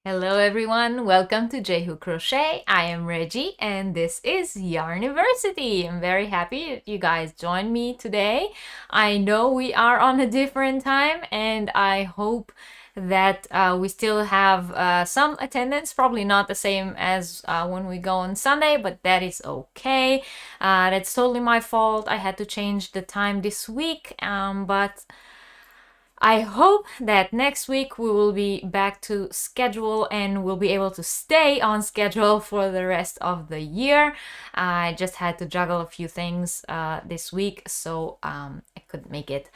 Hello everyone, welcome to J-Hook Crochet. I am Reggie and this is Yarniversity. I'm very happy that you guys joined me today. I know we are on a different time and I hope that we still have some attendance, probably not the same as when we go on Sunday, but that is okay. That's totally my fault. I had to change the time this week, but I hope that next week we will be back to schedule and we'll be able to stay on schedule for the rest of the year. I just had to juggle a few things this week, so I couldn't make it.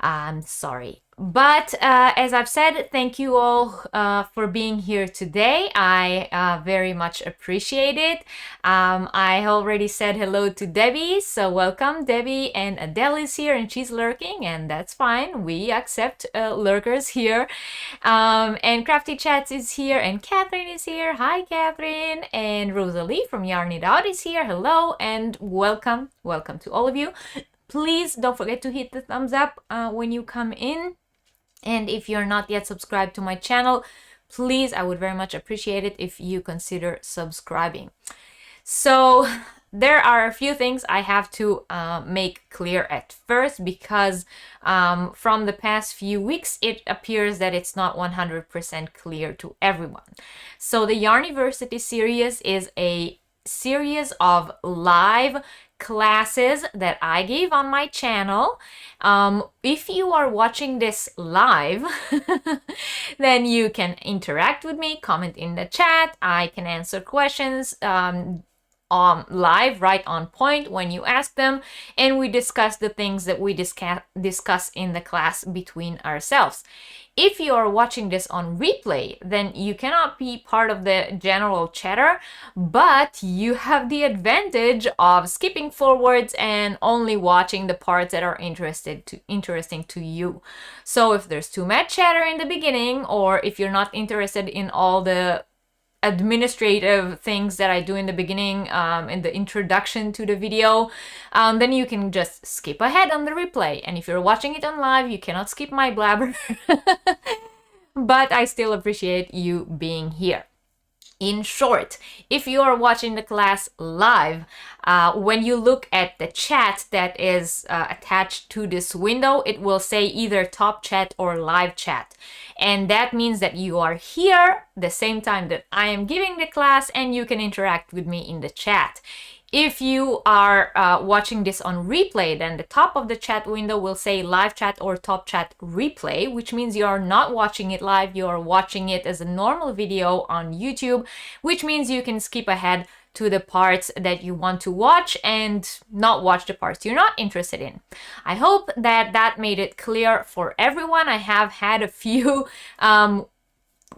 I'm sorry. But as I've said, thank you all for being here today. I very much appreciate it. I already said hello to Debbie, so welcome Debbie, and Adele is here and she's lurking, and that's fine. We accept lurkers here. And Crafty Chats is here and Catherine is here. Hi Catherine. And Rosalie from Yarn It Out is here. Hello and welcome. Welcome to all of you. Please don't forget to hit the thumbs up when you come in. And if you're not yet subscribed to my channel, please, I would very much appreciate it if you consider subscribing. So there are a few things I have to make clear at first, because from the past few weeks, it appears that it's not 100% clear to everyone. So the Yarniversity series is a series of live classes that I gave on my channel. If you are watching this live, then you can interact with me, comment in the chat. I can answer questions live, right on point when you ask them, and we discuss the things that we discuss in the class between ourselves. If you are watching this on replay, then you cannot be part of the general chatter, but you have the advantage of skipping forwards and only watching the parts that are interesting to you. So if there's too much chatter in the beginning, or if you're not interested in all the administrative things that I do in the beginning, in the introduction to the video, then you can just skip ahead on the replay. And if you're watching it on live, you cannot skip my blabber. But I still appreciate you being here. In short, if you are watching the class live, when you look at the chat that is attached to this window, it will say either top chat or live chat. And that means that you are here the same time that I am giving the class, and you can interact with me in the chat. If you are watching this on replay, then the top of the chat window will say live chat or top chat replay, which means you are not watching it live, you are watching it as a normal video on YouTube, which means you can skip ahead to the parts that you want to watch and not watch the parts you're not interested in. I hope that that made it clear for everyone. I have had a few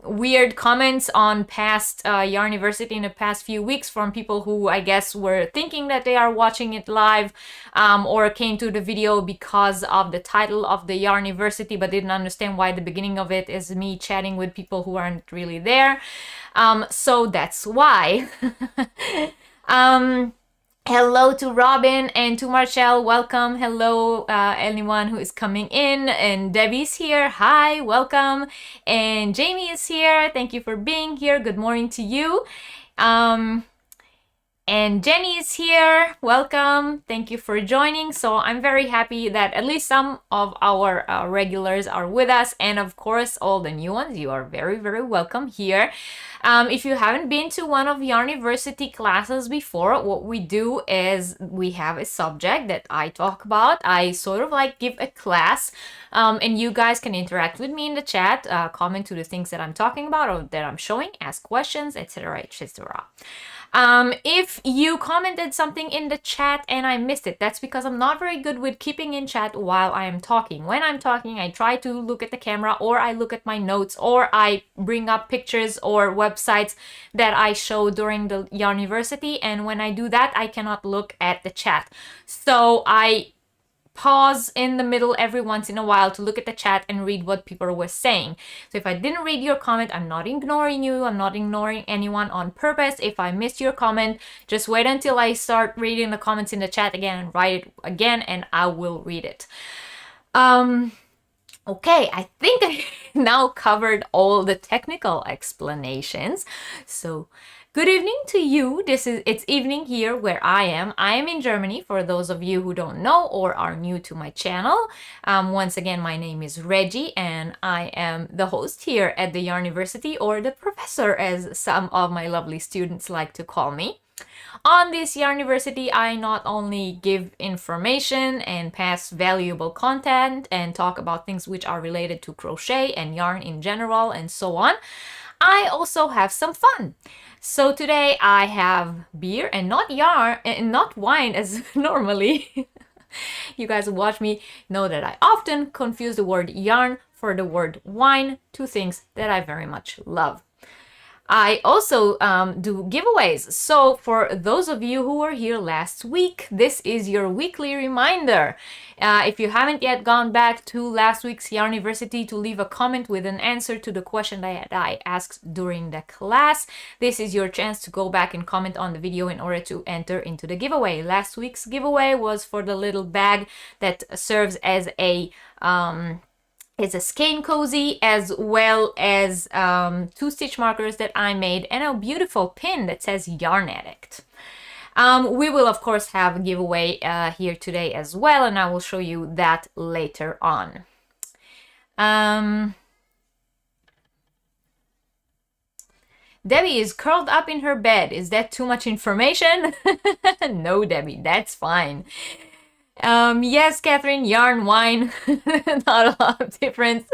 weird comments on past Yarniversity in the past few weeks from people who I guess were thinking that they are watching it live, or came to the video because of the title of the Yarniversity but didn't understand why the beginning of it is me chatting with people who aren't really there. So that's why. Hello to Robin and to Marcel, welcome. Hello, anyone who is coming in. And Debbie's here, hi, welcome. And Jamie is here, thank you for being here. Good morning to you. And Jenny is here, welcome. Thank you for joining. So I'm very happy that at least some of our regulars are with us. And of course, all the new ones, you are very, very welcome here. If you haven't been to one of Yarniversity classes before, what we do is we have a subject that I talk about. I sort of like give a class, and you guys can interact with me in the chat, comment to the things that I'm talking about or that I'm showing, ask questions, etc., etc. If you commented something in the chat and I missed it, that's because I'm not very good with keeping in chat while I am talking. When I'm talking, I try to look at the camera, or I look at my notes, or I bring up pictures or websites that I show during the Yarniversity, and when I do that, I cannot look at the chat. So I pause in the middle every once in a while to look at the chat and read what people were saying. So if I didn't read your comment, I'm not ignoring you. I'm not ignoring anyone on purpose. If I missed your comment, just wait until I start reading the comments in the chat again and write it again, and I will read it. Okay, I think I now covered all the technical explanations. So good evening to you. It's evening here where I am. I am in Germany, for those of you who don't know or are new to my channel. Once again, my name is Reggie, and I am the host here at the Yarniversity, or the professor, as some of my lovely students like to call me. On this Yarniversity, I not only give information and pass valuable content and talk about things which are related to crochet and yarn in general and so on, I also have some fun. So today I have beer and not yarn and not wine as normally. You guys who watch me know that I often confuse the word yarn for the word wine, two things that I very much love. I also do giveaways. So for those of you who were here last week, this is your weekly reminder. If you haven't yet gone back to last week's Yarniversity to leave a comment with an answer to the question that I asked during the class, this is your chance to go back and comment on the video in order to enter into the giveaway. Last week's giveaway was for the little bag that serves as a it's a skein cozy, as well as 2 stitch markers that I made, and a beautiful pin that says Yarn Addict. We will of course have a giveaway here today as well, and I will show you that later on. Debbie is curled up in her bed. Is that too much information? No, Debbie, that's fine. Yes, Catherine, yarn, wine, not a lot of difference.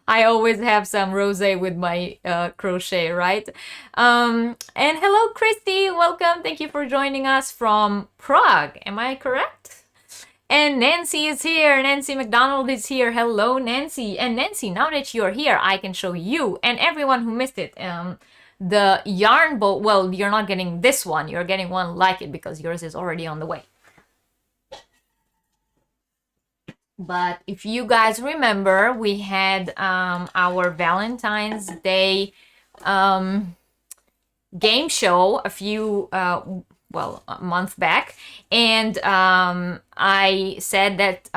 I always have some rosé with my crochet, right? And hello, Christy, welcome. Thank you for joining us from Prague. Am I correct? And Nancy is here. Nancy McDonald is here. Hello, Nancy. And Nancy, now that you're here, I can show you and everyone who missed it the yarn bowl. Well, you're not getting this one. You're getting one like it because yours is already on the way. But if you guys remember, we had our Valentine's Day game show a few a month back, and I said that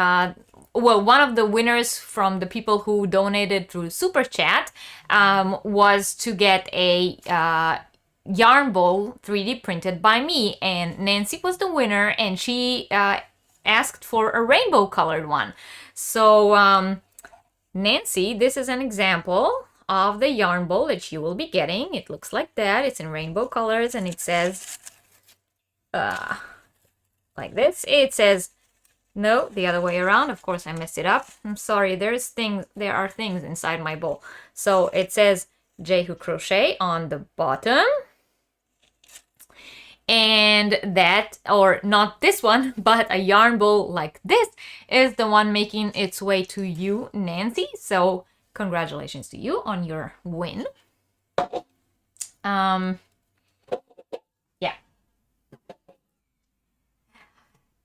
one of the winners from the people who donated through Super Chat was to get a yarn bowl 3D printed by me, and Nancy was the winner, and she asked for a rainbow colored one. So Nancy, this is an example of the yarn bowl that you will be getting. It looks like that. It's in rainbow colors, and it says like this. It says, no, the other way around. Of course, I messed it up. I'm sorry. There are things inside my bowl. So it says J-Hook Crochet on the bottom. And that, or not this one, but a yarn bowl like this is the one making its way to you, Nancy. So congratulations to you on your win. Yeah.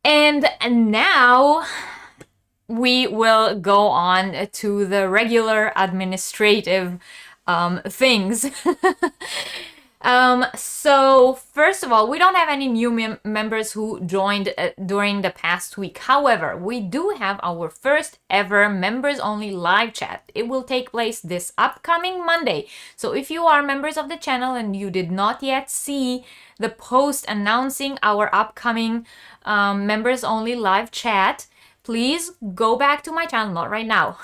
And now we will go on to the regular administrative things. So first of all, we don't have any new members who joined during the past week. However, we do have our first ever members only live chat. It will take place this upcoming Monday. So if you are members of the channel and you did not yet see the post announcing our upcoming members only live chat, please go back to my channel, not right now,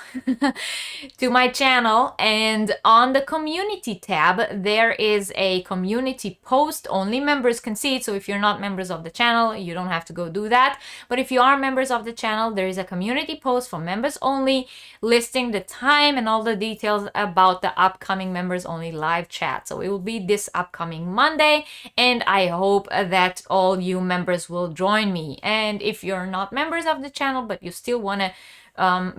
to my channel, and on the community tab, there is a community post. Only members can see it, so if you're not members of the channel, you don't have to go do that. But if you are members of the channel, there is a community post for members only, listing the time and all the details about the upcoming members only live chat. So it will be this upcoming Monday, and I hope that all you members will join me. And if you're not members of the channel, but you still want to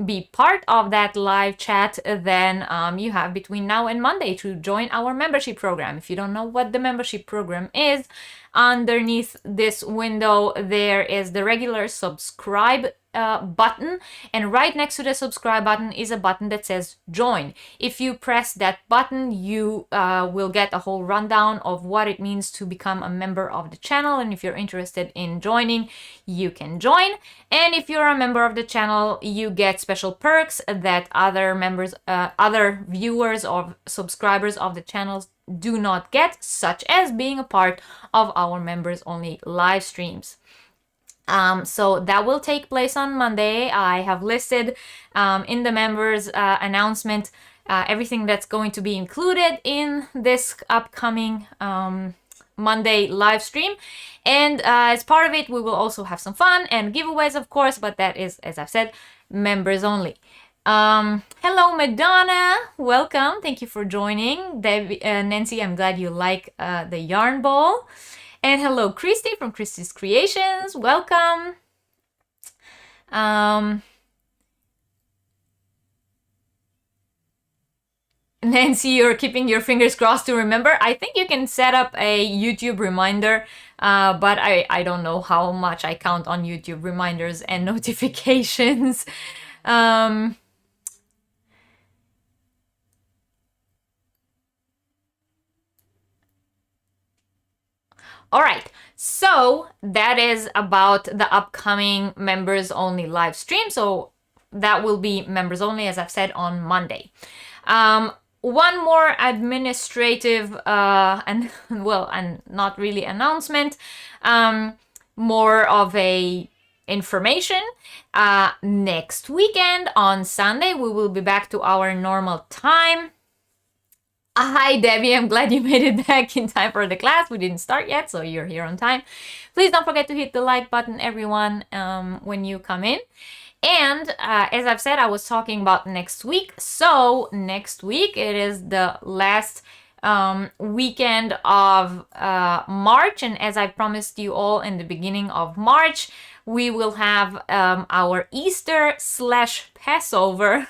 be part of that live chat, then you have between now and Monday to join our membership program. If you don't know what the membership program is, underneath this window there is the regular subscribe button, and right next to the subscribe button is a button that says join. If you press that button, you will get a whole rundown of what it means to become a member of the channel, and if you're interested in joining, you can join. And if you're a member of the channel, you get special perks that other members, other viewers or subscribers of the channels do not get, such as being a part of our members only live streams. So that will take place on Monday. I have listed in the members announcement everything that's going to be included in this upcoming Monday live stream. And as part of it, we will also have some fun and giveaways, of course, but that is, as I've said, members only. Hello, Madonna. Welcome. Thank you for joining. Nancy, I'm glad you like the yarn ball. And hello, Christy from Christy's Creations. Welcome. Nancy, you're keeping your fingers crossed to remember. I think you can set up a YouTube reminder, but I don't know how much I count on YouTube reminders and notifications. All right, so that is about the upcoming members only live stream. So that will be members only, as I've said, on Monday. One more administrative and not really announcement, more of a information. Next weekend on Sunday, we will be back to our normal time. Hi, Debbie. I'm glad you made it back in time for the class. We didn't start yet, so you're here on time. Please don't forget to hit the like button, everyone, when you come in. And as I've said, I was talking about next week. So next week, it is the last weekend of March. And as I promised you all in the beginning of March, we will have our Easter/Passover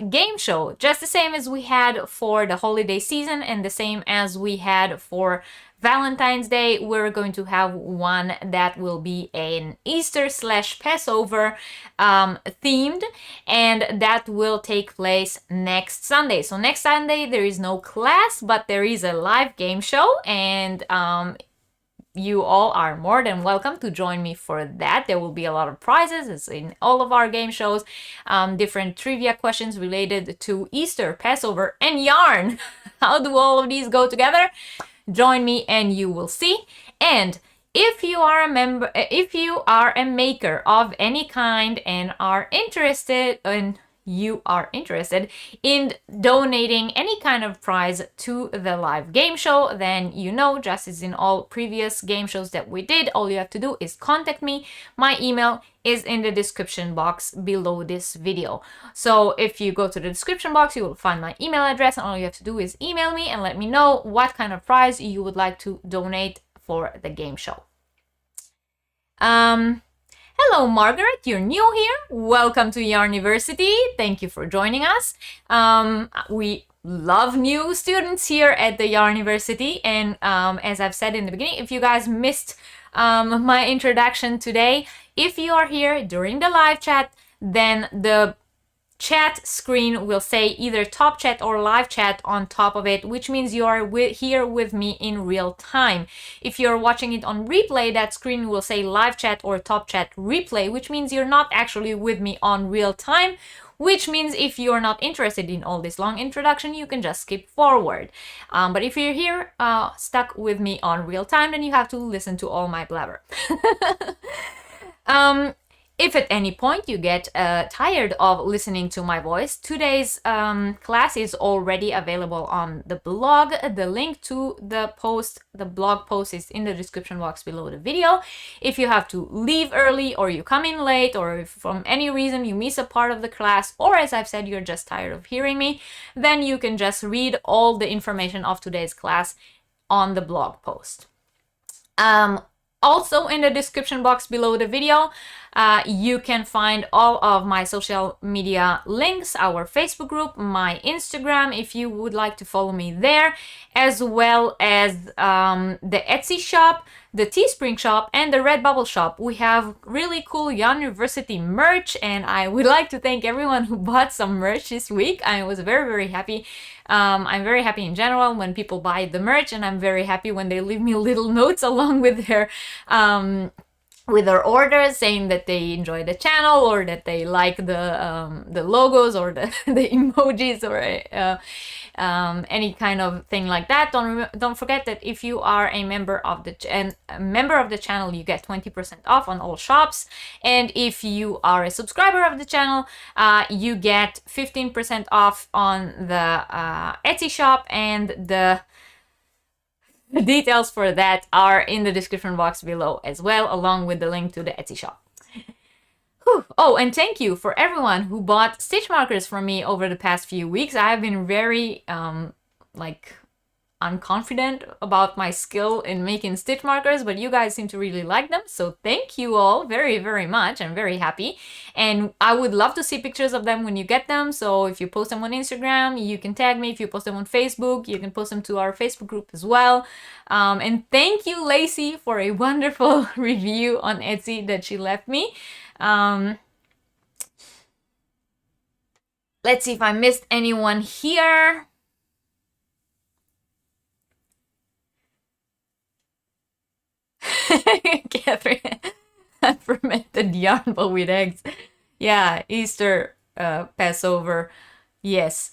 game show, just the same as we had for the holiday season and the same as we had for Valentine's Day, we're going to have one that will be an Easter/Passover themed, and that will take place next Sunday. So next Sunday there is no class, but there is a live game show, and you all are more than welcome to join me for that. There will be a lot of prizes, as in all of our game shows, different trivia questions related to Easter, Passover, and yarn. How do all of these go together? Join me and you will see. And if you are a member, if you are a maker of any kind and are interested in donating any kind of prize to the live game show, then you know, just as in all previous game shows that we did, all you have to do is contact me. My email is in the description box below this video. So if you go to the description box, you will find my email address, and all you have to do is email me and let me know what kind of prize you would like to donate for the game show. Hello, Margaret, you're new here. Welcome to Yarniversity. Thank you for joining us. We love new students here at the Yarniversity. And as I've said in the beginning, if you guys missed my introduction today, if you are here during the live chat, then the chat screen will say either top chat or live chat on top of it, which means you are here with me in real time. If you're watching it on replay, that screen will say live chat or top chat replay, which means you're not actually with me on real time, which means if you're not interested in all this long introduction, you can just skip forward. But if you're here stuck with me on real time, then you have to listen to all my blabber. If at any point you get tired of listening to my voice, today's class is already available on the blog. The link to the blog post is in the description box below the video. If you have to leave early, or you come in late, or if from any reason you miss a part of the class, or as I've said, you're just tired of hearing me, then you can just read all the information of today's class on the blog post. Also in the description box below the video, you can find all of my social media links, our Facebook group, my Instagram, if you would like to follow me there, as well as the Etsy shop, the Teespring shop, and the Redbubble shop. We have really cool Yarniversity merch, and I would like to thank everyone who bought some merch this week. I was very, very happy. I'm very happy in general when people buy the merch, and I'm very happy when they leave me little notes along with their orders, saying that they enjoy the channel, or that they like the logos, or the emojis, or any kind of thing like that. Don't forget that if you are a member of the channel, you get 20% off on all shops, and if you are a subscriber of the channel, you get 15% off on the Etsy shop, and the details for that are in the description box below as well, along with the link to the Etsy shop. Whew. Oh, and thank you for everyone who bought stitch markers from me over the past few weeks. I have been very unconfident about my skill in making stitch markers, but you guys seem to really like them, so thank you all very, very much. I'm very happy, and I would love to see pictures of them when you get them. So if you post them on Instagram, you can tag me. If you post them on Facebook, you can post them to our Facebook group as well. And thank you, Lacey, for a wonderful review on Etsy that she left me. Let's see if I missed anyone here. Catherine, fermented yarn but with eggs. Yeah, Easter, Passover. Yes.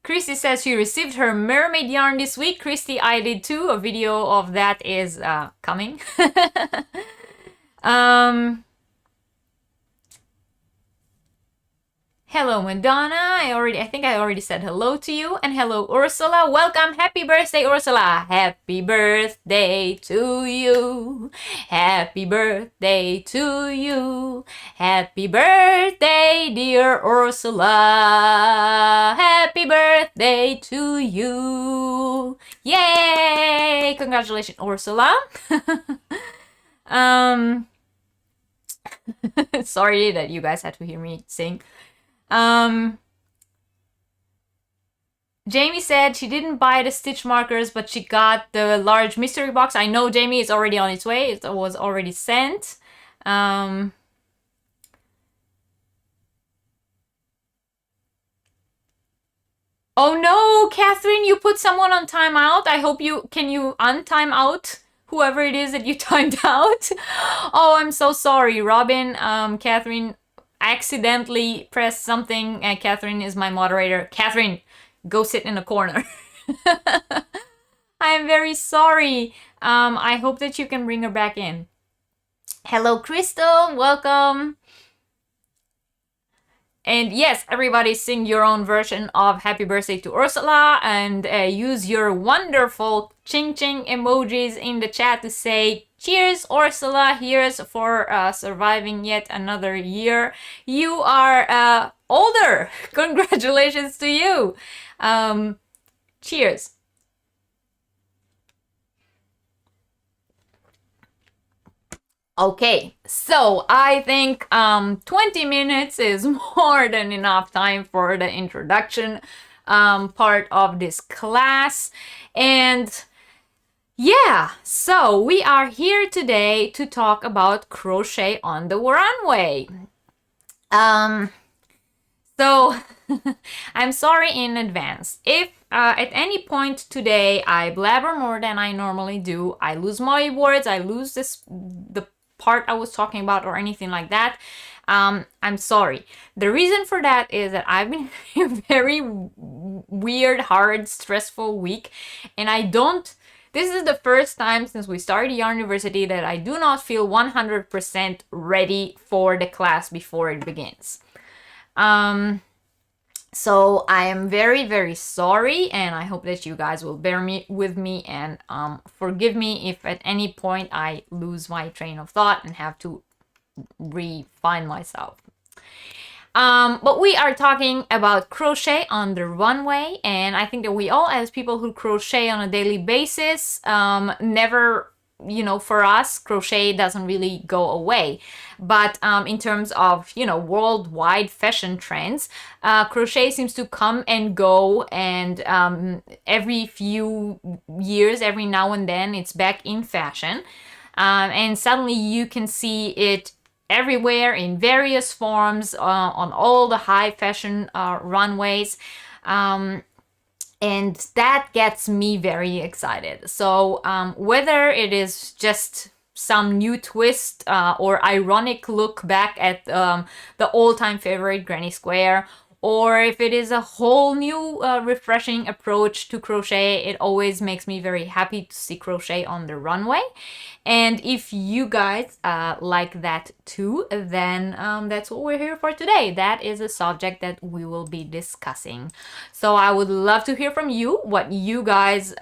Christy says she received her mermaid yarn this week. Christy, I did too. A video of that is coming. Hello, Madonna. I think I already said hello to you. And hello, Ursula. Welcome. Happy birthday, Ursula. Happy birthday to you. Happy birthday to you. Happy birthday, dear Ursula. Happy birthday to you. Yay! Congratulations, Ursula. Sorry that you guys had to hear me sing. Jamie said she didn't buy the stitch markers, but she got the large mystery box. I know, Jamie, it's already on its way. It was already sent. Oh no, Catherine, you put someone on timeout. I hope can you untime out whoever it is that you timed out? Oh, I'm so sorry, Robin. Catherine accidentally pressed something, and Catherine is my moderator. Catherine, go sit in a corner. I am very sorry. I hope that you can bring her back in. Hello, Crystal. Welcome. And yes, everybody sing your own version of Happy Birthday to Ursula and use your wonderful ching ching emojis in the chat to say, cheers, Ursula, here's for surviving yet another year. You are older. Congratulations to you. Cheers. Okay, so I think 20 minutes is more than enough time for the introduction part of this class. And yeah, so we are here today to talk about crochet on the runway. So I'm sorry in advance. If at any point today I blabber more than I normally do, I lose my words, I lose the part I was talking about or anything like that, I'm sorry. The reason for that is that I've been a very weird, hard, stressful week, and this is the first time since we started Yarniversity that I do not feel 100% ready for the class before it begins. So I am very, very sorry, and I hope that you guys will bear with me and forgive me if at any point I lose my train of thought and have to refine myself. But we are talking about crochet on the runway, and I think that we all, as people who crochet on a daily basis, never, for us, crochet doesn't really go away. But in terms of, worldwide fashion trends, crochet seems to come and go, and every few years, every now and then, it's back in fashion. And suddenly you can see it everywhere in various forms on all the high fashion runways. And that gets me very excited. So whether it is just some new twist or ironic look back at the all-time favorite Granny Square, or if it is a whole new refreshing approach to crochet, it always makes me very happy to see crochet on the runway. And if you guys like that too, then that's what we're here for today. That is a subject that we will be discussing. So I would love to hear from you what you guys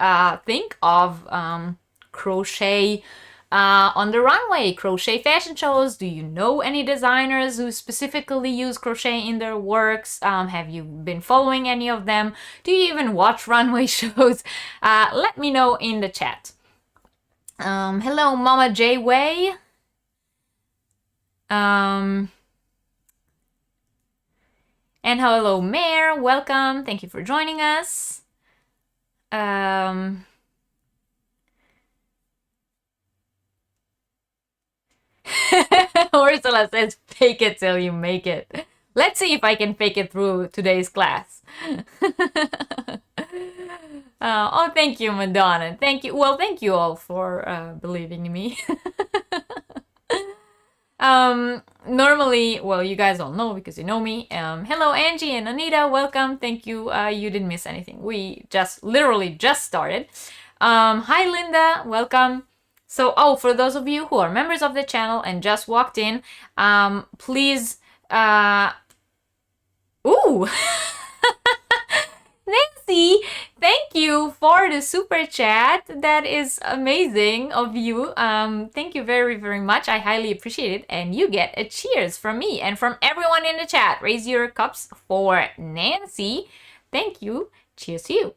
think of crochet on the runway, crochet fashion shows. Do you know any designers who specifically use crochet in their works? Have you been following any of them? Do you even watch runway shows? Let me know in the chat. Hello, Mama J Way. And hello, Mare. Welcome. Thank you for joining us. Ursula says, fake it till you make it. Let's see if I can fake it through today's class. Oh, thank you, Madonna. Thank you. Well, thank you all for believing in me. Normally, well, you guys all know because you know me. Hello, Angie and Anita. Welcome. Thank you. You didn't miss anything. We literally just started. Hi, Linda. Welcome. So, for those of you who are members of the channel and just walked in, please, ooh, Nancy, thank you for the super chat. That is amazing of you. Thank you very, very much. I highly appreciate it. And you get a cheers from me and from everyone in the chat. Raise your cups for Nancy. Thank you. Cheers to you.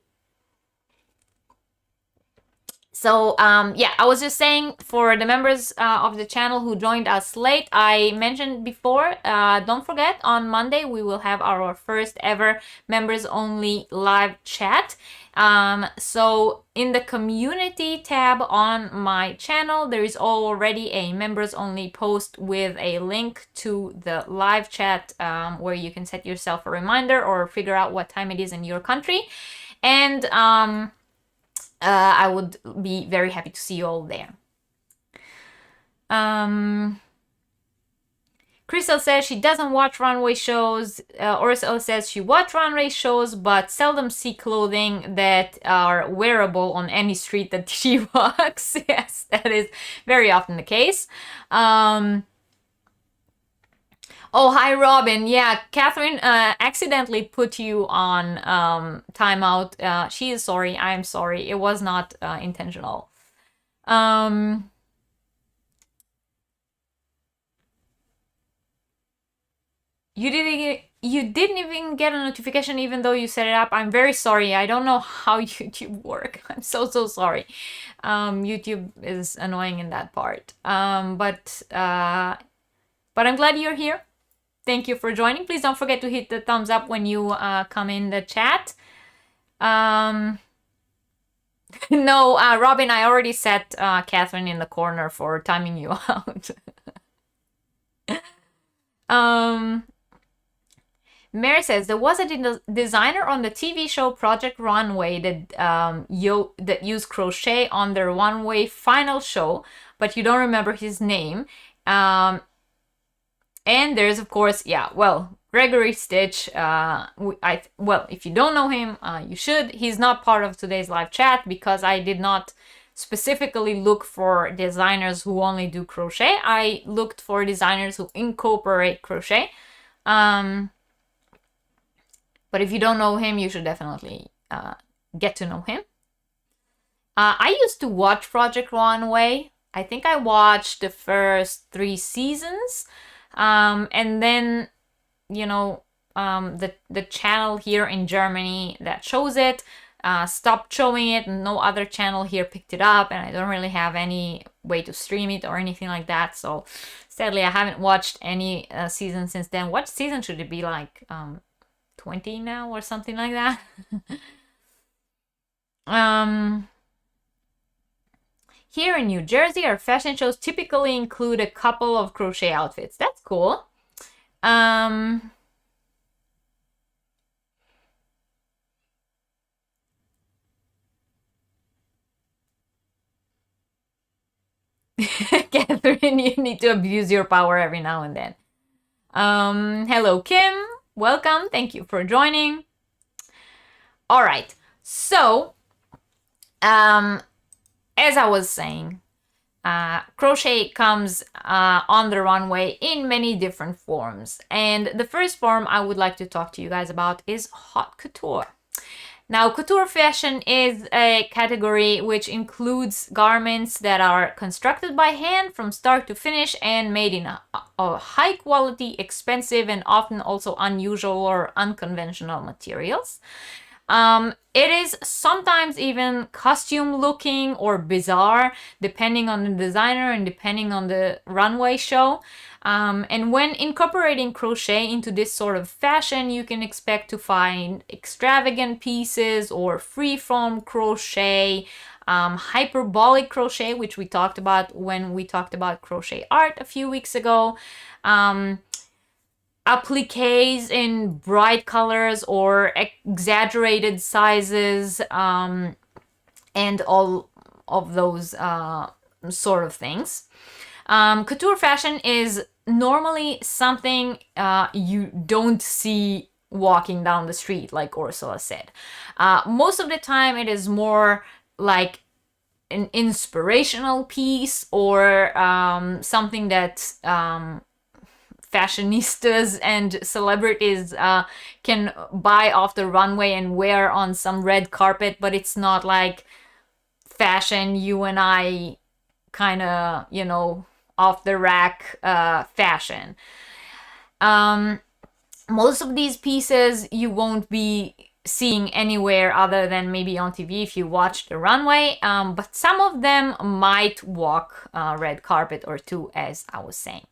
So yeah, I was just saying, for the members of the channel who joined us late, I mentioned before, don't forget, on Monday we will have our first ever members only live chat. So in the community tab on my channel, there is already a members only post with a link to the live chat, where you can set yourself a reminder or figure out what time it is in your country. And I would be very happy to see you all there. Crystal says she doesn't watch runway shows. Ursula says she watches runway shows but seldom see clothing that are wearable on any street that she walks. Yes, that is very often the case. Oh, hi, Robin. Yeah, Catherine accidentally put you on timeout. She is sorry. I am sorry. It was not intentional. You didn't even get a notification even though you set it up. I'm very sorry. I don't know how YouTube works. I'm so sorry. YouTube is annoying in that part. But I'm glad you're here. Thank you for joining. Please don't forget to hit the thumbs up when you come in the chat. No, Robin, I already set Catherine in the corner for timing you out. Mary says there was a designer on the TV show Project Runway that used crochet on their Runway final show, but you don't remember his name. And there's, of course, yeah, well, Gregory Stitch. Well, if you don't know him, you should. He's not part of today's live chat because I did not specifically look for designers who only do crochet. I looked for designers who incorporate crochet. But if you don't know him, you should definitely get to know him. I used to watch Project Runway. I think I watched the first 3 seasons. And then, you know, the channel here in Germany that shows it stopped showing it, and no other channel here picked it up, and I don't really have any way to stream it or anything like that. So sadly, I haven't watched any season since then. What season should it be, like 20 now or something like that? Here in New Jersey, our fashion shows typically include a couple of crochet outfits. That's cool. Catherine, you need to abuse your power every now and then. Hello, Kim. Welcome. Thank you for joining. All right. So, as I was saying, crochet comes on the runway in many different forms. And the first form I would like to talk to you guys about is haute couture. Now, couture fashion is a category which includes garments that are constructed by hand from start to finish and made in a high quality, expensive, and often also unusual or unconventional materials. It is sometimes even costume looking or bizarre, depending on the designer and depending on the runway show. And when incorporating crochet into this sort of fashion, you can expect to find extravagant pieces or free-form crochet, hyperbolic crochet, which we talked about when we talked about crochet art a few weeks ago, appliques in bright colors or exaggerated sizes, and all of those sort of things. Couture fashion is normally something you don't see walking down the street, like Ursula said. Most of the time it is more like an inspirational piece or something that fashionistas and celebrities can buy off the runway and wear on some red carpet, but it's not like fashion you and I kind of, you know, off the rack fashion. Most of these pieces you won't be seeing anywhere other than maybe on TV if you watch the runway, but some of them might walk a red carpet or two, as I was saying.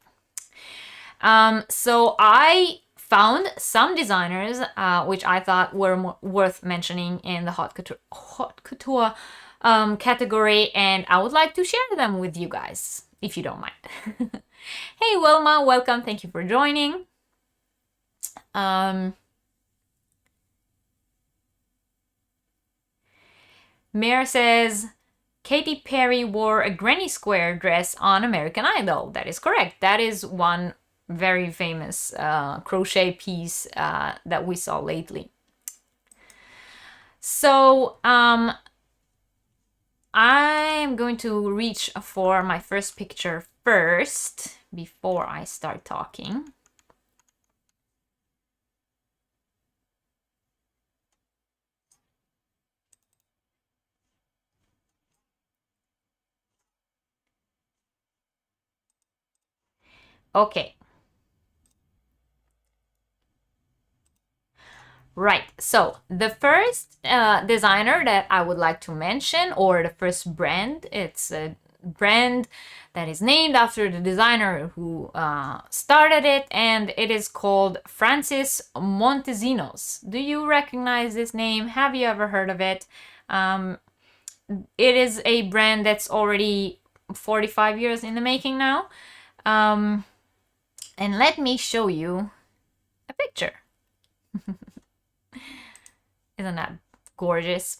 So I found some designers which I thought were worth mentioning in the haute couture category, and I would like to share them with you guys, if you don't mind. Hey Wilma, welcome, thank you for joining. Mare says, Katy Perry wore a granny square dress on American Idol. That is correct. That is one very famous crochet piece that we saw lately. So I am going to reach for my first picture first before I start talking. Okay. Right, so the first designer that I would like to mention, or the first brand, it's a brand that is named after the designer who started it, and it is called Francis Montesinos. Do you recognize this name? Have you ever heard of it? It is a brand that's already 45 years in the making now. And let me show you a picture. Isn't that gorgeous?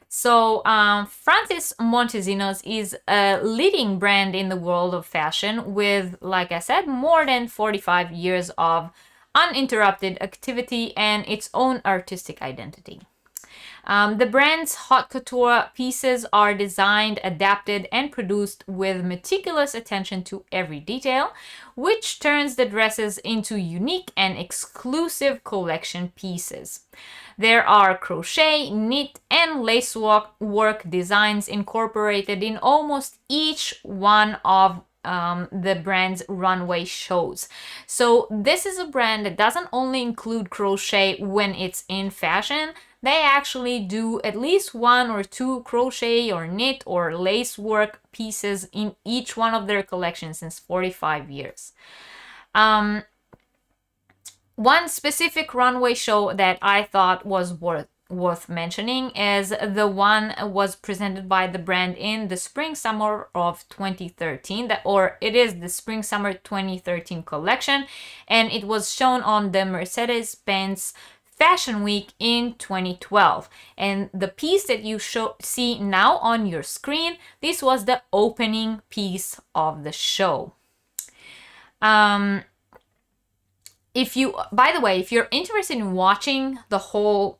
So Francis Montesinos is a leading brand in the world of fashion with, like I said, more than 45 years of uninterrupted activity and its own artistic identity. The brand's haute couture pieces are designed, adapted, and produced with meticulous attention to every detail, which turns the dresses into unique and exclusive collection pieces. There are crochet, knit, and lace work designs incorporated in almost each one of the brand's runway shows. So this is a brand that doesn't only include crochet when it's in fashion, they actually do at least one or two crochet or knit or lace work pieces in each one of their collections since 45 years. One specific runway show that I thought was worth mentioning is the one was presented by the brand in the spring summer of 2013, it is the spring summer 2013 collection, and it was shown on the Mercedes-Benz Fashion Week in 2012. And the piece that you see now on your screen, this was the opening piece of the show. By the way, if you're interested in watching the whole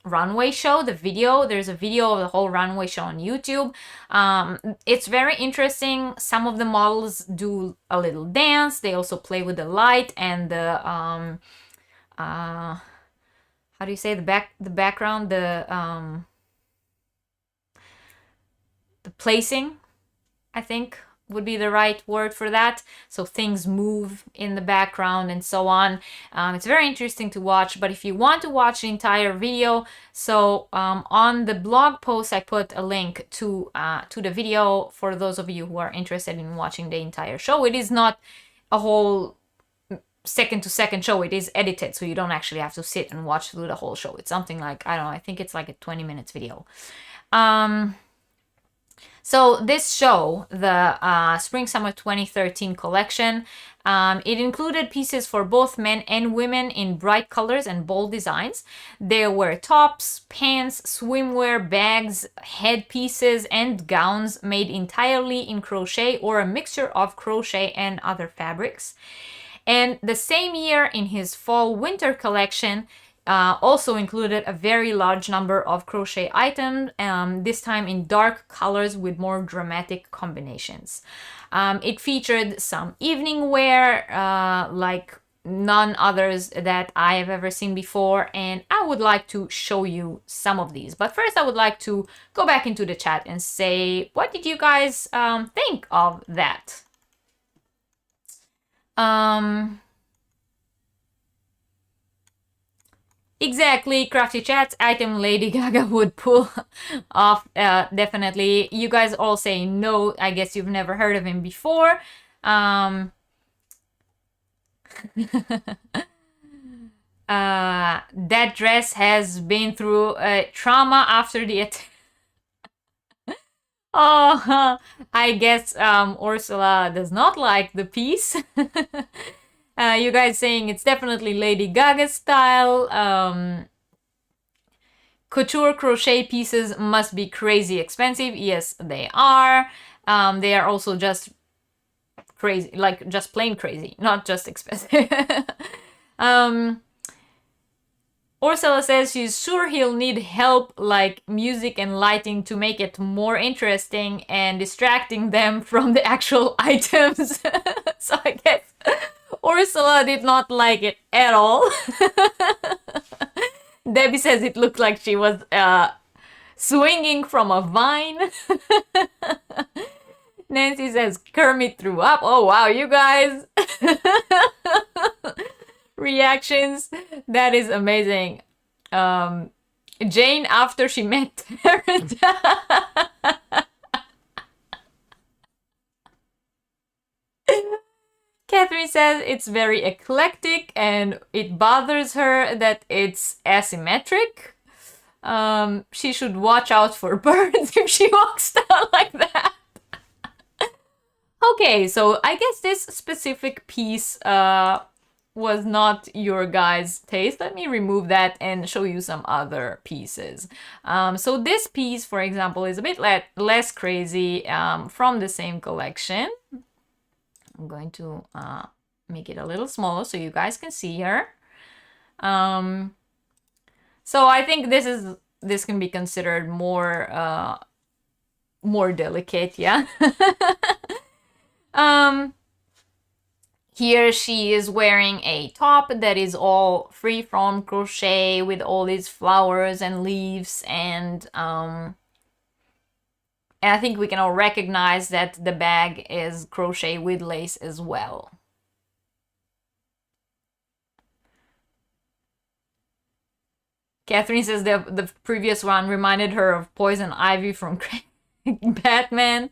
runway show, there's a video of the whole runway show on YouTube. It's very interesting. Some of the models do a little dance. They also play with the light and the how do you say the background, the placing, I think would be the right word for that. So things move in the background and so on. It's very interesting to watch, but if you want to watch the entire video, so on the blog post I put a link to the video for those of you who are interested in watching the entire show. It is not a whole second to second show, it is edited, so you don't actually have to sit and watch through the whole show. It's something like, I don't know, I think it's like a 20 minutes video. So this show, the Spring Summer 2013 collection, it included pieces for both men and women in bright colors and bold designs. There were tops, pants, swimwear, bags, headpieces, and gowns made entirely in crochet or a mixture of crochet and other fabrics. And the same year, in his fall-winter collection, also included a very large number of crochet items, this time in dark colors with more dramatic combinations. It featured some evening wear, like none others that I have ever seen before, and I would like to show you some of these. But first I would like to go back into the chat and say, what did you guys think of that? Exactly, Crafty Chats item Lady Gaga would pull off, definitely. You guys all say no. I guess you've never heard of him before. That dress has been through trauma after the attack. Oh, I guess Ursula does not like the piece. You guys saying it's definitely Lady Gaga style. Couture crochet pieces must be crazy expensive. Yes, they are. They are also just crazy, like just plain crazy, not just expensive. Ursula says she's sure he'll need help like music and lighting to make it more interesting and distracting them from the actual items. So I guess Ursula did not like it at all. Debbie says it looked like she was swinging from a vine. Nancy says Kermit threw up. Oh wow, you guys. Reactions. That is amazing. Jane after she met Tarrant. Catherine says it's very eclectic and it bothers her that it's asymmetric. She should watch out for birds if she walks down like that. Okay, so I guess this specific piece was not your guys' taste. Let me remove that and show you some other pieces. So this piece, for example, is a bit less crazy from the same collection. I'm going to make it a little smaller so you guys can see her. So I think this can be considered more delicate, yeah. Here she is wearing a top that is all free from crochet with all these flowers and leaves, and I think we can all recognize that the bag is crochet with lace as well. Catherine says the previous one reminded her of Poison Ivy from Batman.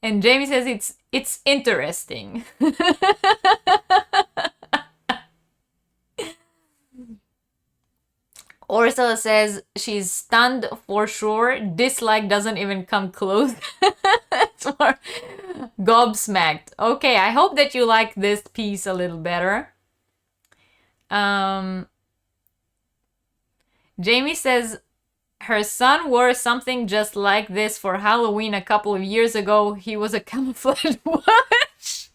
And Jamie says it's interesting. Ursula says she's stunned for sure. Dislike doesn't even come close. It's more gobsmacked. Okay, I hope that you like this piece a little better. Jamie says her son wore something just like this for Halloween a couple of years ago. He was a camouflage witch.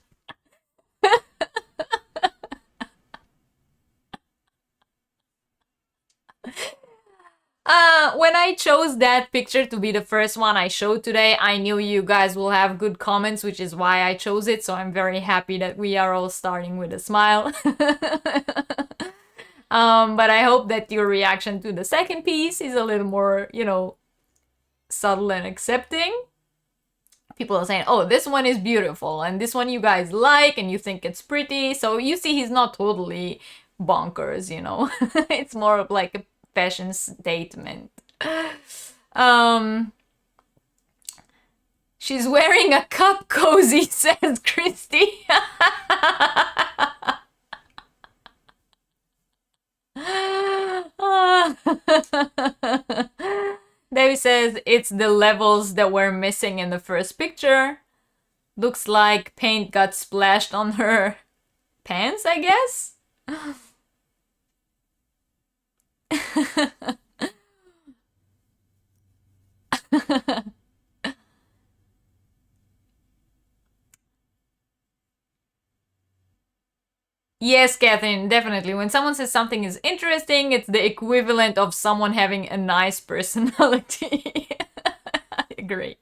When I chose that picture to be the first one I showed today, I knew you guys will have good comments, which is why I chose it. So I'm very happy that we are all starting with a smile. But I hope that your reaction to the second piece is a little more, you know, subtle and accepting. People are saying, oh, this one is beautiful, and this one you guys like, and you think it's pretty. So you see he's not totally bonkers, you know. It's more of like a fashion statement. She's wearing a cup cozy, says Christy. Debbie says it's the levels that were missing in the first picture. Looks like paint got splashed on her pants, I guess. Yes, Catherine, definitely. When someone says something is interesting, it's the equivalent of someone having a nice personality. I agree.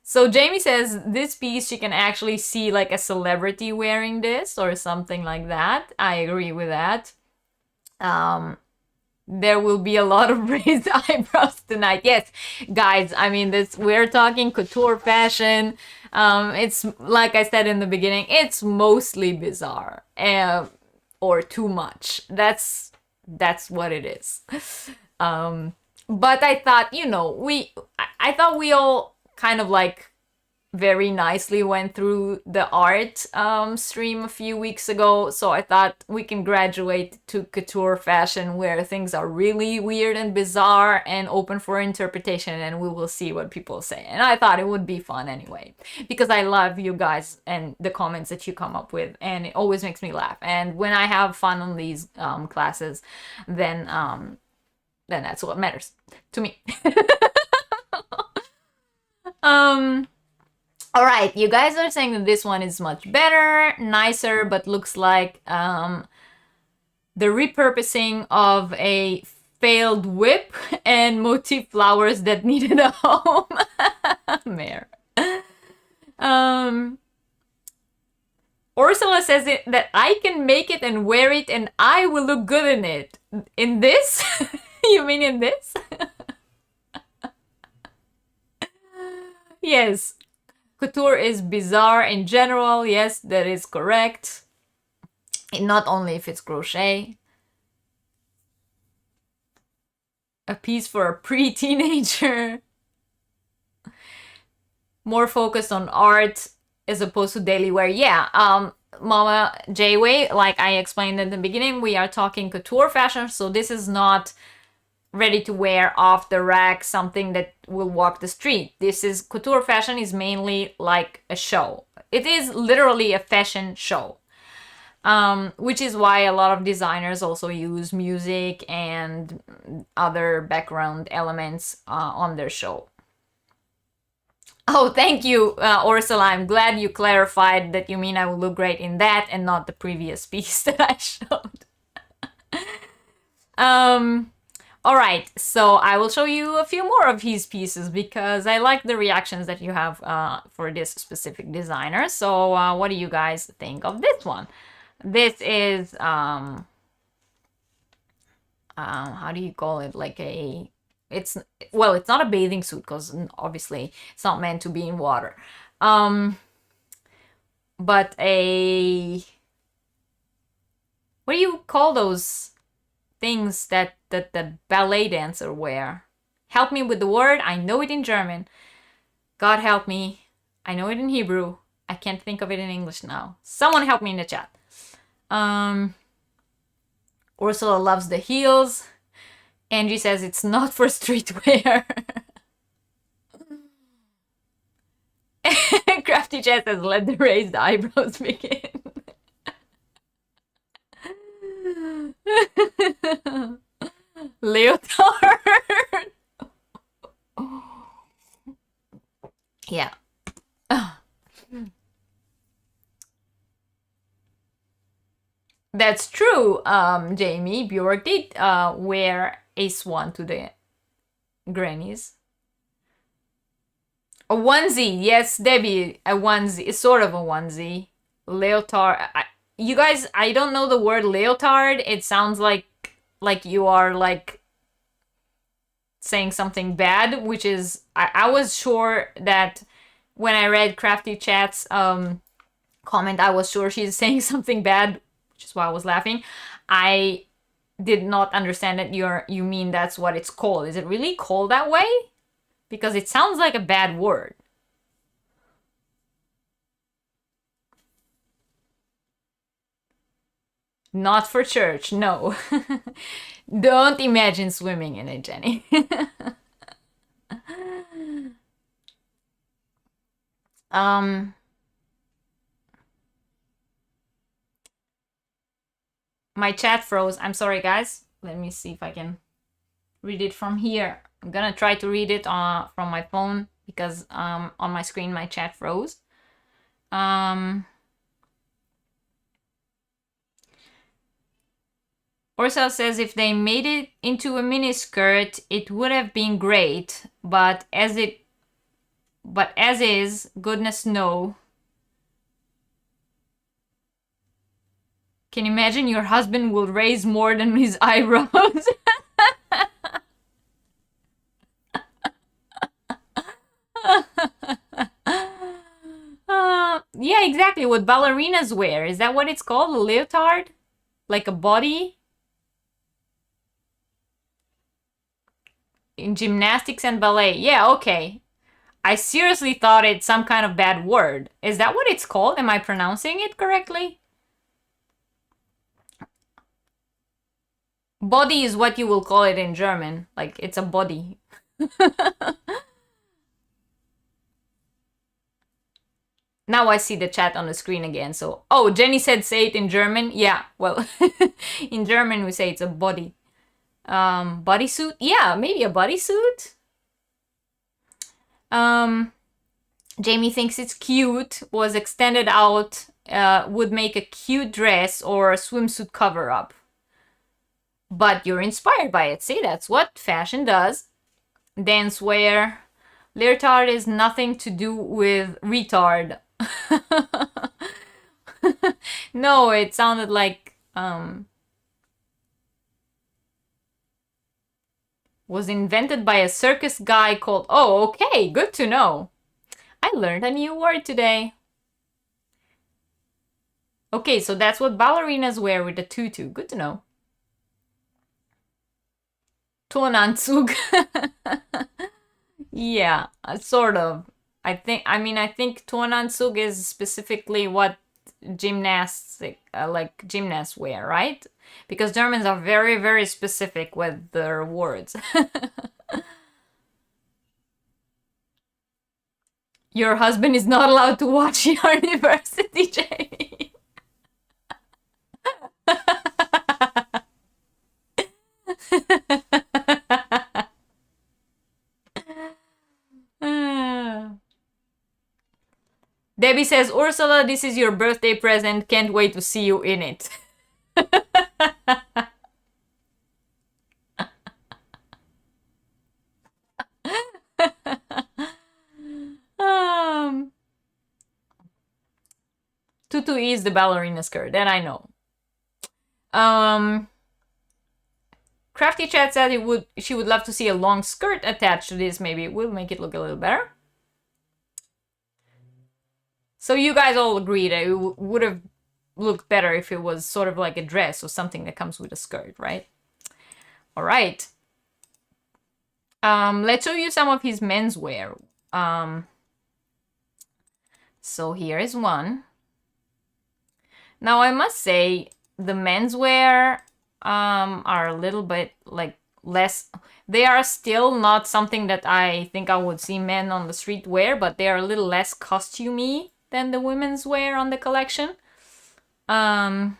So Jamie says this piece, she can actually see like a celebrity wearing this or something like that. I agree with that. There will be a lot of raised eyebrows tonight. Yes, guys, I mean, we're talking couture fashion. It's like I said in the beginning, it's mostly bizarre. or too much. That's what it is. But I thought, you know, I thought we all kind of like very nicely went through the art stream a few weeks ago, so I thought we can graduate to couture fashion where things are really weird and bizarre and open for interpretation, and we will see what people say. And I thought it would be fun anyway, because I love you guys and the comments that you come up with, and it always makes me laugh. And when I have fun on these classes, then that's what matters to me. All right, you guys are saying that this one is much better, nicer, but looks like the repurposing of a failed whip and motif flowers that needed a home. Mare. Ursula says that I can make it and wear it and I will look good in it. In this? You mean in this? Yes. Couture is bizarre in general. Yes, that is correct. And not only if it's crochet. A piece for a pre-teenager. More focused on art as opposed to daily wear. Yeah, Mama Jayway, like I explained in the beginning, we are talking couture fashion, so this is not ready to wear off the rack, something that will walk the street. This is couture fashion is mainly like a show. It is literally a fashion show, which is why a lot of designers also use music and other background elements on their show. Oh, thank you, Ursula. I'm glad you clarified that you mean I will look great in that and not the previous piece that I showed. All right, so I will show you a few more of his pieces because I like the reactions that you have for this specific designer. So what do you guys think of this one? This is, how do you call it? Like a, well, it's not a bathing suit because obviously it's not meant to be in water. But a, what do you call those things that the ballet dancer wear? Help me with the word. I know it in German. God help me. I know it in Hebrew. I can't think of it in English now. Someone help me in the chat. Ursula loves the heels. Angie says it's not for streetwear. Crafty Chat says let the raised eyebrows begin. Leotard. Yeah. That's true. Jamie Bjork did wear a swan to the grannies. A onesie, yes, Debbie, a onesie. It's sort of a onesie. Leotard. You guys, I don't know the word leotard. It sounds like you are like saying something bad, which is, I was sure that when I read Crafty Chat's comment, I was sure she's saying something bad, which is why I was laughing. I did not understand that you mean that's what it's called. Is it really called that way? Because it sounds like a bad word. Not for church, no. Don't imagine swimming in it, Jenny. My chat froze. I'm sorry, guys. Let me see if I can read it from here. I'm gonna try to read it from my phone because on my screen my chat froze. Ursula says if they made it into a mini skirt, it would have been great, but as is, goodness no. Can you imagine your husband will raise more than his eyebrows? Yeah, exactly. What ballerinas wear. Is that what it's called? A leotard? Like a body? In gymnastics and ballet. Yeah, okay. I seriously thought it's some kind of bad word. Is that what it's called? Am I pronouncing it correctly? Body is what you will call it in German. Like, it's a body. Now I see the chat on the screen again. So, oh, Jenny said say it in German. Yeah, well, in German we say it's a body. Bodysuit? Yeah, maybe a bodysuit. Jamie thinks it's cute, was extended out, would make a cute dress or a swimsuit cover-up. But you're inspired by it. See, that's what fashion does. Dancewear. Leotard is nothing to do with retard. No, it sounded like was invented by a circus guy called... Oh, okay, good to know. I learned a new word today. Okay, so that's what ballerinas wear with a tutu. Good to know. Turnanzug. Yeah, sort of. I think Turnanzug is specifically what gymnasts wear, right? Because Germans are very, very specific with their words. Your husband is not allowed to watch Yarniversity, Jamie. Debbie says, Ursula, this is your birthday present. Can't wait to see you in it. Tutu is the ballerina skirt, that I know. Crafty Chat said she would love to see a long skirt attached to this. Maybe it will make it look a little better. So you guys all agreed it would have looked better if it was sort of like a dress or something that comes with a skirt, right? All right. Let's show you some of his menswear. So here is one. Now I must say the menswear are a little bit like less. They are still not something that I think I would see men on the street wear, but they are a little less costumey than the women's wear on the collection. But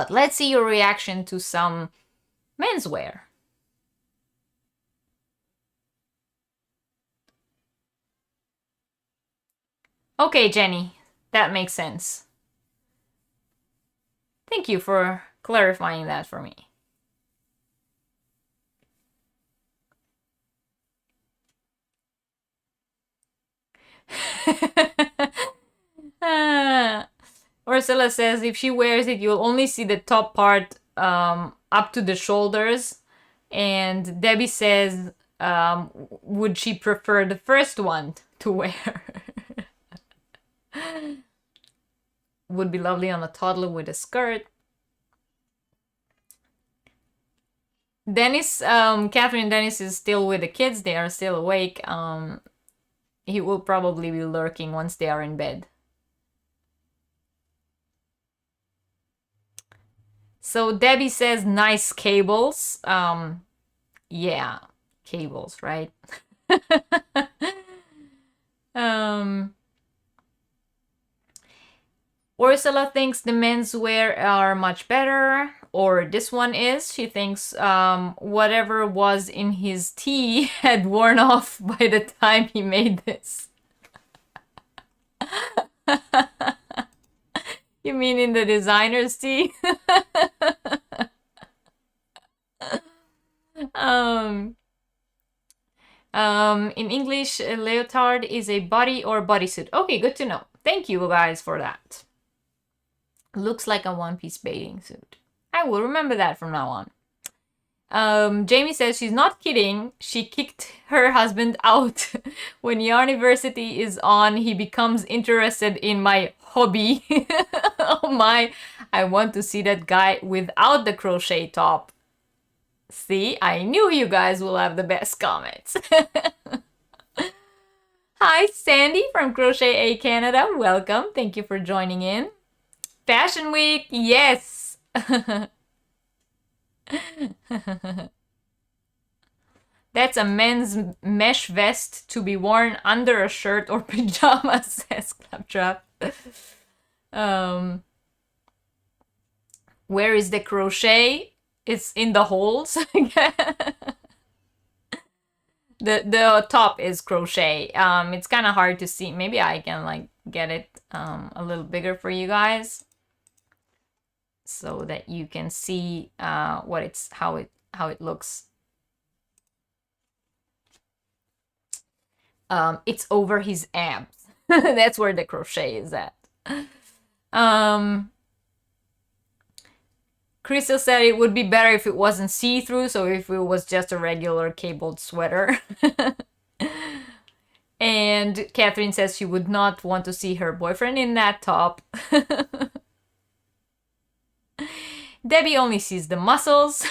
let's see your reaction to some menswear. Okay, Jenny, that makes sense. Thank you for clarifying that for me. Ursula says if she wears it, you'll only see the top part up to the shoulders. And Debbie says, would she prefer the first one to wear? Would be lovely on a toddler with a skirt. Dennis, Catherine Dennis is still with the kids. They are still awake. He will probably be lurking once they are in bed. So Debbie says nice cables. Yeah, cables, right? Ursula thinks the menswear are much better, or this one is. She thinks whatever was in his tea had worn off by the time he made this. You mean in the designer's tea? In English, a leotard is a body or bodysuit. Okay, good to know. Thank you guys for that. Looks like a one-piece bathing suit. I will remember that from now on. Jamie says she's not kidding. She kicked her husband out. When Yarniversity is on, he becomes interested in my hobby. Oh my, I want to see that guy without the crochet top. See, I knew you guys will have the best comments. Hi, Sandy from Crochet A Canada. Welcome. Thank you for joining in. Fashion Week, yes. That's a men's mesh vest to be worn under a shirt or pajamas, says Claptrap. Where is the crochet? It's in the holes. The top is crochet. It's kind of hard to see. Maybe I can like get it a little bigger for you guys, so that you can see how it looks. It's over his abs. That's where the crochet is at. Crystal said it would be better if it wasn't see-through, so if it was just a regular cabled sweater. And Catherine says she would not want to see her boyfriend in that top. Debbie only sees the muscles.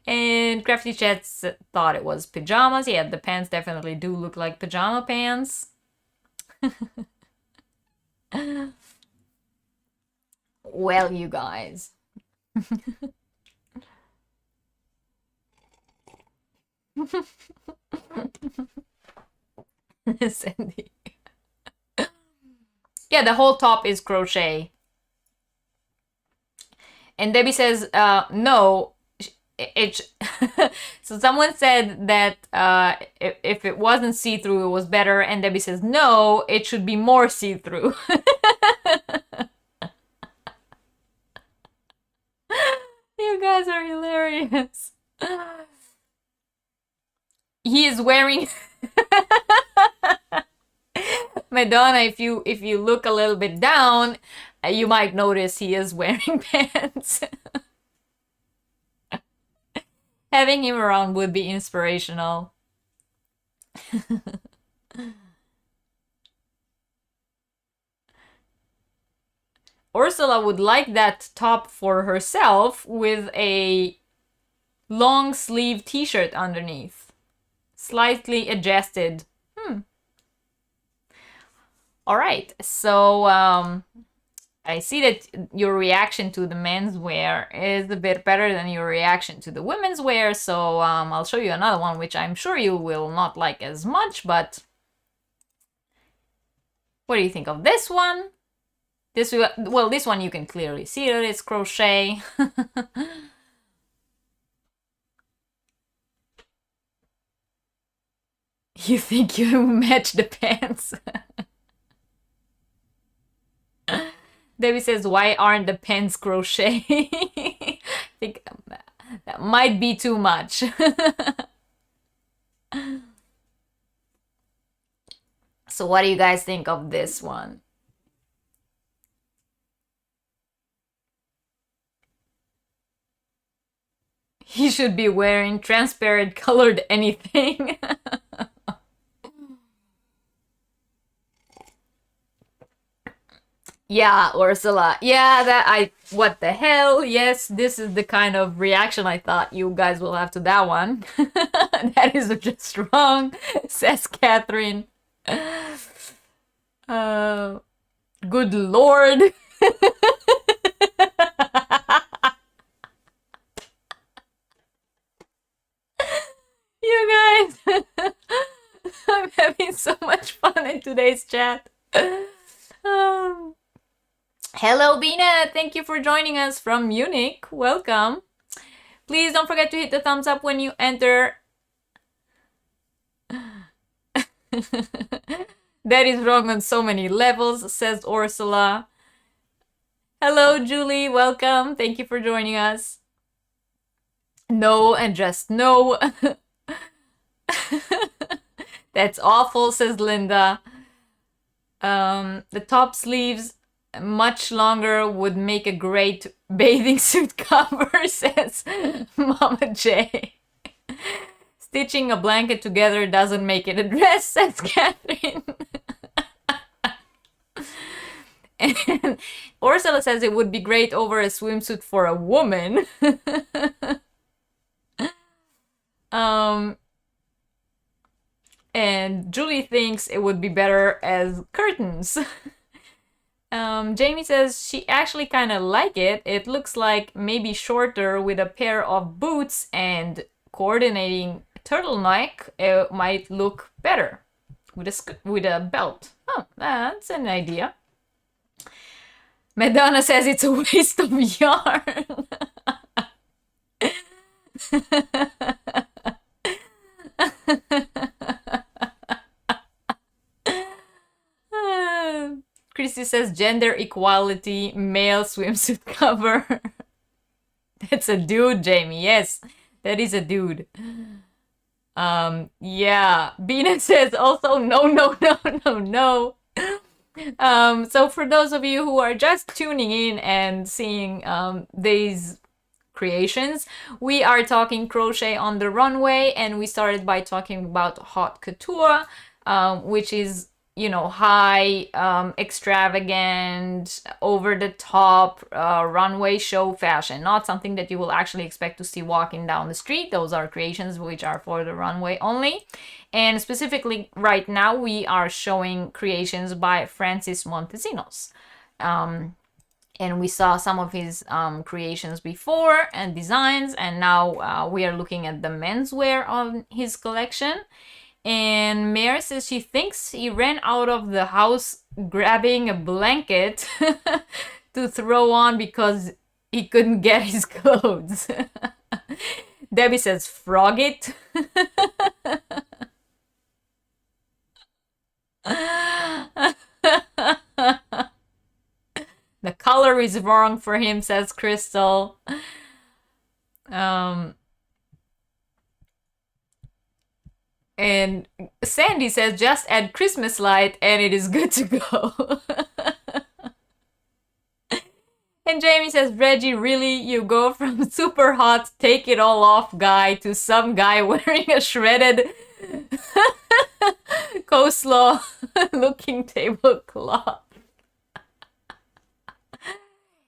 And Crafty Chats thought it was pajamas. Yeah, the pants definitely do look like pajama pants. Well, you guys. Sandy. Yeah, the whole top is crochet. And Debbie says, no. So someone said that if it wasn't see-through, it was better. And Debbie says, no, it should be more see-through. You guys are hilarious. He is wearing Madonna, if you look a little bit down, you might notice he is wearing pants. Having him around would be inspirational. Ursula would like that top for herself with a long sleeve t-shirt underneath. Slightly adjusted. Alright, so I see that your reaction to the menswear is a bit better than your reaction to the women's wear, so I'll show you another one, which I'm sure you will not like as much, but what do you think of this one? This one you can clearly see that it's crochet. You think you match the pants? Debbie says, why aren't the pants crochet? I think that might be too much. So what do you guys think of this one? He should be wearing transparent colored anything. Yeah, Ursula. Yeah, what the hell? Yes, this is the kind of reaction I thought you guys will have to that one. That is just wrong, says Catherine. Good Lord. You guys, I'm having so much fun in today's chat. Hello, Bina. Thank you for joining us from Munich. Welcome. Please don't forget to hit the thumbs up when you enter. That is wrong on so many levels, says Ursula. Hello, Julie. Welcome. Thank you for joining us. No, and just no. That's awful, says Linda. The top sleeves much longer would make a great bathing suit cover, says Mama J. Stitching a blanket together doesn't make it a dress, says Catherine. And Ursula says it would be great over a swimsuit for a woman. And Julie thinks it would be better as curtains. Jamie says she actually kind of like it. It looks like maybe shorter with a pair of boots and coordinating turtleneck. It might look better with a belt. Oh, that's an idea. Madonna says it's a waste of yarn. Christy says gender equality, male swimsuit cover. That's a dude, Jamie. Yes, that is a dude. Yeah. Bina says also no. So for those of you who are just tuning in and seeing these creations, we are talking crochet on the runway, and we started by talking about haute couture, which is, you know, high, extravagant, over the top runway show fashion. Not something that you will actually expect to see walking down the street. Those are creations which are for the runway only. And specifically right now we are showing creations by Francis Montesinos. And we saw some of his creations before and designs, and now we are looking at the menswear on his collection. And Mare says she thinks he ran out of the house grabbing a blanket to throw on because he couldn't get his clothes. Debbie says frog it. The color is wrong for him, says Crystal. And Sandy says just add Christmas light and it is good to go. And Jamie says, Reggie, really? You go from super hot, take it all off guy to some guy wearing a shredded coleslaw looking tablecloth.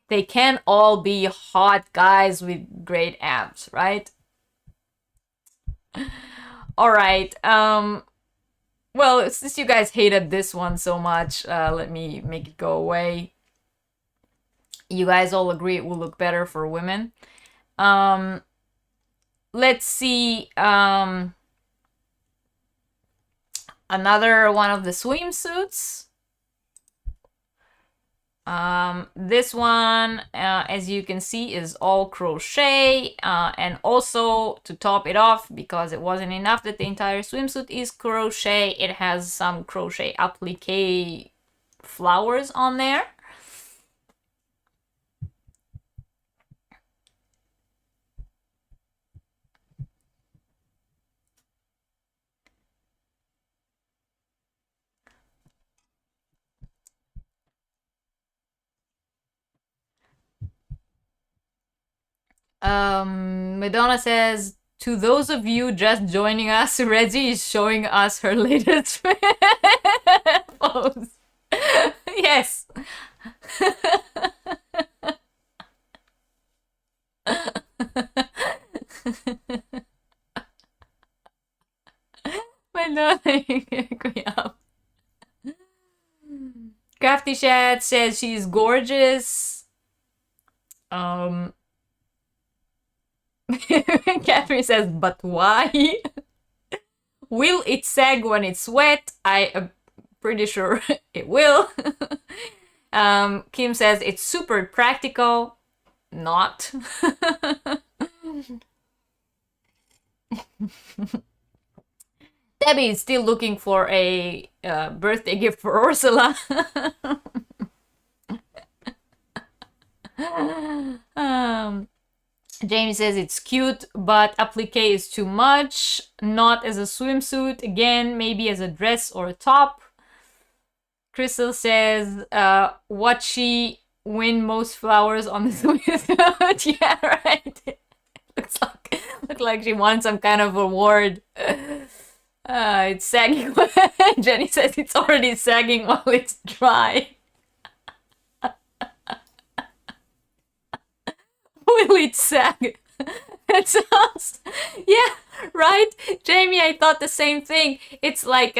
They can all be hot guys with great abs, right? All right. Well, since you guys hated this one so much, let me make it go away. You guys all agree it will look better for women. Let's see. Another one of the swimsuits. This one, as you can see, is all crochet, and also to top it off, because it wasn't enough that the entire swimsuit is crochet, it has some crochet applique flowers on there. Madonna says, to those of you just joining us, Reggie is showing us her latest pose. Yes. Madonna, Crafty Chat says she's gorgeous. Catherine says, but why? Will it sag when it's wet? I am pretty sure it will. Kim says, it's super practical. Not. Debbie is still looking for a birthday gift for Ursula. Jamie says it's cute, but applique is too much. Not as a swimsuit. Again, maybe as a dress or a top. Crystal says, what she win most flowers on the swimsuit. Yeah, right. Looks like she won some kind of award. It's sagging. Jenny says it's already sagging while it's dry. Will it sag? That sounds, yeah, right? Jamie, I thought the same thing. It's like,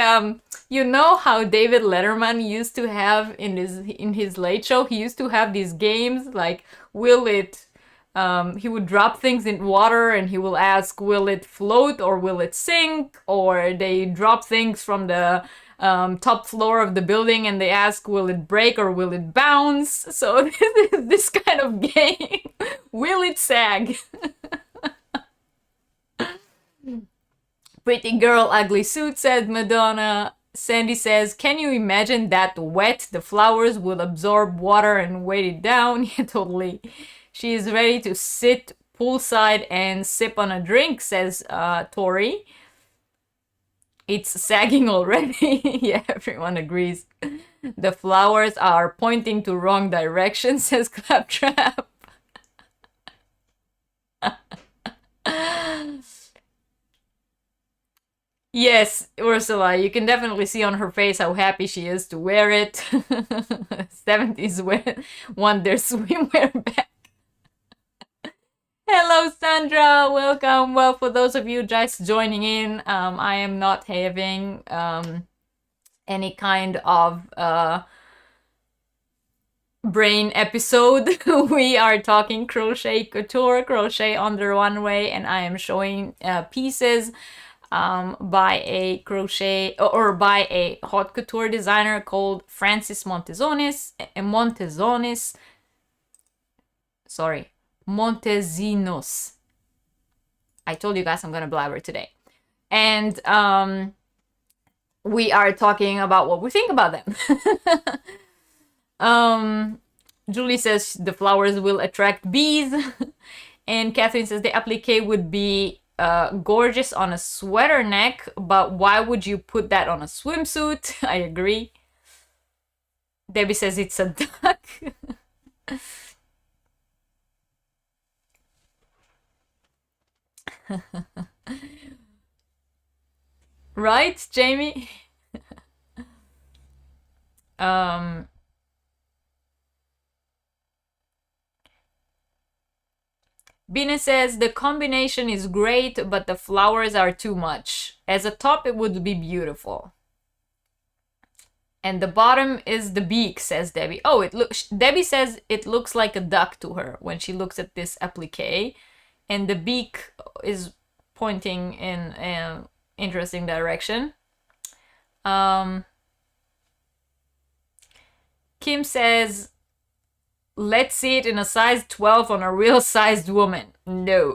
you know how David Letterman used to have in his Late Show, he used to have these games like, will it, he would drop things in water and he will ask, will it float or will it sink? Or they drop things from the top floor of the building and they ask, will it break or will it bounce? So this kind of game, will it sag? Pretty girl, ugly suit, said Madonna. Sandy says, can you imagine that wet? The flowers will absorb water and weight it down. Yeah, totally. She is ready to sit poolside and sip on a drink, says Tori. It's sagging already. Yeah, everyone agrees. The flowers are pointing to wrong direction, says Claptrap. Yes, Ursula, you can definitely see on her face how happy she is to wear it. 70s want their swimwear back. Hello, Sandra. Welcome. Well, for those of you just joining in, I am not having any kind of brain episode. We are talking crochet couture, crochet on the runway, and I am showing pieces by a crochet or by a haute couture designer called Francis Montezonis. Montesinos. I told you guys I'm gonna blabber today. And we are talking about what we think about them. Julie says the flowers will attract bees. And Catherine says the applique would be gorgeous on a sweater neck, but why would you put that on a swimsuit? I agree. Debbie says it's a duck. Right, Jamie? Bina says the combination is great, but the flowers are too much. As a top, it would be beautiful. And the bottom is the beak, says Debbie. Oh, Debbie says it looks like a duck to her when she looks at this applique. And the beak is pointing in an interesting direction. Kim says, let's see it in a size 12 on a real sized woman. No.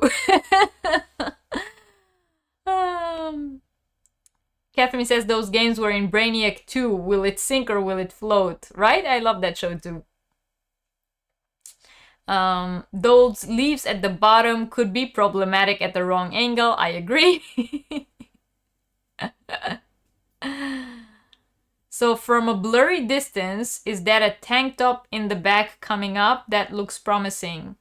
Catherine says those games were in Brainiac 2. Will it sink or will it float? Right? I love that show too. Those leaves at the bottom could be problematic at the wrong angle. I agree. So from a blurry distance, is that a tank top in the back coming up? That looks promising.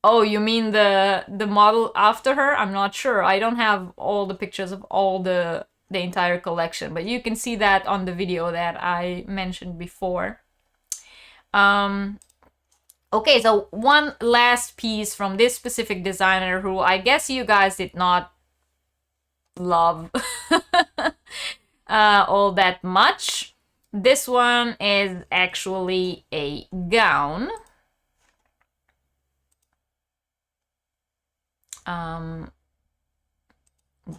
Oh, you mean the model after her? I'm not sure. I don't have all the pictures of all the entire collection, but you can see that on the video that I mentioned before. Okay, so one last piece from this specific designer who I guess you guys did not love all that much. This one is actually a gown. I'm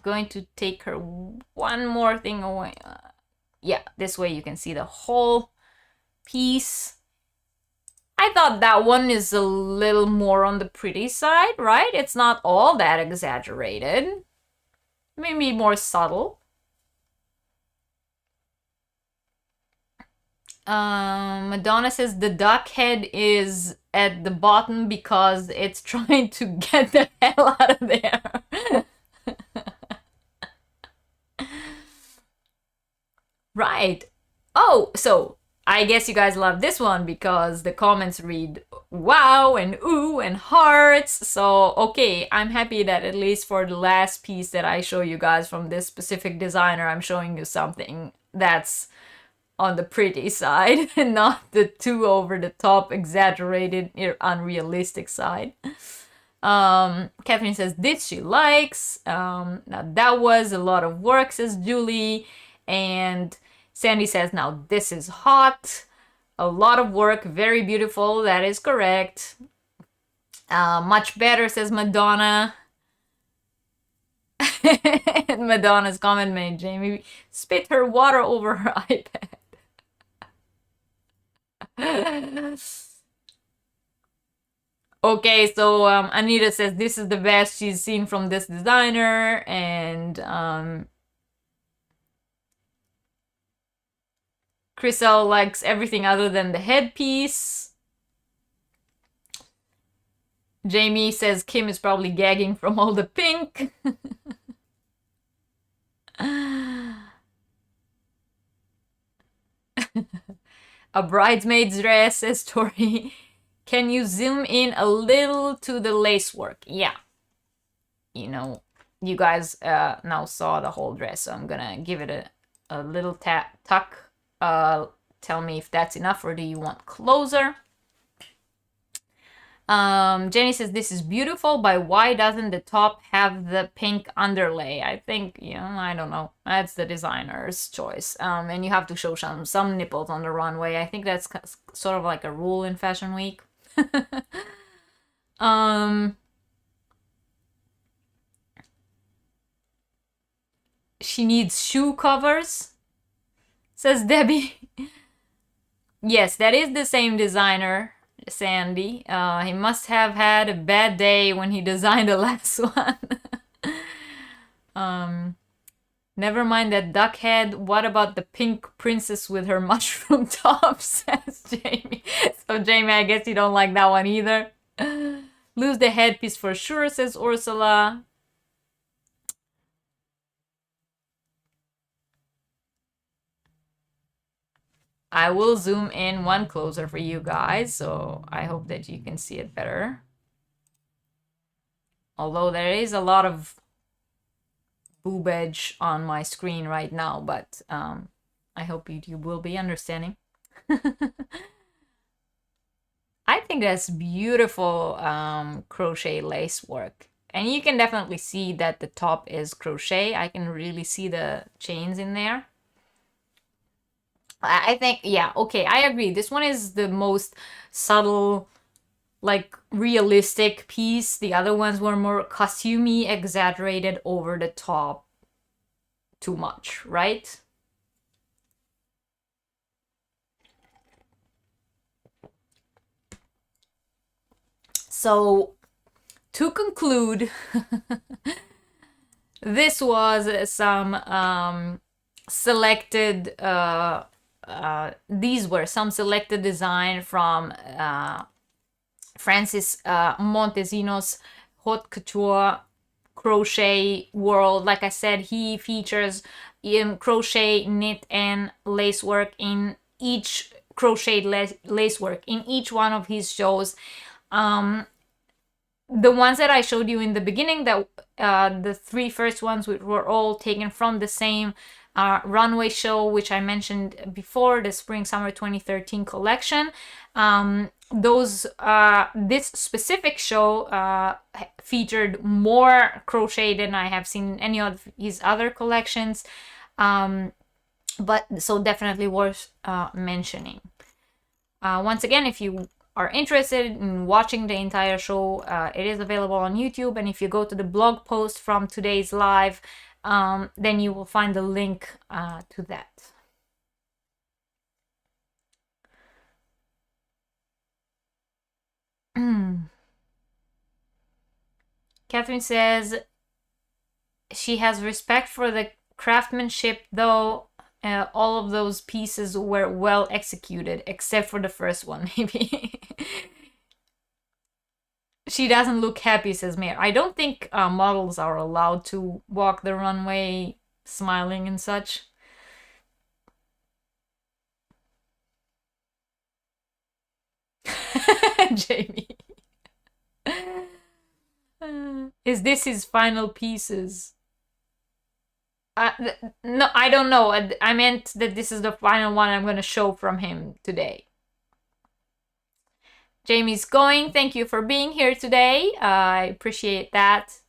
going to take her one more thing away. Yeah, this way you can see the whole piece. I thought that one is a little more on the pretty side, right? It's not all that exaggerated. Maybe more subtle. Madonna says the duck head is at the bottom because it's trying to get the hell out of there. Right. Oh, so I guess you guys love this one because the comments read wow and ooh and hearts. So, okay, I'm happy that at least for the last piece that I show you guys from this specific designer, I'm showing you something that's on the pretty side and not the too over the top, exaggerated, unrealistic side. Catherine says this she likes. Now that was a lot of work, says Julie. And Sandy says, now this is hot. A lot of work, very beautiful. That is correct. Much better, says Madonna. And Madonna's comment made Jamie spit her water over her iPad. Okay, so Anita says this is the best she's seen from this designer, and Chriselle likes everything other than the headpiece. Jamie says Kim is probably gagging from all the pink. A bridesmaid's dress, says Tori. Can you zoom in a little to the lace work? Yeah. You know, you guys now saw the whole dress, so I'm gonna give it a little tuck. Tell me if that's enough, or do you want closer? Jenny says this is beautiful, but why doesn't the top have the pink underlay? I think, you know, I don't know. That's the designer's choice. And you have to show some nipples on the runway. I think that's sort of like a rule in Fashion Week. She needs shoe covers, says Debbie. Yes, that is the same designer, Sandy. He must have had a bad day when he designed the last one. Never mind that duck head. What about the pink princess with her mushroom top, says Jamie. So Jamie, I guess you don't like that one either. Lose the headpiece for sure, says Ursula. I will zoom in one closer for you guys, so I hope that you can see it better. Although there is a lot of boob edge on my screen right now, but I hope you will be understanding. I think that's beautiful crochet lace work. And you can definitely see that the top is crochet. I can really see the chains in there. I think, yeah, okay, I agree. This one is the most subtle, like, realistic piece. The other ones were more costumey, exaggerated, over the top, too much, right? So, to conclude, this was some selected these were some selected design from Francis Montesino's Haute Couture crochet world. Like I said, he features crochet, knit, and lace work in each crocheted lace work in each one of his shows. The ones that I showed you in the beginning, that the three first ones were all taken from the same Runway show, which I mentioned before, the Spring Summer 2013 collection. This specific show featured more crochet than I have seen in any of his other collections, but so definitely worth mentioning. Once again, if you are interested in watching the entire show, it is available on YouTube, and if you go to the blog post from today's live, then you will find the link to that. Catherine says she has respect for the craftsmanship, though all of those pieces were well executed, except for the first one, maybe. She doesn't look happy, says Mayor. I don't think models are allowed to walk the runway smiling and such. Jamie. Is this his final pieces? No, I don't know. I meant that this is the final one I'm going to show from him today. Jamie's going. Thank you for being here today. I appreciate that.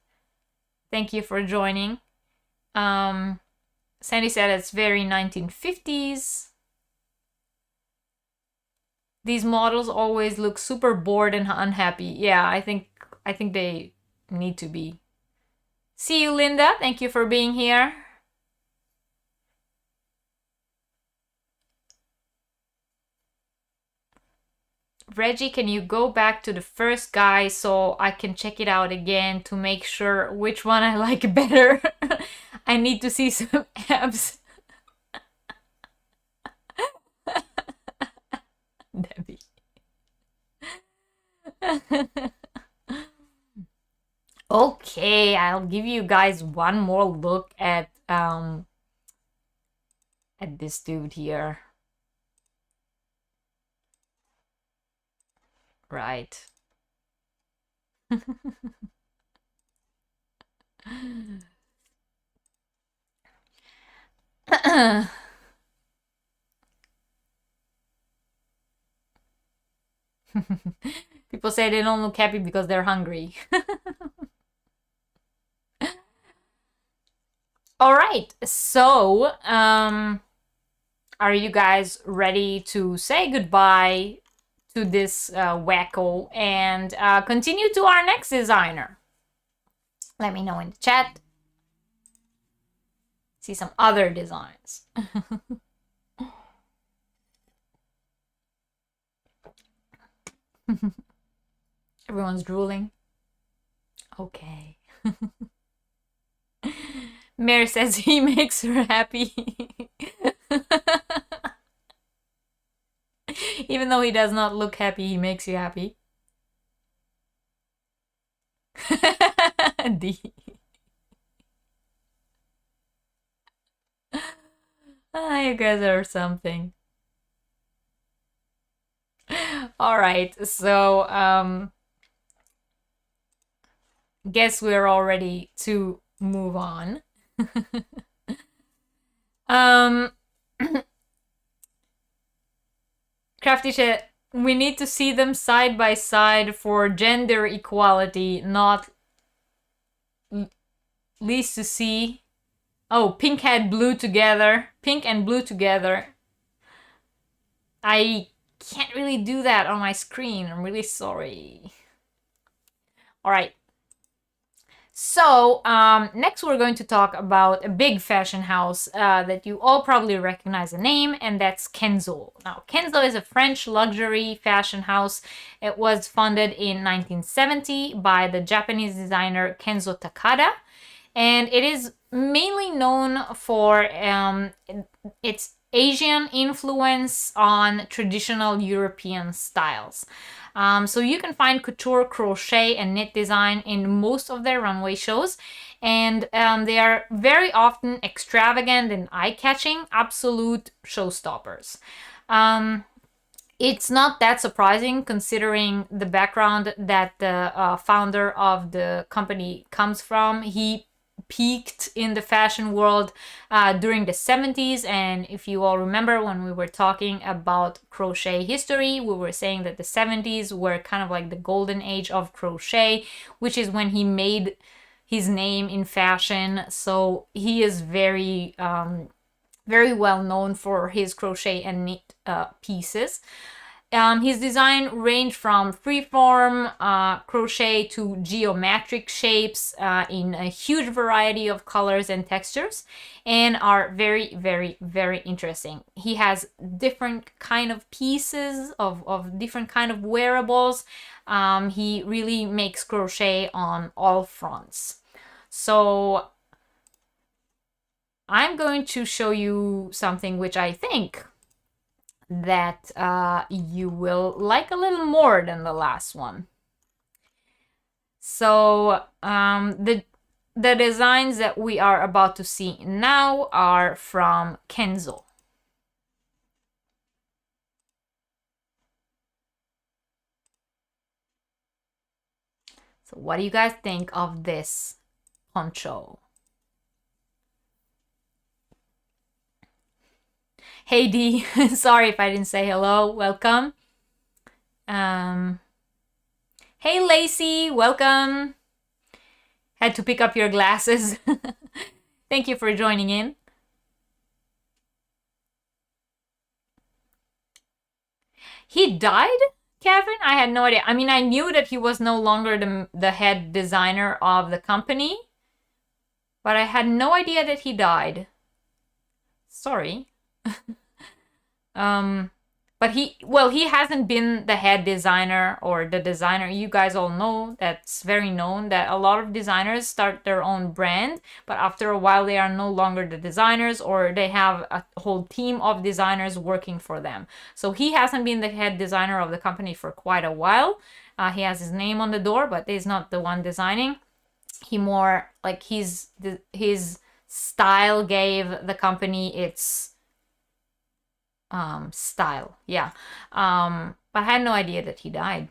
Thank you for joining. Sandy said it's very 1950s. These models always look super bored and unhappy. Yeah, I think they need to be. See you, Linda. Thank you for being here. Reggie, can you go back to the first guy so I can check it out again to make sure which one I like better? I need to see some abs. Debbie. Okay, I'll give you guys one more look at this dude here. Right. People say they don't look happy because they're hungry. All right, so are you guys ready to say goodbye to this wacko and continue to our next designer? Let me know in the chat. See some other designs. Everyone's drooling. Okay. Mary says he makes her happy. Even though he does not look happy, he makes you happy. D. You guys are something. All right, so guess we're all ready to move on. Crafty said, we need to see them side by side for gender equality, not least to see. Oh, pink and blue together. Pink and blue together. I can't really do that on my screen. I'm really sorry. All right. So next we're going to talk about a big fashion house that you all probably recognize the name, and that's Kenzo. Now, Kenzo is a French luxury fashion house. It was founded in 1970 by the Japanese designer Kenzo Takada, and it is mainly known for its Asian influence on traditional European styles. So you can find couture, crochet, and knit design in most of their runway shows, and they are very often extravagant and eye-catching, absolute showstoppers. It's not that surprising considering the background that the founder of the company comes from. He peaked in the fashion world during the 70s, and if you all remember when we were talking about crochet history, we were saying that the 70s were kind of like the golden age of crochet, which is when he made his name in fashion. So he is very very well known for his crochet and knit pieces. His design ranged from freeform crochet to geometric shapes in a huge variety of colors and textures, and are very, very, very interesting. He has different kind of pieces of different kind of wearables. He really makes crochet on all fronts. So I'm going to show you something which I think that you will like a little more than the last one. So the designs that we are about to see now are from Kenzo. So what do you guys think of this poncho? Hey D, sorry if I didn't say hello. Welcome. Hey Lacey, welcome. Had to pick up your glasses. Thank you for joining in. He died, Catherine? I had no idea. I mean, I knew that he was no longer the head designer of the company, but I had no idea that he died. Sorry. But he hasn't been the head designer or the designer. You guys all know that's very known that a lot of designers start their own brand, but after a while they are no longer the designers or they have a whole team of designers working for them. So he hasn't been the head designer of the company for quite a while. He has his name on the door, but he's not the one designing. He more like his style gave the company its style. Yeah. But I had no idea that he died.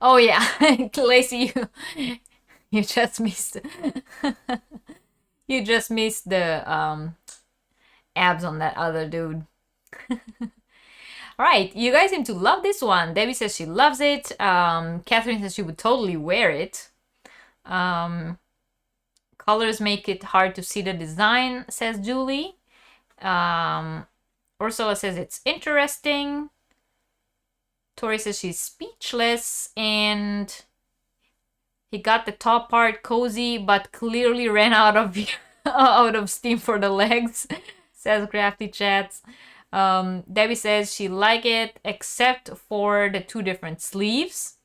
Oh yeah, Lacey, you just missed you just missed the abs on that other dude. All right, you guys seem to love this one. Debbie says she loves it. Catherine says she would totally wear it. Colors make it hard to see the design, says Julie. Ursula says it's interesting. Tori says she's speechless. And he got the top part cozy, but clearly ran out of steam for the legs, says Crafty Chats. Debbie says she liked it except for the 2 different sleeves.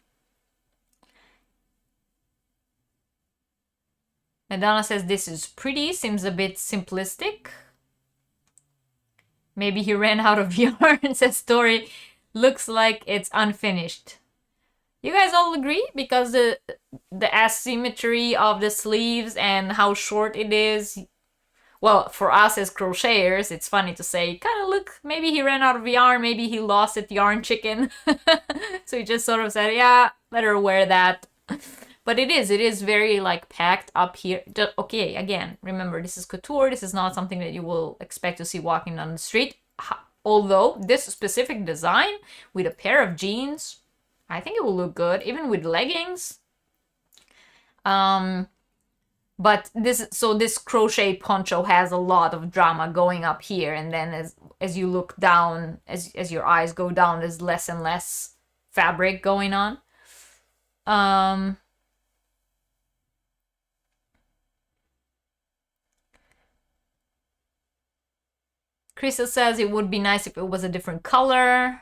Madonna says this is pretty, seems a bit simplistic. Maybe he ran out of yarn, says Tori. Looks like it's unfinished. You guys all agree? Because the asymmetry of the sleeves and how short it is. Well, for us as crocheters, it's funny to say, kind of look, maybe he ran out of yarn, maybe he lost at Yarn Chicken. So he just sort of said, yeah, let her wear that. But it is very like packed up here. Okay, again, remember, this is couture. This is not something that you will expect to see walking down the street. Although this specific design with a pair of jeans, I think it will look good, even with leggings. But this crochet poncho has a lot of drama going up here, and then as you look down, as your eyes go down, there's less and less fabric going on. Crystal says it would be nice if it was a different color.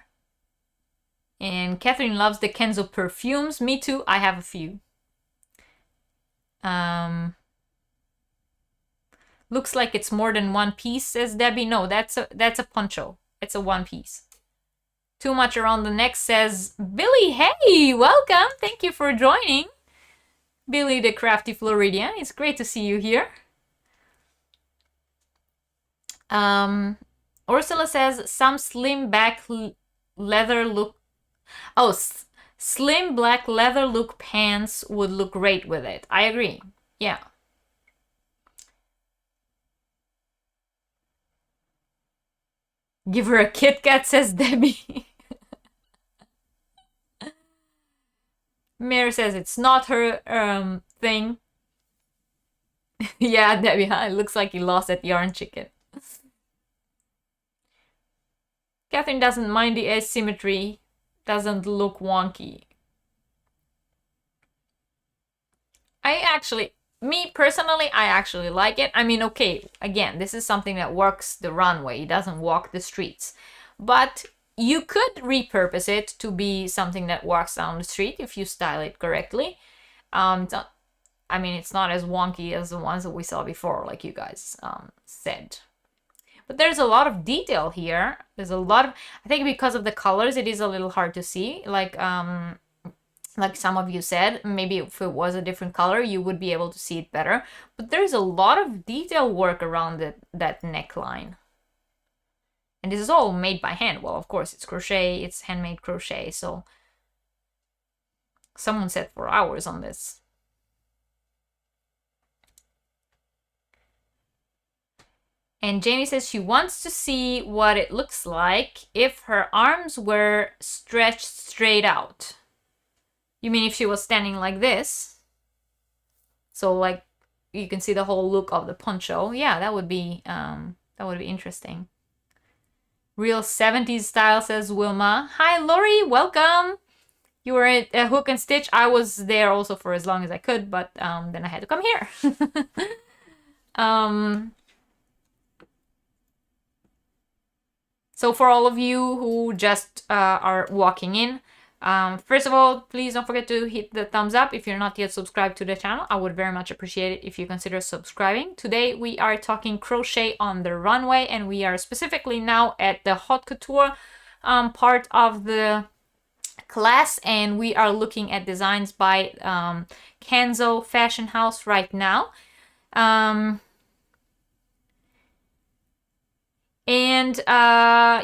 And Catherine loves the Kenzo perfumes. Me too. I have a few. Looks like it's more than one piece, says Debbie. No, that's a poncho. It's a one piece. Too much around the neck, says Billy. Hey, welcome. Thank you for joining. Billy the Crafty Floridian. It's great to see you here. Ursula says some slim back leather look. Oh, slim black leather look pants would look great with it. I agree. Yeah. Give her a Kit Kat, says Debbie. Mary says it's not her thing. Yeah, Debbie, it looks like he lost at Yarn Chicken. Catherine doesn't mind the asymmetry. Doesn't look wonky. Me personally, I actually like it. I mean, okay, again, this is something that works the runway. It doesn't walk the streets. But you could repurpose it to be something that walks down the street if you style it correctly. I mean, it's not as wonky as the ones that we saw before, like you guys said. But there's a lot of detail here. There's a lot of, I think because of the colors, it is a little hard to see. Like some of you said, maybe if it was a different color, you would be able to see it better. But there's a lot of detail work around that neckline. And this is all made by hand. Well, of course, it's crochet, it's handmade crochet. So Someone said 4 hours on this. And Jamie says she wants to see what it looks like if her arms were stretched straight out. You mean if she was standing like this? So like you can see the whole look of the poncho. Yeah, that would be interesting. Real 70s style, says Wilma. Hi, Lori, welcome. You were at Hook and Stitch. I was there also for as long as I could, but then I had to come here. So for all of you who just are walking in, first of all, please don't forget to hit the thumbs up if you're not yet subscribed to the channel. I would very much appreciate it if you consider subscribing. Today we are talking crochet on the runway, and we are specifically now at the Haute Couture part of the class, and we are looking at designs by Kenzo Fashion House right now. And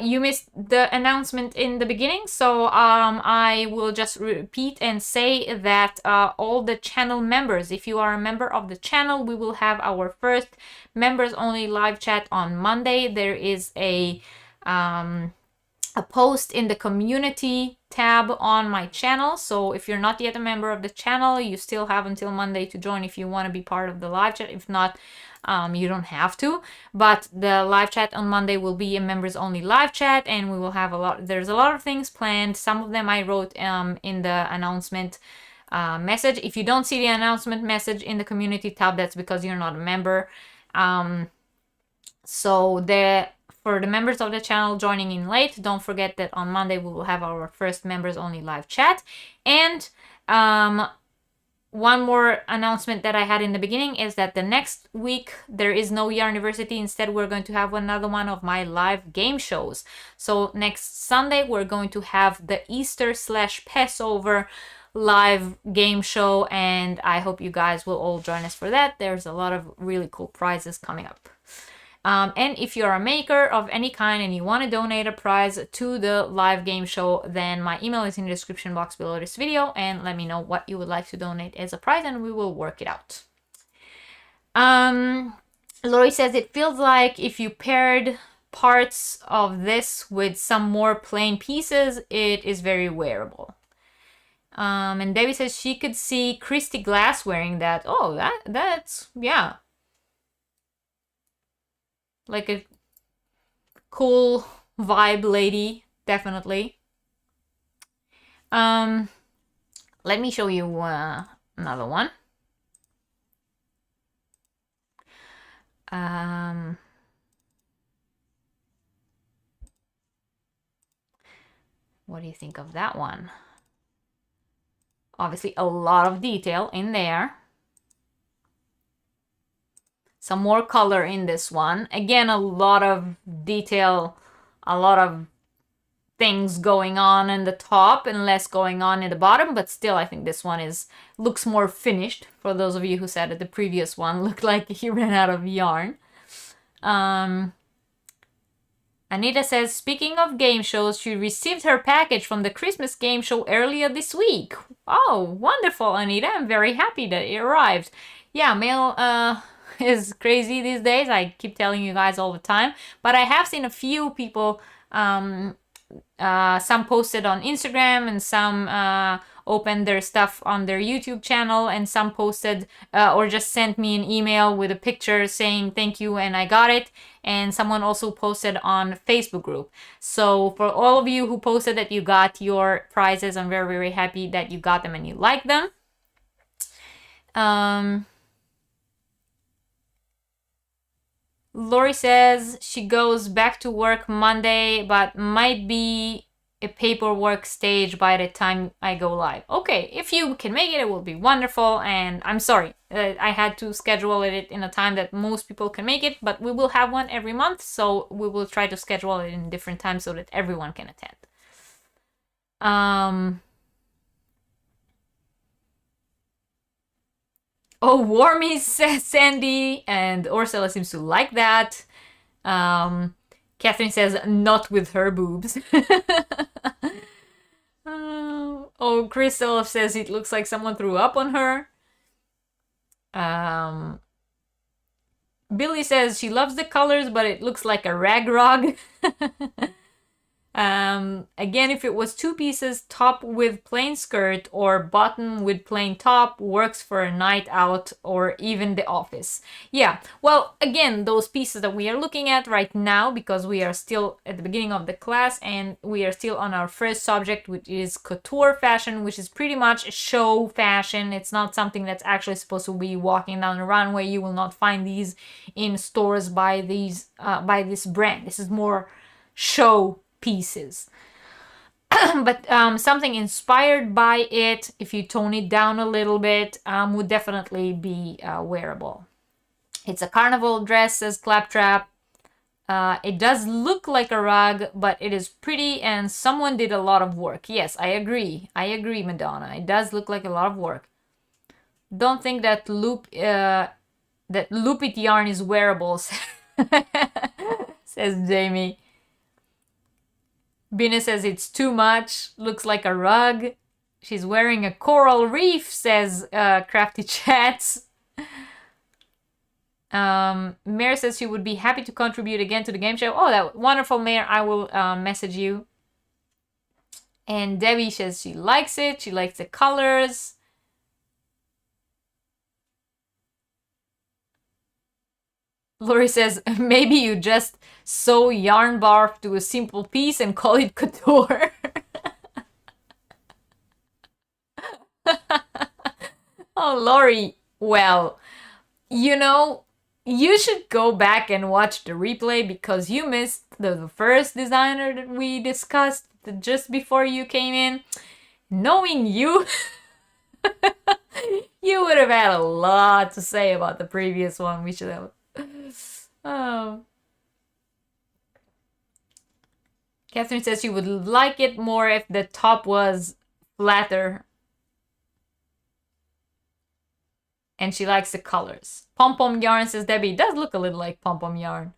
you missed the announcement in the beginning, so I will just repeat and say that all the channel members, if you are a member of the channel, we will have our first members only live chat on Monday. There is a post in the community tab on my channel, so if you're not yet a member of the channel, you still have until Monday to join if you want to be part of the live chat. If not, you don't have to, but the live chat on Monday will be a members only live chat, and we will have there's a lot of things planned. Some of them I wrote in the announcement message. If you don't see the announcement message in the community tab, that's because you're not a member. So for the members of the channel joining in late, don't forget that on Monday we will have our first members only live chat. And one more announcement that I had in the beginning is that the next week there is no Yarniversity. Instead, we're going to have another one of my live game shows. So next Sunday, we're going to have the Easter/Passover live game show, and I hope you guys will all join us for that. There's a lot of really cool prizes coming up. And if you're a maker of any kind and you want to donate a prize to the live game show, then my email is in the description box below this video, and let me know what you would like to donate as a prize and we will work it out. Lori says it feels like if you paired parts of this with some more plain pieces, it is very wearable. And Debbie says she could see Christy Glass wearing that. Oh, that's, yeah. Like a cool vibe lady, definitely. Let me show you another one. What do you think of that one? Obviously a lot of detail in there. Some more color in this one. Again, a lot of detail, a lot of things going on in the top and less going on in the bottom, but still I think this one looks more finished. For those of you who said that the previous one looked like he ran out of yarn. Anita says, speaking of game shows, she received her package from the Christmas game show earlier this week. Oh, wonderful, Anita. I'm very happy that it arrived. Yeah, mail is crazy these days. I keep telling you guys all the time, but I have seen a few people, some posted on Instagram and some opened their stuff on their YouTube channel, and some posted or just sent me an email with a picture saying thank you and I got it, and someone also posted on Facebook group. So for all of you who posted that you got your prizes, I'm very, very happy that you got them and you like them. Lori says she goes back to work Monday, but might be a paperwork stage by the time I go live. Okay, if you can make it, it will be wonderful. And I'm sorry, I had to schedule it in a time that most people can make it, but we will have one every month, so we will try to schedule it in different times so that everyone can attend. Oh, warmies, says Sandy, and Ursula seems to like that. Catherine says, not with her boobs. Oh, Crystal says it looks like someone threw up on her. Billy says she loves the colors, but it looks like a rag rug. Again, if it was two pieces, top with plain skirt or bottom with plain top, works for a night out or even the office. Yeah, well, again, those pieces that we are looking at right now, because we are still at the beginning of the class and we are still on our first subject, which is couture fashion, which is pretty much show fashion. It's not something that's actually supposed to be walking down the runway. You will not find these in stores by this brand. This is more show pieces. But something inspired by it, if you tone it down a little bit, would definitely be wearable. It's a carnival dress, says Claptrap. It does look like a rug, but it is pretty and someone did a lot of work. Yes, I agree. I agree, Madonna. It does look like a lot of work. Don't think that loop it yarn is wearable, says Jamie. Bina says it's too much, looks like a rug. She's wearing a coral reef, says Crafty Chats. Mare says she would be happy to contribute again to the game show. Oh, that wonderful, Mare. I will message you. And Debbie says she likes it. She likes the colors. Lori says, maybe you just sew yarn barf to a simple piece and call it couture. Oh, Lori. Well, you know, you should go back and watch the replay because you missed the first designer that we discussed just before you came in. Knowing you, you would have had a lot to say about the previous one. We should have... Oh. Catherine says she would like it more if the top was flatter. And she likes the colors. Pom-pom yarn, says Debbie. It does look a little like pom-pom yarn.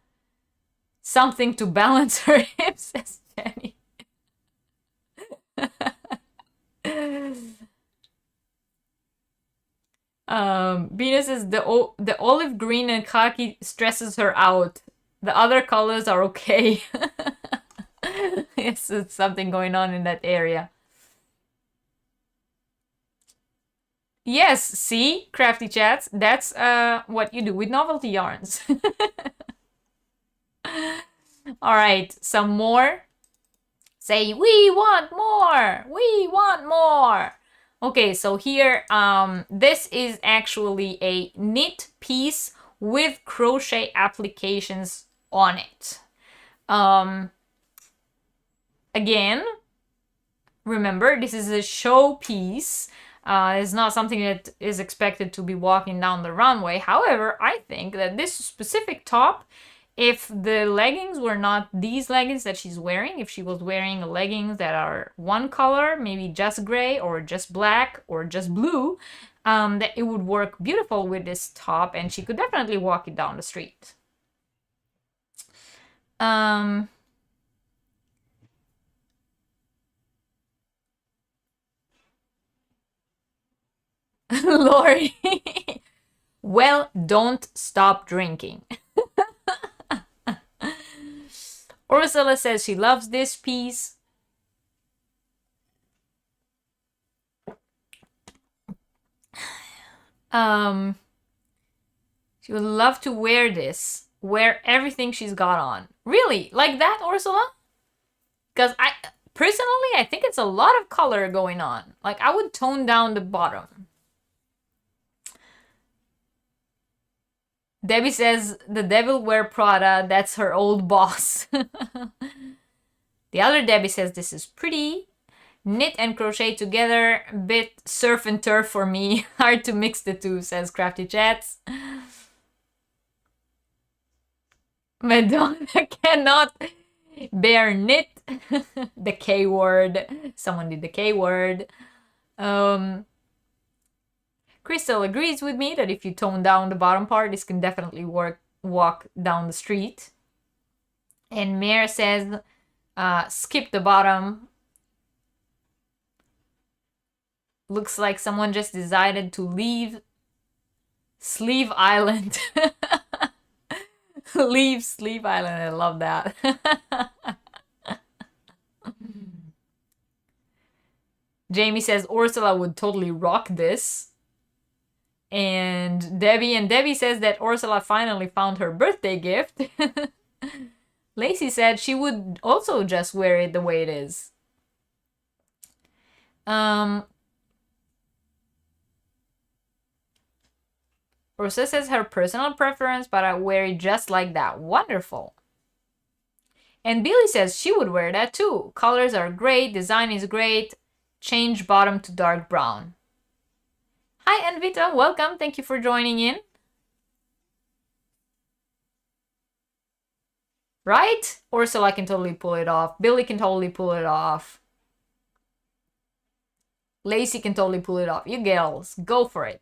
Something to balance her hips, says Jenny. Venus says the olive green and khaki stresses her out. The other colors are okay. Yes, it's something going on in that area. Yes, see, Crafty Chats, that's what you do with novelty yarns. All right, some more. Say, we want more! We want more! Okay, so here, this is actually a knit piece with crochet applications on it. Again, remember, this is a show piece. It's not something that is expected to be walking down the runway. However, I think that this specific top, if the leggings were not these leggings that she's wearing, if she was wearing leggings that are one color, maybe just gray or just black or just blue, that it would work beautiful with this top and she could definitely walk it down the street. Lori. Well, don't stop drinking. Ursula says she loves this piece. She would love to wear this. Wear everything she's got on. Really? Like that, Ursula? Because personally, I think it's a lot of color going on. Like, I would tone down the bottom. Debbie says, the devil wear Prada, that's her old boss. The other Debbie says, this is pretty. Knit and crochet together, bit surf and turf for me. Hard to mix the two, says Crafty Chats. Madonna cannot bear knit. The K word. Someone did the K word. Crystal agrees with me that if you tone down the bottom part, this can definitely walk down the street. And Mare says, skip the bottom. Looks like someone just decided to leave Sleeve Island. Leave Sleeve Island. I love that. Jamie says Ursula would totally rock this. And Debbie says that Ursula finally found her birthday gift. Lacey said she would also just wear it the way it is. Ursula says her personal preference, but I wear it just like that. Wonderful. And Billy says she would wear that too. Colors are great, design is great. Change bottom to dark brown. Hi Anvita, welcome. Thank you for joining in. Right? Ursula can totally pull it off. Billy can totally pull it off. Lacey can totally pull it off. You girls, go for it.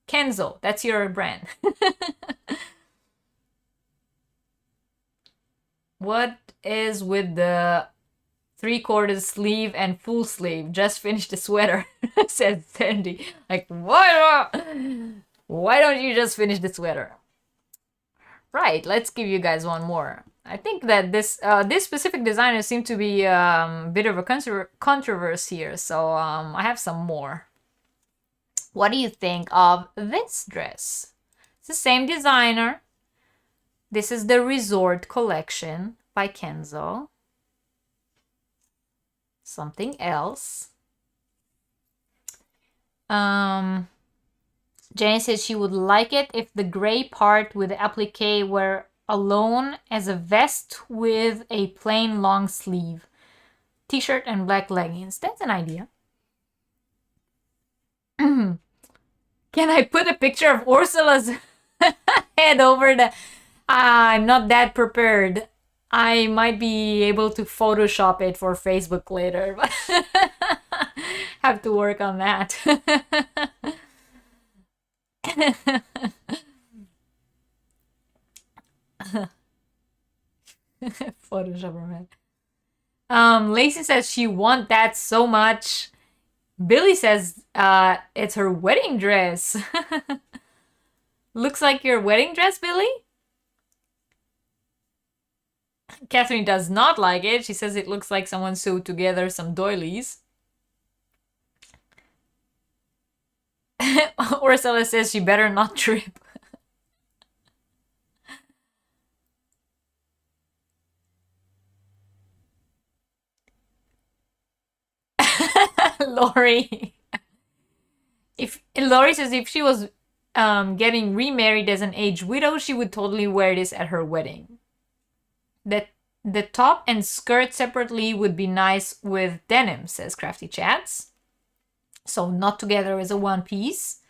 Kenzo, that's your brand. What is with the 3/4 sleeve and full sleeve? Just finished the sweater, said Sandy. Like, why don't you just finish the sweater? Right, let's give you guys one more. I think that this specific designer seemed to be a bit of a controversy here, so I have some more. What do you think of this dress? It's the same designer. This is the Resort collection by Kenzo. Something else. Jenny says she would like it if the gray part with the applique were alone as a vest with a plain long sleeve. T-shirt and black leggings. That's an idea. Can I put a picture of Ursula's head over the... I'm not that prepared. I might be able to Photoshop it for Facebook later, but have to work on that. Photoshop her head. Lacey says she wants that so much. Billy says it's her wedding dress. Looks like your wedding dress, Billy? Catherine does not like it. She says it looks like someone sewed together some doilies. Ursula says she better not trip. Lori. Lori says if she was getting remarried as an aged widow, she would totally wear this at her wedding. The top and skirt separately would be nice with denim, says Crafty Chats. So not together as a one piece.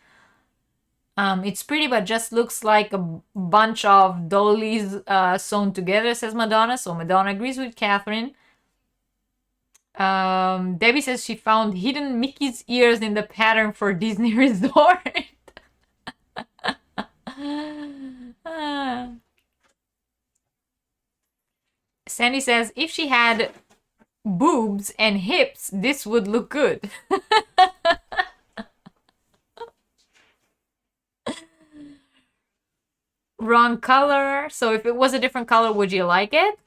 It's pretty, but just looks like a bunch of dollies sewn together, says Madonna. So Madonna agrees with Catherine. Debbie says she found hidden Mickey's ears in the pattern for Disney Resort. Sandy says if she had boobs and hips, this would look good. Wrong color. So if it was a different color, would you like it?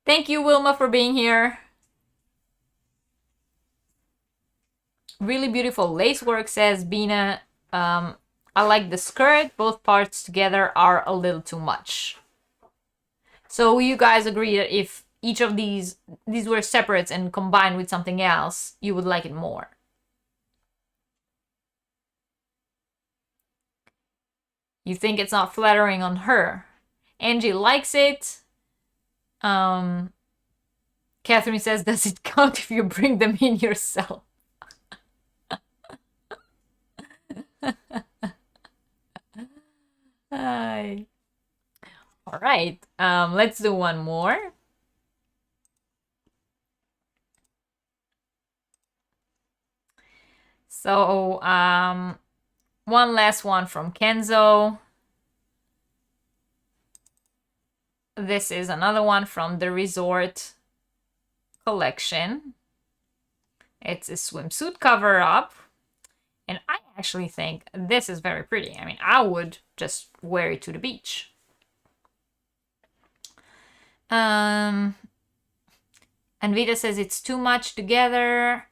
Thank you, Wilma, for being here. Really beautiful lace work, says Bina. I like the skirt. Both parts together are a little too much. So you guys agree that if each of these were separate and combined with something else, you would like it more. You think it's not flattering on her. Angie likes it. Catherine says, does it count if you bring them in yourself? Hi. All right, let's do one more. So, one last one from Kenzo. This is another one from the Resort collection. It's a swimsuit cover-up. And I actually think this is very pretty. I mean, I would just wear it to the beach. And Vita says it's too much together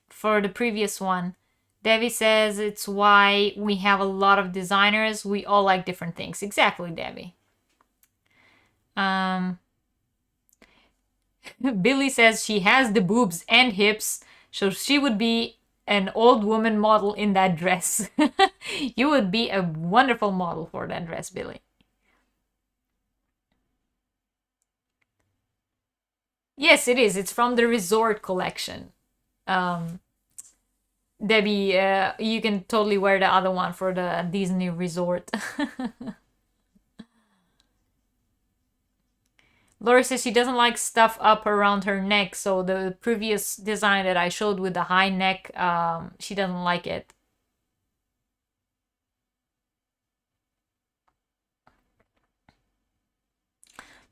for the previous one. Debbie says it's why we have a lot of designers. We all like different things. Exactly, Debbie. Billy says she has the boobs and hips, so she would be an old woman model in that dress. You would be a wonderful model for that dress, Billy. Yes, it is. It's from the resort collection. Debbie, you can totally wear the other one for the Disney resort. Laura says she doesn't like stuff up around her neck, so the previous design that I showed with the high neck, she doesn't like it.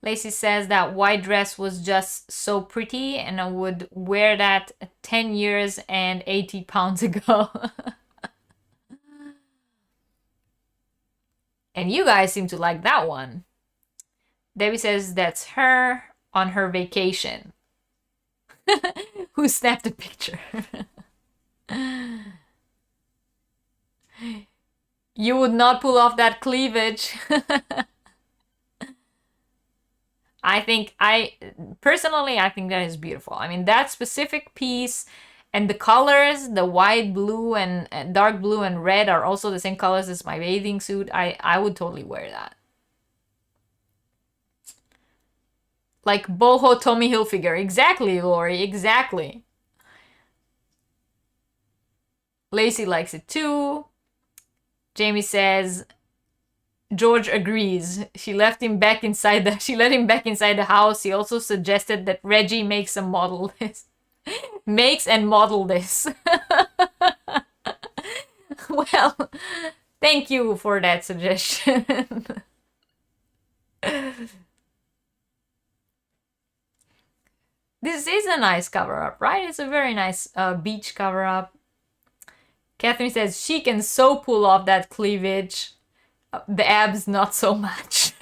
Lacey says that white dress was just so pretty and I would wear that 10 years and 80 pounds ago. And you guys seem to like that one. Debbie says that's her on her vacation. Who snapped the picture? You would not pull off that cleavage. Personally, I think that is beautiful. I mean, that specific piece and the colors, the white, blue, and dark blue and red are also the same colors as my bathing suit. I would totally wear that. Like boho Tommy Hilfiger. Exactly, Lori. Exactly. Lacey likes it too. Jamie says George agrees. She let him back inside the house. He also suggested that Reggie makes and model this. Well, thank you for that suggestion. This is a nice cover-up, right? It's a very nice beach cover-up. Catherine says she can so pull off that cleavage. The abs, not so much.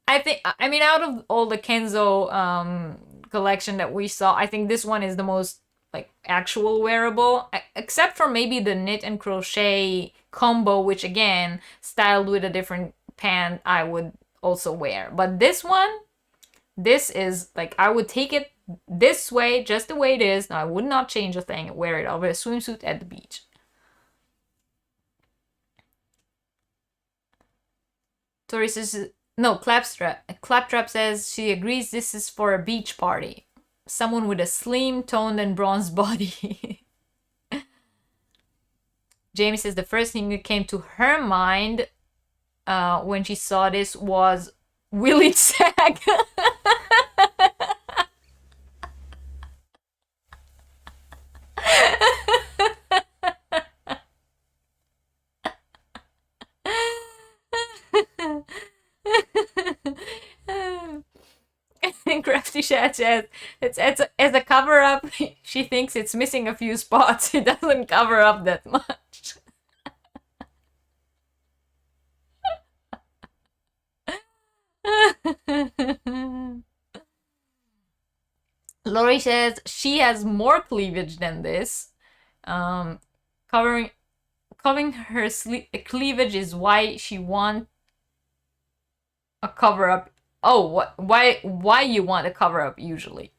I mean, out of all the Kenzo collection that we saw, I think this one is the most like actual wearable, except for maybe the knit and crochet combo, which again, styled with a different pant, I would also wear. But this one, this is like, I would take it this way, just the way it is. Now, I would not change a thing and wear it over a swimsuit at the beach. Tori says, no, Claptrap says she agrees this is for a beach party. Someone with a slim, toned, and bronzed body. Jamie says the first thing that came to her mind when she saw this was Willie Sag. Crafty Chat says it's as a cover up. She thinks it's missing a few spots. It doesn't cover up that much. Lori says she has more cleavage than this. Covering her cleavage is why she wants a cover up. Oh, why you want a cover up usually?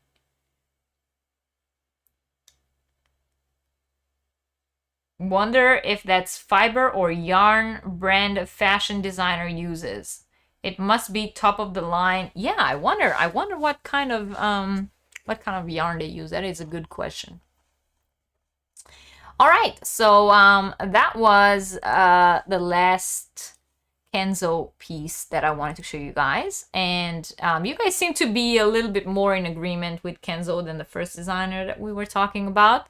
Wonder if that's fiber or yarn brand fashion designer uses. It must be top of the line. Yeah, I wonder what kind of yarn they use. That is a good question. All right, so that was the last Kenzo piece that I wanted to show you guys, and you guys seem to be a little bit more in agreement with Kenzo than the first designer that we were talking about,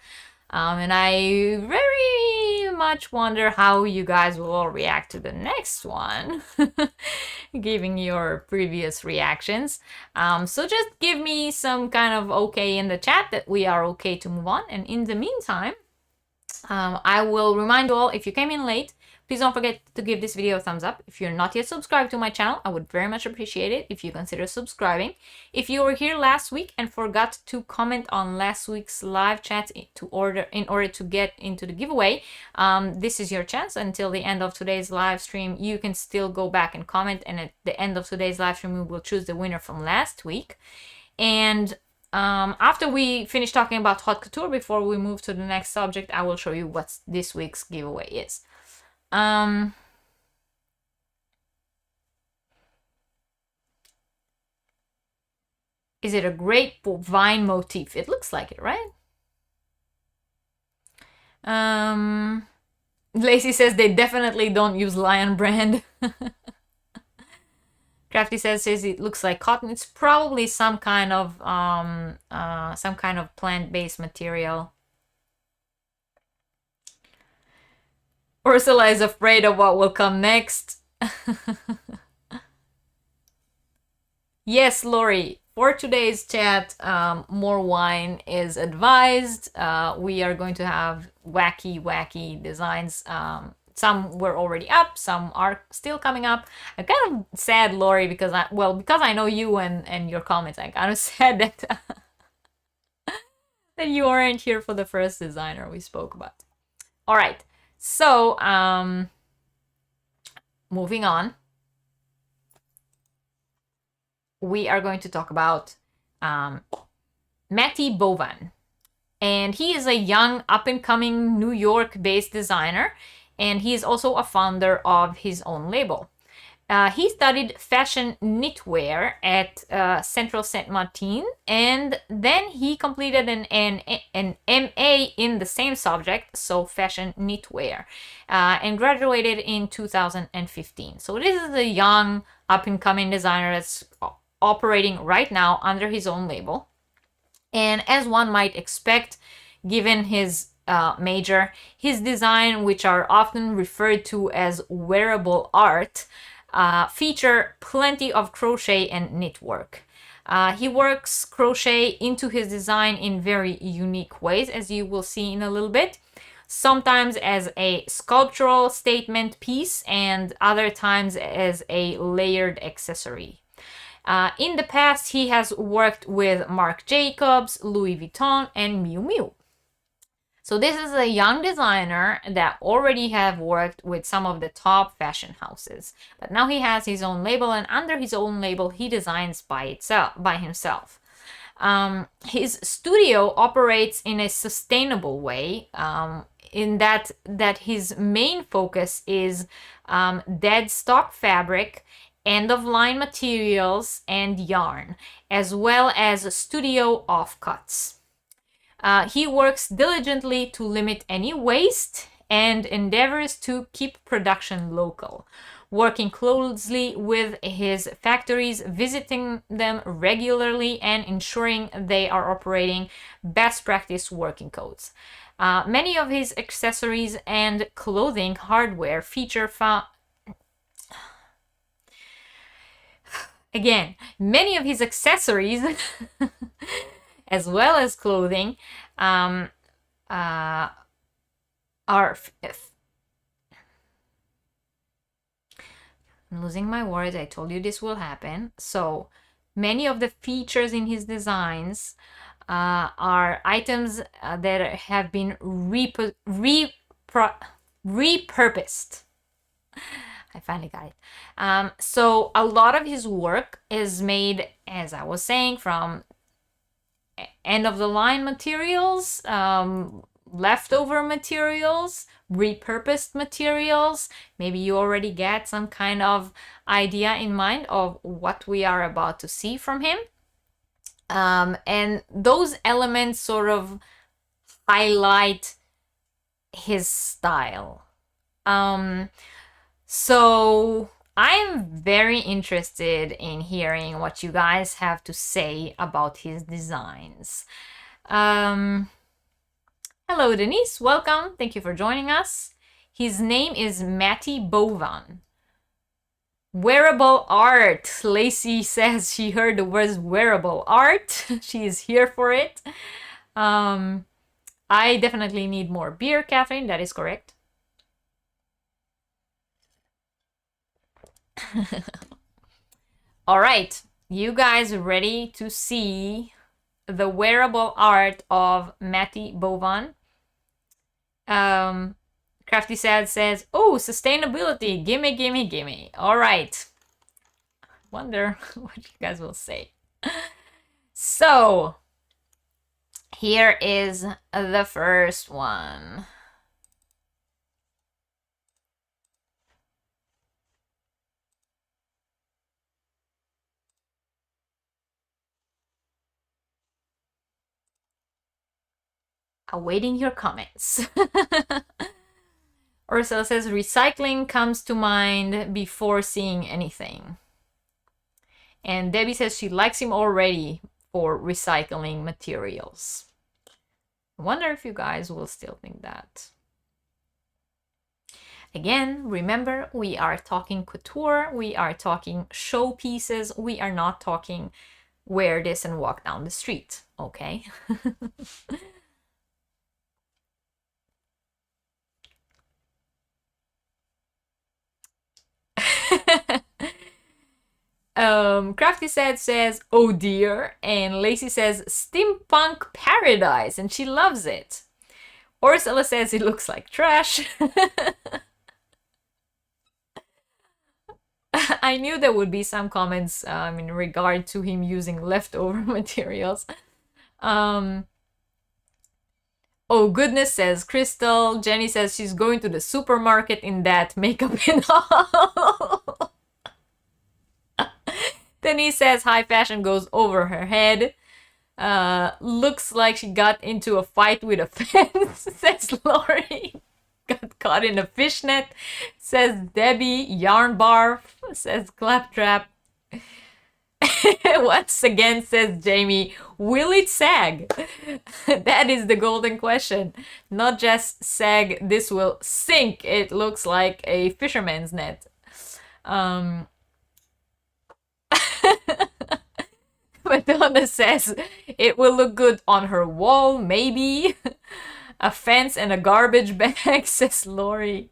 and I very much wonder how you guys will all react to the next one, giving your previous reactions. So just give me some kind of okay in the chat that we are okay to move on. And in the meantime, I will remind you all, if you came in late, please don't forget to give this video a thumbs up. If you're not yet subscribed to my channel, I would very much appreciate it if you consider subscribing. If you were here last week and forgot to comment on last week's live chat in order to get into the giveaway, this is your chance. Until the end of today's live stream, you can still go back and comment, and at the end of today's live stream, we will choose the winner from last week. And after we finish talking about haute couture, before we move to the next subject, I will show you what this week's giveaway is. Is it a grapevine motif? It looks like it, right? Lacey says they definitely don't use Lion brand. Crafty says it looks like cotton. It's probably some kind of plant-based material. Ursula is afraid of what will come next. Yes, Lori, for today's chat, more wine is advised. We are going to have wacky designs. Some were already up, some are still coming up. I'm kind of sad, Lori, because I know you and your comments. I'm kind of sad that that you aren't here for the first designer we spoke about. All right. So, moving on, we are going to talk about Matty Bovan. And he is a young, up-and-coming New York-based designer, and he is also a founder of his own label. He studied fashion knitwear at Central Saint Martin, and then he completed an MA in the same subject, so fashion knitwear, and graduated in 2015. So this is a young, up-and-coming designer that's operating right now under his own label. And as one might expect, given his major, his design, which are often referred to as wearable art, feature plenty of crochet and knit work. He works crochet into his design in very unique ways, as you will see in a little bit. Sometimes as a sculptural statement piece, and other times as a layered accessory. In the past, he has worked with Marc Jacobs, Louis Vuitton, and Miu Miu. So this is a young designer that already have worked with some of the top fashion houses. But now he has his own label, and under his own label, he designs by himself. His studio operates in a sustainable way, in that his main focus is dead stock fabric, end-of-line materials, and yarn, as well as studio offcuts. He works diligently to limit any waste and endeavors to keep production local, working closely with his factories, visiting them regularly, and ensuring they are operating best practice working codes. Many of his accessories and clothing hardware feature many of his accessories as well as clothing are I'm losing my words. I told you this will happen. So many of the features in his designs are items that have been repurposed. I finally got it. So a lot of his work is made, as I was saying, from end-of-the-line materials, leftover materials, repurposed materials. Maybe you already get some kind of idea in mind of what we are about to see from him. And those elements sort of highlight his style. So I'm very interested in hearing what you guys have to say about his designs. Hello, Denise. Welcome. Thank you for joining us. His name is Matty Bovan. Wearable art. Lacey says she heard the words wearable art. She is here for it. I definitely need more beer, Catherine. That is correct. All right. You guys ready to see the wearable art of Matty Bovan? Crafty Sad says, oh, sustainability. Gimme, gimme, gimme. All right. Wonder what you guys will say. So, here is the first one. Awaiting your comments. Ursula says, recycling comes to mind before seeing anything. And Debbie says she likes him already for recycling materials. I wonder if you guys will still think that. Again, remember, we are talking couture, we are talking show pieces, we are not talking wear this and walk down the street, okay? Crafty says, oh dear, and Lacey says, steampunk paradise, and she loves it. Ursula says it looks like trash. I knew there would be some comments in regard to him using leftover materials. Oh goodness, says Crystal. Jenny says she's going to the supermarket in that makeup and all. Denise says high fashion goes over her head. Looks like she got into a fight with a fence, says Lori. Got caught in a fishnet, says Debbie. Yarn barf, says Claptrap. Once again, says Jamie, will it sag? That is the golden question. Not just sag, this will sink. It looks like a fisherman's net. Madonna says it will look good on her wall, maybe. A fence and a garbage bag, says Lori.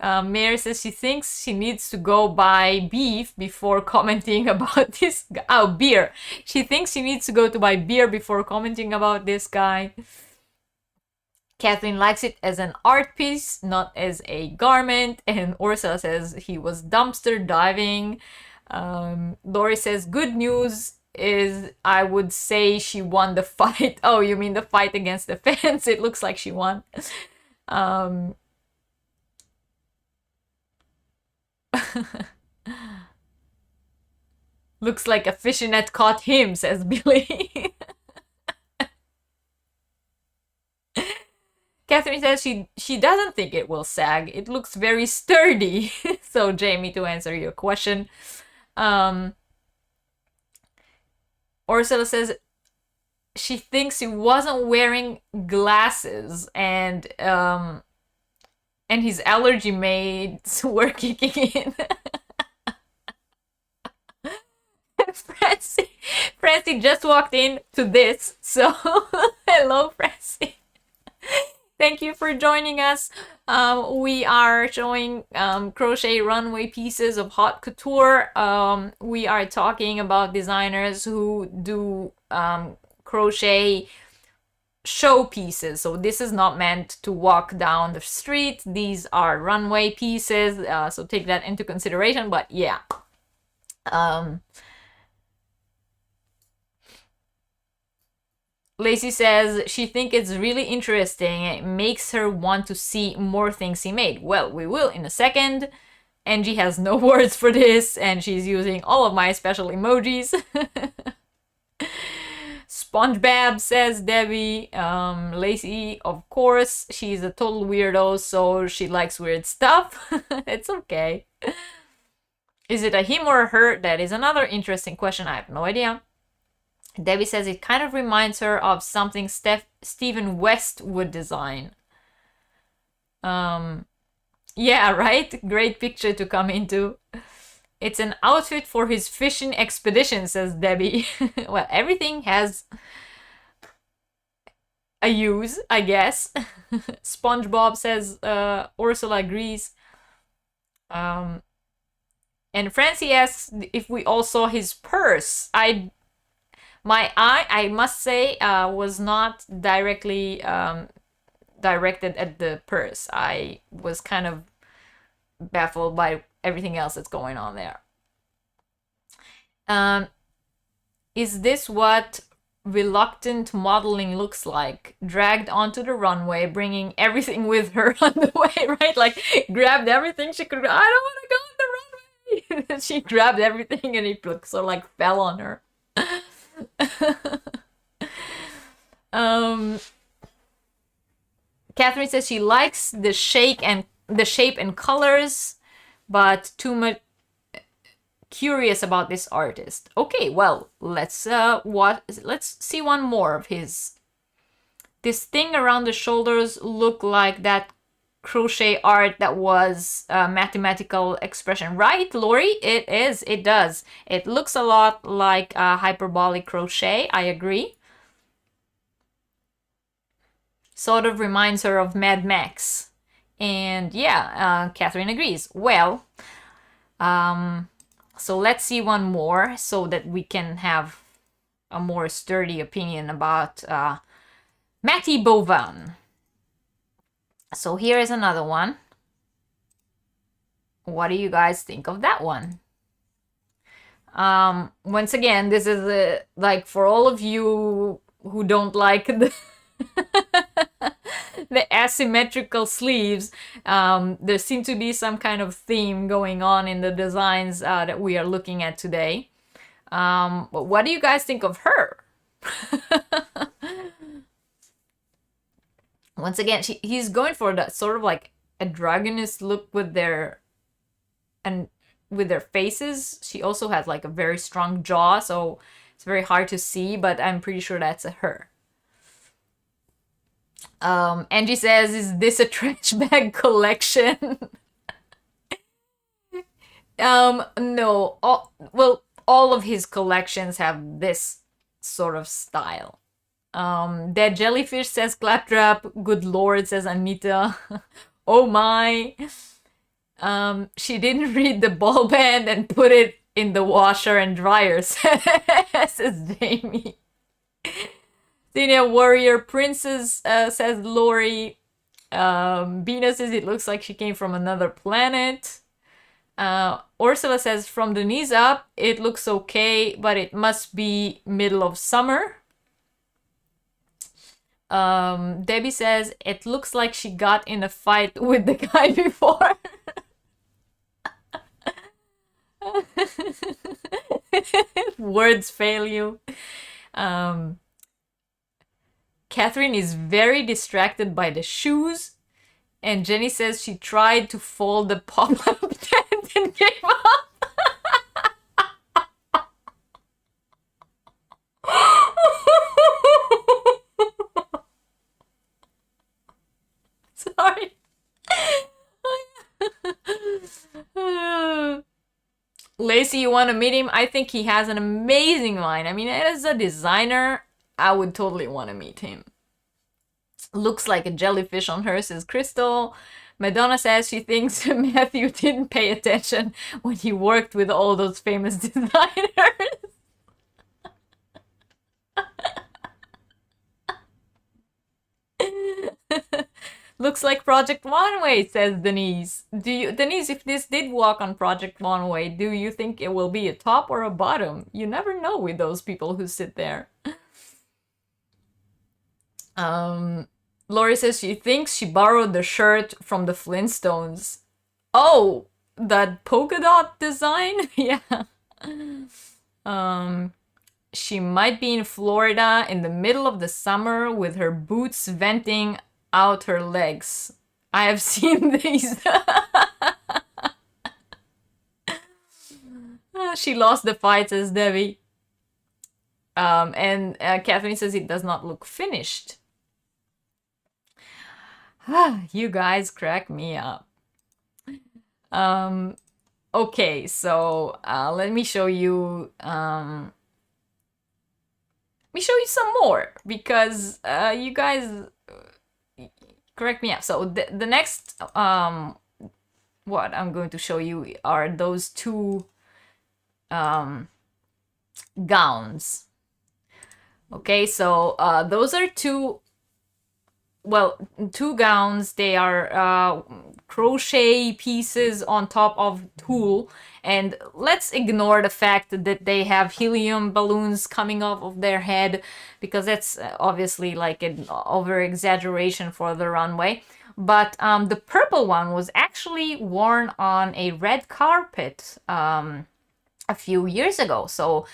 Mary says she thinks she needs to go buy beef before commenting about this guy. Oh, beer. She thinks she needs to go to buy beer before commenting about this guy. Kathleen likes it as an art piece, not as a garment. And Ursula says he was dumpster diving. Lori says, good news is I would say she won the fight. Oh, you mean the fight against the fence? It looks like she won. Looks like a fishing net caught him, says Billy. Catherine says she doesn't think it will sag. It looks very sturdy. So, Jamie, to answer your question, Ursula says she thinks he wasn't wearing glasses and his allergy maids were kicking in. Francie just walked in to this, so hello, Francie. Thank you for joining us. We are showing crochet runway pieces of haute couture. We are talking about designers who do crochet show pieces. So this is not meant to walk down the street. These are runway pieces. So take that into consideration. But yeah. Lacey says she thinks it's really interesting. It makes her want to see more things he made. Well, we will in a second. Angie has no words for this, and she's using all of my special emojis. SpongeBob, says Debbie. Lacey, of course, she's a total weirdo, so she likes weird stuff. It's okay. Is it a him or a her? That is another interesting question. I have no idea. Debbie says it kind of reminds her of something Stephen West would design. Yeah, right? Great picture to come into. It's an outfit for his fishing expedition, says Debbie. Well, everything has a use, I guess. SpongeBob says Ursula agrees. And Francie asks if we all saw his purse. My eye, I must say, was not directly directed at the purse. I was kind of baffled by everything else that's going on there. Is this what reluctant modeling looks like? Dragged onto the runway, bringing everything with her on the way, right? Like, grabbed everything she could. I don't want to go on the runway. And she grabbed everything and it sort of like fell on her. Catherine says she likes the shape and colors, but too much curious about this artist. Okay, well, let's see one more of his. This thing around the shoulders look like that crochet art that was mathematical expression, right, Lori? It is. It does. It looks a lot like hyperbolic crochet. I agree. Sort of reminds her of Mad Max. And yeah, Catherine agrees. Well, so let's see one more so that we can have a more sturdy opinion about Matty Bovan. So here is another one. What do you guys think of that one? Once again, this is like for all of you who don't like the the asymmetrical sleeves, there seems to be some kind of theme going on in the designs that we are looking at today. But what do you guys think of her? Once again, he's going for that sort of like a dragonist look with their faces. She also has like a very strong jaw, so it's very hard to see, but I'm pretty sure that's a her. Angie says, is this a trash bag collection? No. All of his collections have this sort of style. Dead Jellyfish says Claptrap. Good Lord, says Anita. Oh my. She didn't read the ball band and put it in the washer and dryer, says Jamie. Senior Warrior Princess says Lori. Bina says it looks like she came from another planet. Ursula says from the knees up, it looks okay, but it must be middle of summer. Debbie says it looks like she got in a fight with the guy before. Words fail you. Catherine is very distracted by the shoes, and Jenny says she tried to fold the pop-up tent and gave up. Sorry. Lacey, you want to meet him? I think he has an amazing line. I mean, as a designer, I would totally want to meet him. Looks like a jellyfish on her, says Crystal. Madonna says she thinks Matthew didn't pay attention when he worked with all those famous designers. Looks like Project Runway, says Denise. Denise, if this did walk on Project Runway, do you think it will be a top or a bottom? You never know with those people who sit there. Lori says she thinks she borrowed the shirt from the Flintstones. Oh, that polka dot design? Yeah. She might be in Florida in the middle of the summer with her boots venting out her legs. I have seen these. She lost the fight, says Debbie. And Kathleen says it does not look finished. You guys crack me up. Okay, so let me show you. Let me show you some more because you guys correct me up. So the next what I'm going to show you are those two gowns. Okay, so those are two gowns. They are crochet pieces on top of tulle, and let's ignore the fact that they have helium balloons coming off of their head, because that's obviously like an over exaggeration for the runway. But the purple one was actually worn on a red carpet a few years ago. So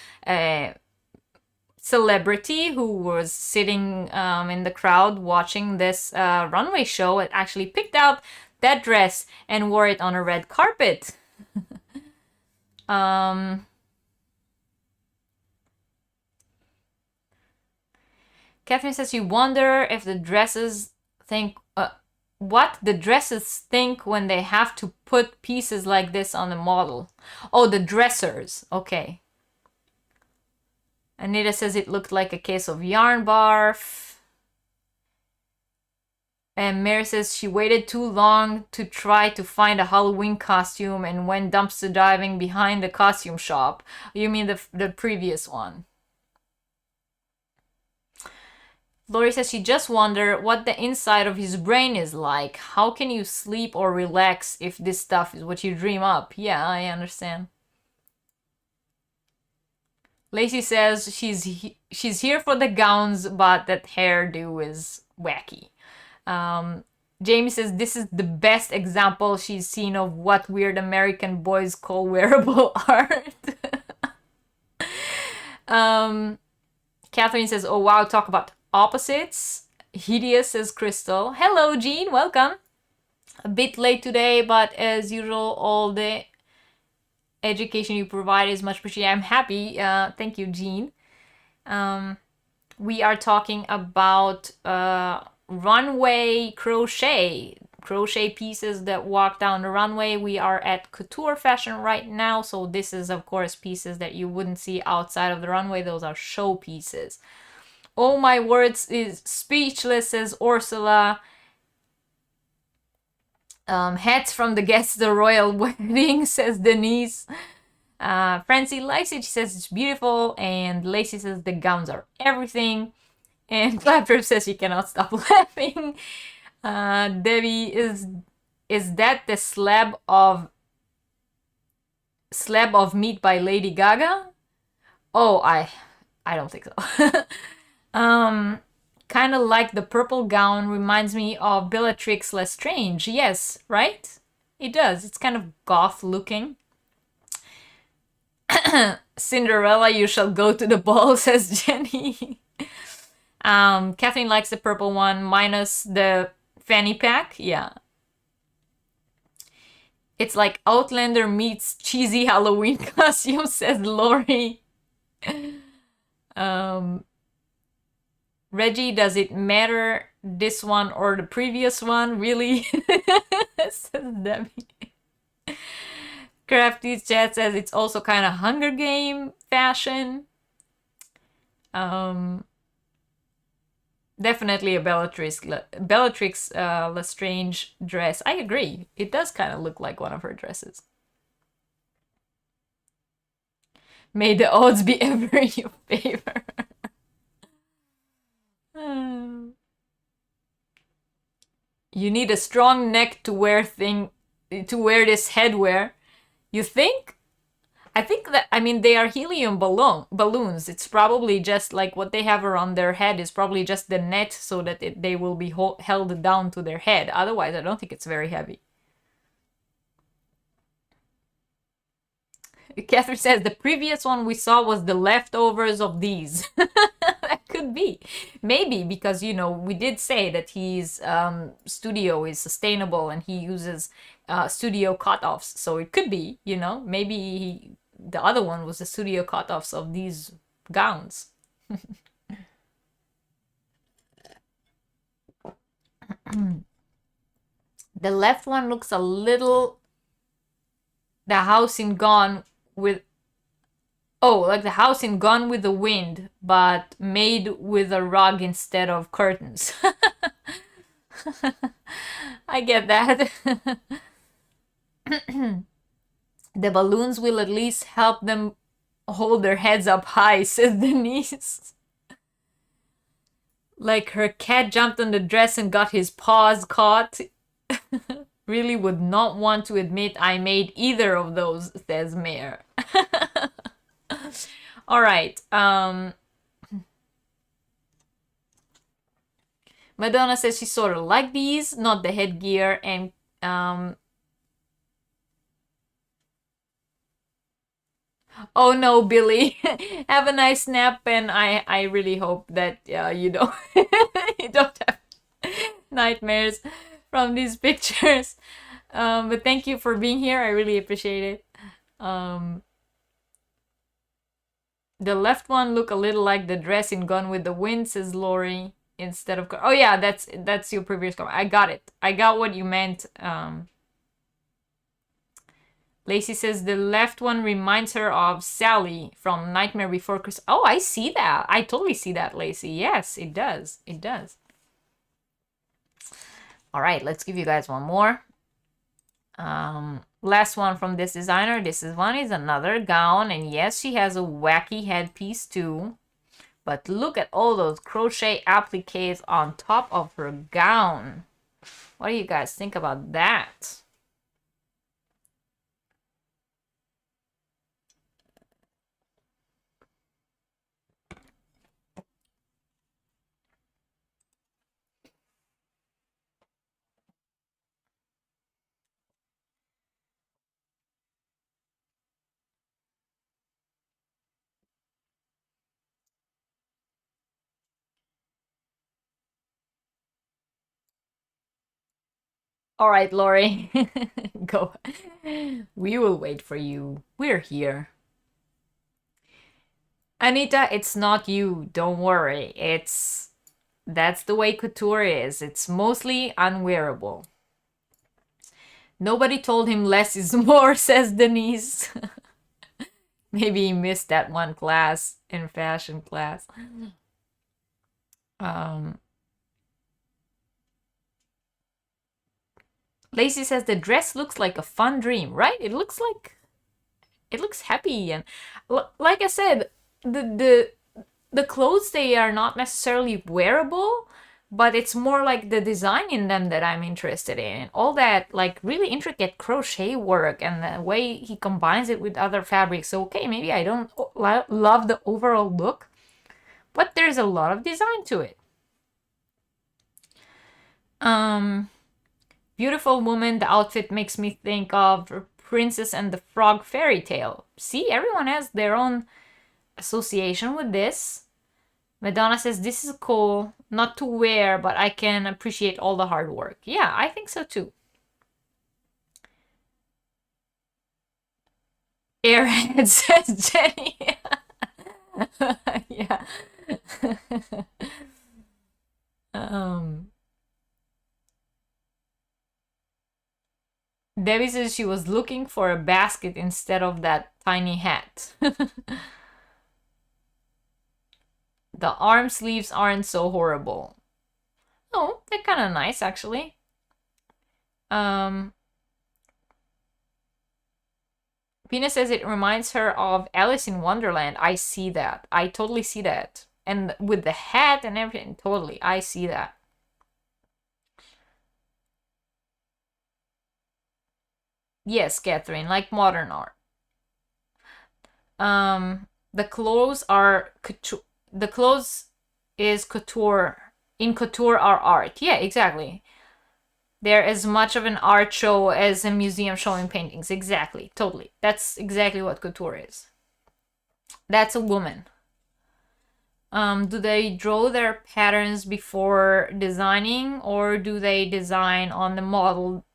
celebrity who was sitting in the crowd watching this runway show had actually picked out that dress and wore it on a red carpet. Catherine says you wonder if the dresses think what the dresses think when they have to put pieces like this on the model. Oh, the dressers. Okay. Anita says it looked like a case of yarn barf. And Mary says she waited too long to try to find a Halloween costume and went dumpster diving behind the costume shop. You mean the previous one? Lori says she just wondered what the inside of his brain is like. How can you sleep or relax if this stuff is what you dream up? Yeah, I understand. Lacey says she's here for the gowns, but that hairdo is wacky. Jamie says this is the best example she's seen of what weird American boys call wearable art. Catherine says, oh wow, talk about opposites. Hideous says Crystal. Hello, Jean, welcome. A bit late today, but as usual, all the education you provide is much appreciated. I'm happy. Thank you, Jean. We are talking about runway crochet pieces that walk down the runway. We are at Couture fashion right now, so this is of course pieces that you wouldn't see outside of the runway. Those are show pieces. Oh my words is speechless, says Ursula. Hats from the guests of the royal wedding, says Denise. Francie likes it. She says it's beautiful. And Lacey says the gowns are everything. And Claptrap says she cannot stop laughing. Debbie, is that the slab of meat by Lady Gaga? Oh, I don't think so. Kind of like the purple gown reminds me of Bellatrix Lestrange. Yes, right? It does. It's kind of goth looking. Cinderella, you shall go to the ball, says Jenny. Kathleen likes the purple one minus the fanny pack. Yeah. It's like Outlander meets cheesy Halloween costume, says Lori. Reggie, does it matter this one or the previous one? Really? Says Debbie. Crafty Chat says it's also kind of Hunger Game fashion. Definitely a Bellatrix Lestrange dress. I agree. It does kind of look like one of her dresses. May the odds be ever in your favor. You need a strong neck to wear this headwear. You think? I think that, I mean, they are helium balloons. It's probably just like what they have around their head is probably just the net so that they will be held down to their head. Otherwise, I don't think it's very heavy. Catherine says the previous one we saw was the leftovers of these. That could be. Maybe because, you know, we did say that his studio is sustainable and he uses studio cutoffs. So it could be, you know, maybe the other one was the studio cutoffs of these gowns. The left one looks a little the house in Gone with like the house in Gone with the Wind, but made with a rug instead of curtains. I get that. The balloons will at least help them hold their heads up high, says Denise. Like her cat jumped on the dress and got his paws caught. Really would not want to admit I made either of those, says Mayor. All right. Madonna says she sort of liked these, not the headgear, and oh no, Billy, have a nice nap, and I really hope that you don't you don't have nightmares from these pictures. But thank you for being here. I really appreciate it. The left one look a little like the dress in Gone with the Wind, says Lori. Instead of oh yeah, that's your previous comment. I got it. I got what you meant. Lacey says the left one reminds her of Sally from Nightmare Before Christmas. Oh, I see that. I totally see that, Lacey. Yes, it does. It does. All right, let's give you guys one more. Last one from this designer. This one is another gown, and yes, she has a wacky headpiece too. But look at all those crochet appliques on top of her gown. What do you guys think about that? All right, Lori, go. We will wait for you. We're here. Anita, it's not you. Don't worry. That's the way couture is. It's mostly unwearable. Nobody told him less is more, says Denise. Maybe he missed that one class in fashion class. Lacey says the dress looks like a fun dream, right? It looks happy, and like I said, the clothes, they are not necessarily wearable, but it's more like the design in them that I'm interested in. All that like really intricate crochet work and the way he combines it with other fabrics. So okay, maybe I don't love the overall look, but there's a lot of design to it. Beautiful Woman, the outfit makes me think of Princess and the Frog fairy tale. See, everyone has their own association with this. Madonna says, this is cool, not to wear, but I can appreciate all the hard work. Yeah, I think so too. Airhead, says Jenny. Yeah. Debbie says she was looking for a basket instead of that tiny hat. The arm sleeves aren't so horrible. Oh, they're kind of nice, actually. Pina says it reminds her of Alice in Wonderland. I see that. I totally see that. And with the hat and everything, totally. I see that. Yes, Catherine, like modern art. The clothes are couture. The clothes is couture. In couture are art. Yeah, exactly. They're as much of an art show as a museum showing paintings. Exactly. Totally. That's exactly what couture is. That's a woman. Do they draw their patterns before designing, or do they design on the model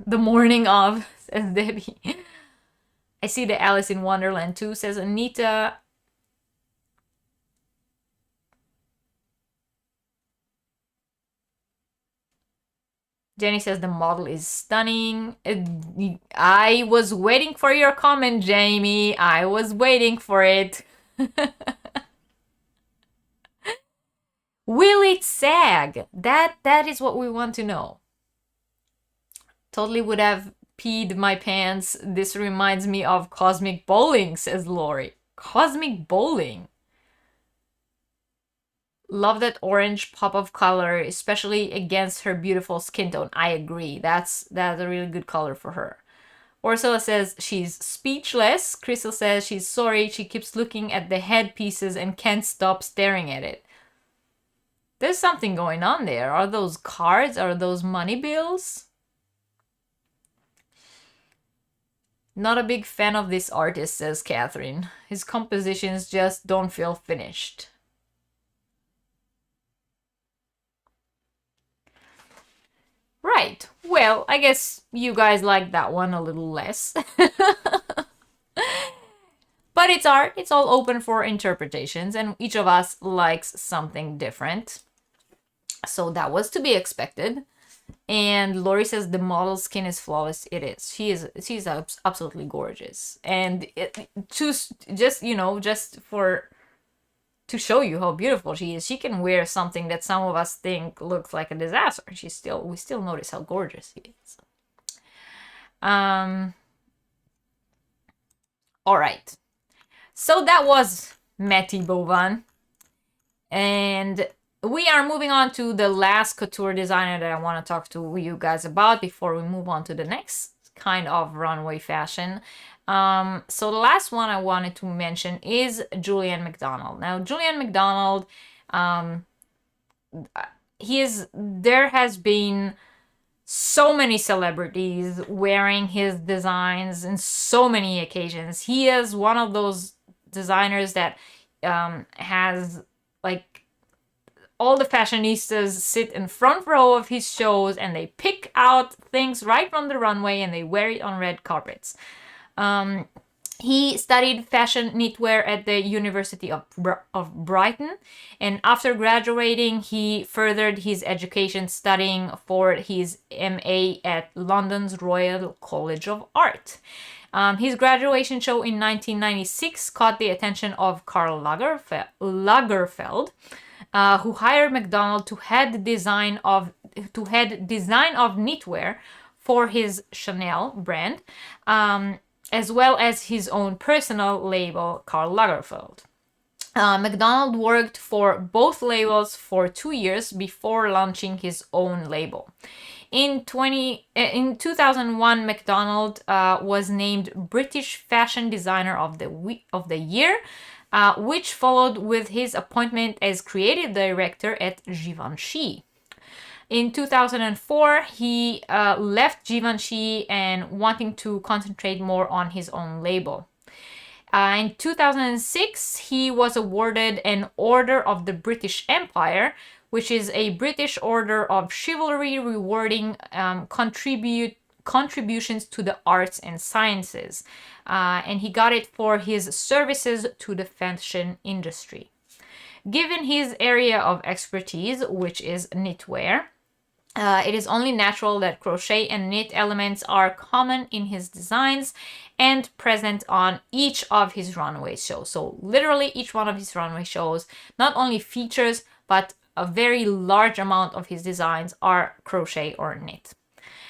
the morning of, says Debbie. I see the Alice in Wonderland too, says Anita. Jenny says the model is stunning. I was waiting for your comment, Jamie. I was waiting for it. Will it sag? That is what we want to know. Totally would have peed my pants. This reminds me of cosmic bowling, says Lori. Cosmic bowling. Love that orange pop of color, especially against her beautiful skin tone. I agree. That's a really good color for her. Ursula says she's speechless. Crystal says she's sorry. She keeps looking at the headpieces and can't stop staring at it. There's something going on there. Are those cards? Are those money bills? Not a big fan of this artist, says Catherine. His compositions just don't feel finished. Right. Well, I guess you guys like that one a little less. But it's art. It's all open for interpretations, and each of us likes something different. So that was to be expected. And Lori says the model's skin is flawless. It is. She's absolutely gorgeous. And just to show you how beautiful she is, she can wear something that some of us think looks like a disaster. We still notice how gorgeous she is. All right. So that was Matty Bovan. And we are moving on to the last couture designer that I want to talk to you guys about before we move on to the next kind of runway fashion. So the last one I wanted to mention is Julian McDonald. Now, Julian McDonald, there has been so many celebrities wearing his designs in so many occasions. He is one of those designers that has like all the fashionistas sit in front row of his shows and they pick out things right from the runway and they wear it on red carpets. He studied fashion knitwear at the University of Brighton, and after graduating, he furthered his education studying for his MA at London's Royal College of Art. His graduation show in 1996 caught the attention of Karl Lagerfeld, who hired McDonald to head design of knitwear for his Chanel brand, as well as his own personal label, Karl Lagerfeld. McDonald worked for both labels for 2 years before launching his own label. In 2001, McDonald was named British Fashion Designer of the Year, which followed with his appointment as creative director at Givenchy. In 2004, he left Givenchy and wanting to concentrate more on his own label. In 2006, he was awarded an Order of the British Empire, which is a British order of chivalry rewarding contributions to the arts and sciences. And he got it for his services to the fashion industry. Given his area of expertise, which is knitwear, it is only natural that crochet and knit elements are common in his designs and present on each of his runway shows. So literally each one of his runway shows not only features, but a very large amount of his designs are crochet or knit.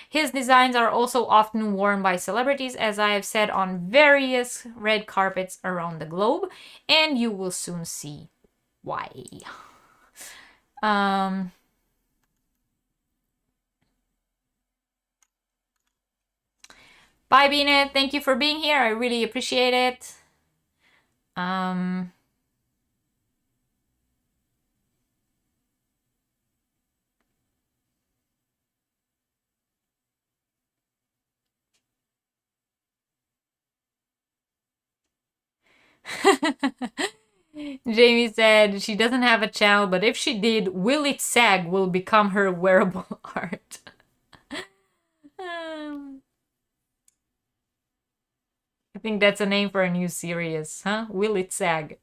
His designs are also often worn by celebrities, as I have said, on various red carpets around the globe, and you will soon see why. Bye, Binet. Thank you for being here. I really appreciate it. Jamie said she doesn't have a channel, but if she did, Will It Sag will become her wearable art. I think that's a name for a new series, huh? Will It Sag?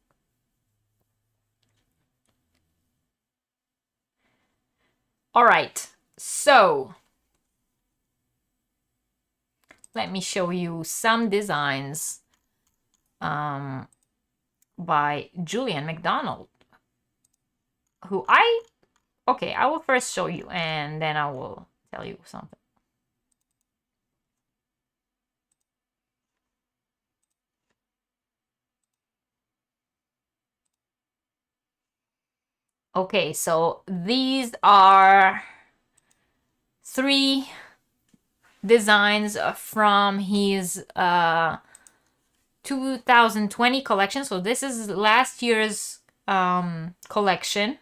All right, so let me show you some designs by Julian McDonald, who okay, I will first show you and then I will tell you something. Okay, so these are 3 designs from his 2020 collection. So this is last year's collection,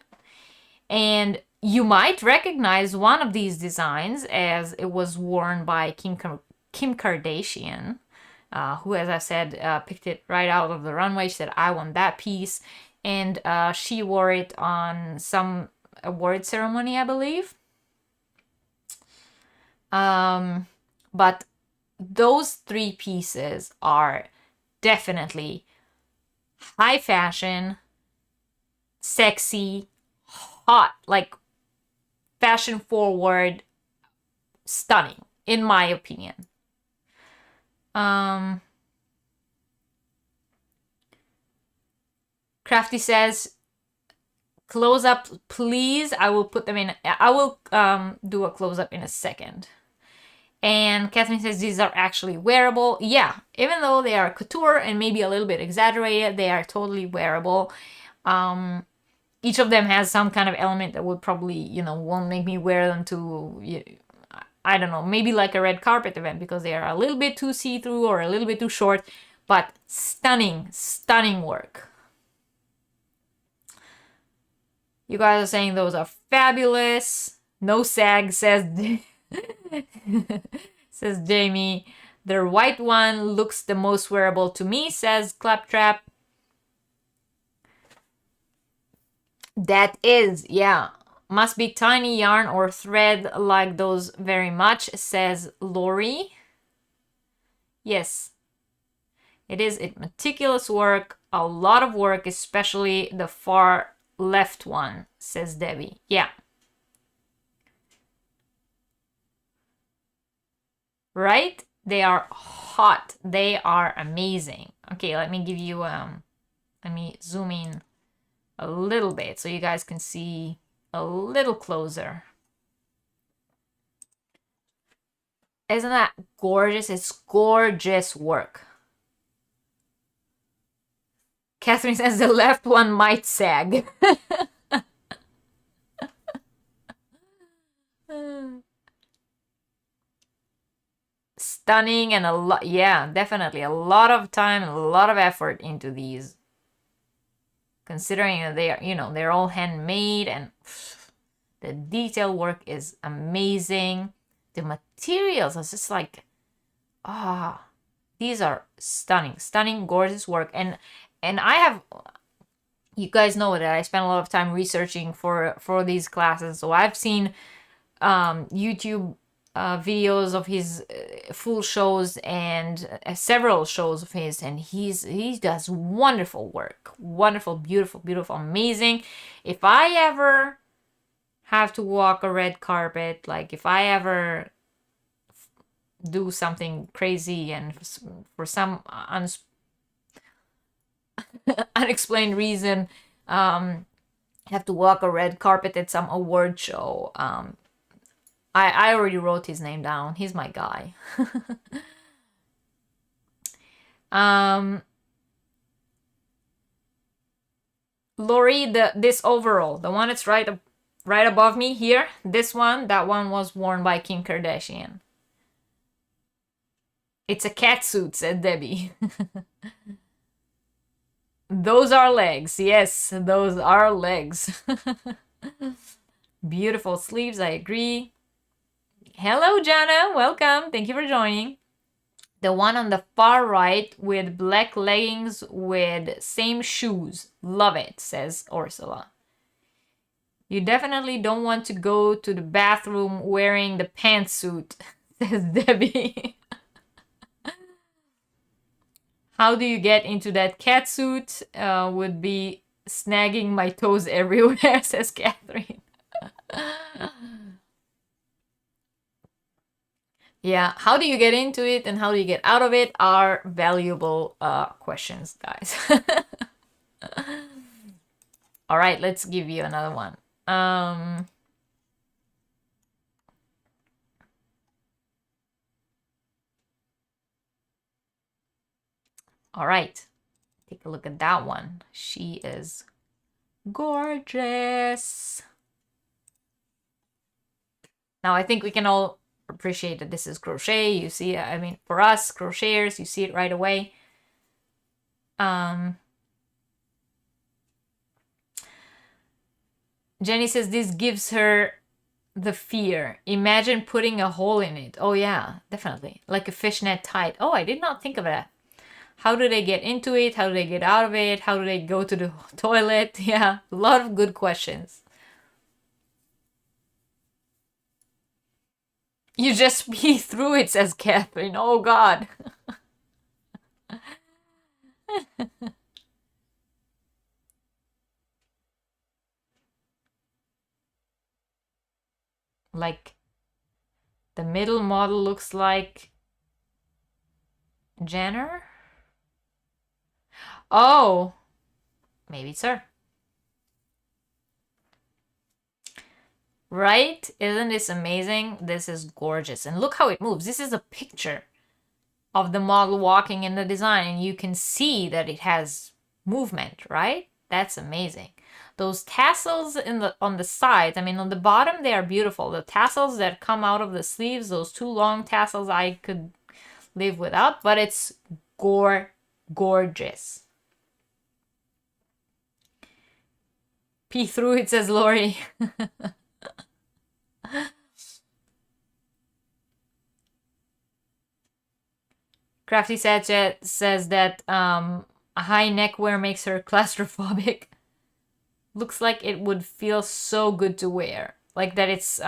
and you might recognize one of these designs as it was worn by Kim Kardashian, who, as I said, picked it right out of the runway. She said, I want that piece. And she wore it on some award ceremony, I believe. But those 3 pieces are definitely high fashion, sexy, hot, like fashion forward, stunning, in my opinion. Crafty says, close up, please. I will put them in. I will do a close up in a second. And Catherine says these are actually wearable. Yeah, even though they are couture and maybe a little bit exaggerated, they are totally wearable. Each of them has some kind of element that would probably, won't make me wear them to, I don't know, maybe like a red carpet event because they are a little bit too see-through or a little bit too short, but stunning, stunning work. You guys are saying those are fabulous. No sag, says says Jamie. The white one looks the most wearable to me, says Claptrap. That is, yeah. Must be tiny yarn or thread like those very much, says Lori. Yes. It is meticulous work, a lot of work, especially the far left one, says Debbie. Yeah. Right? They are hot. They are amazing. Okay, let me give you, let me zoom in a little bit so you guys can see a little closer. Isn't that gorgeous? It's gorgeous work. Catherine says the left one might sag. Stunning, and a lot, yeah, definitely a lot of time and a lot of effort into these, considering that they are, they're all handmade, and the detail work is amazing. The materials are just like, these are stunning, gorgeous work. And I have, you guys know that I spend a lot of time researching for these classes, so I've seen YouTube videos of his full shows and several shows of his, and he does wonderful work, wonderful, beautiful, amazing. If I ever have to walk a red carpet, like if I ever do something crazy and for some unexplained reason have to walk a red carpet at some award show, I already wrote his name down. He's my guy. Lori, this overall, the one that's right above me here, that one was worn by Kim Kardashian. It's a cat suit, said Debbie. Those are legs. Yes, those are legs. Beautiful sleeves, I agree. Hello, Jana. Welcome. Thank you for joining. The one on the far right with black leggings with same shoes. Love it, says Ursula. You definitely don't want to go to the bathroom wearing the pantsuit, says Debbie. How do you get into that catsuit? Would be snagging my toes everywhere, says Catherine. Yeah, how do you get into it and how do you get out of it are valuable questions, guys. All right, let's give you another one. All right, take a look at that one. She is gorgeous. Now, I think we can all appreciate that this is crochet. You see, I mean, for us crocheters, you see it right away. Jenny says this gives her the fear. Imagine putting a hole in it. Oh yeah, definitely. Like a fishnet tight. Oh, I did not think of that. How do they get into it? How do they get out of it? How do they go to the toilet? Yeah, a lot of good questions. You just pee through it, says Catherine. Oh God. Like the middle model looks like Jenner. Oh, maybe it's her. Right? Isn't this amazing? This is gorgeous. And look how it moves. This is a picture of the model walking in the design, and you can see that it has movement, right? That's amazing. Those tassels on the sides, I mean on the bottom they are beautiful. The tassels that come out of the sleeves, those two long tassels, I could live without, but it's gorgeous. Pee through it, says Lori. Crafty says that a high neckwear makes her claustrophobic. Looks like it would feel so good to wear. Like that it's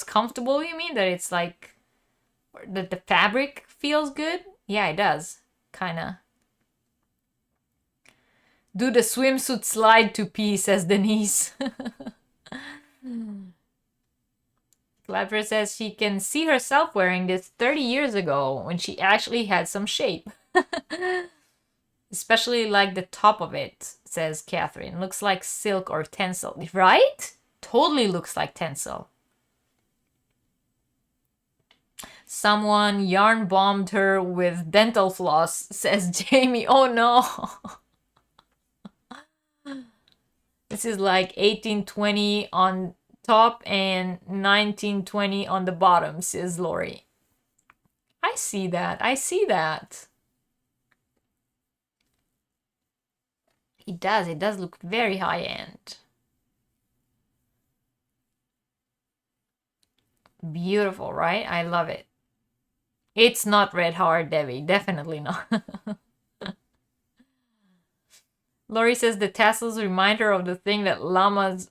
comfortable, you mean? That it's like that the fabric feels good? Yeah, it does. Kinda. Do the swimsuit slide to pee, says Denise. Clever says she can see herself wearing this 30 years ago when she actually had some shape. Especially like the top of it, says Catherine. Looks like silk or tencel, right? Totally looks like tencel. Someone yarn bombed her with dental floss, says Jamie. Oh no. This is like 1820 on top and 1920 on the bottom, says Lori. I see that. I see that. It does. It does look very high end. Beautiful, right? I love it. It's not red hard, Debbie. Definitely not. Lori says the tassels remind her of the thing that llamas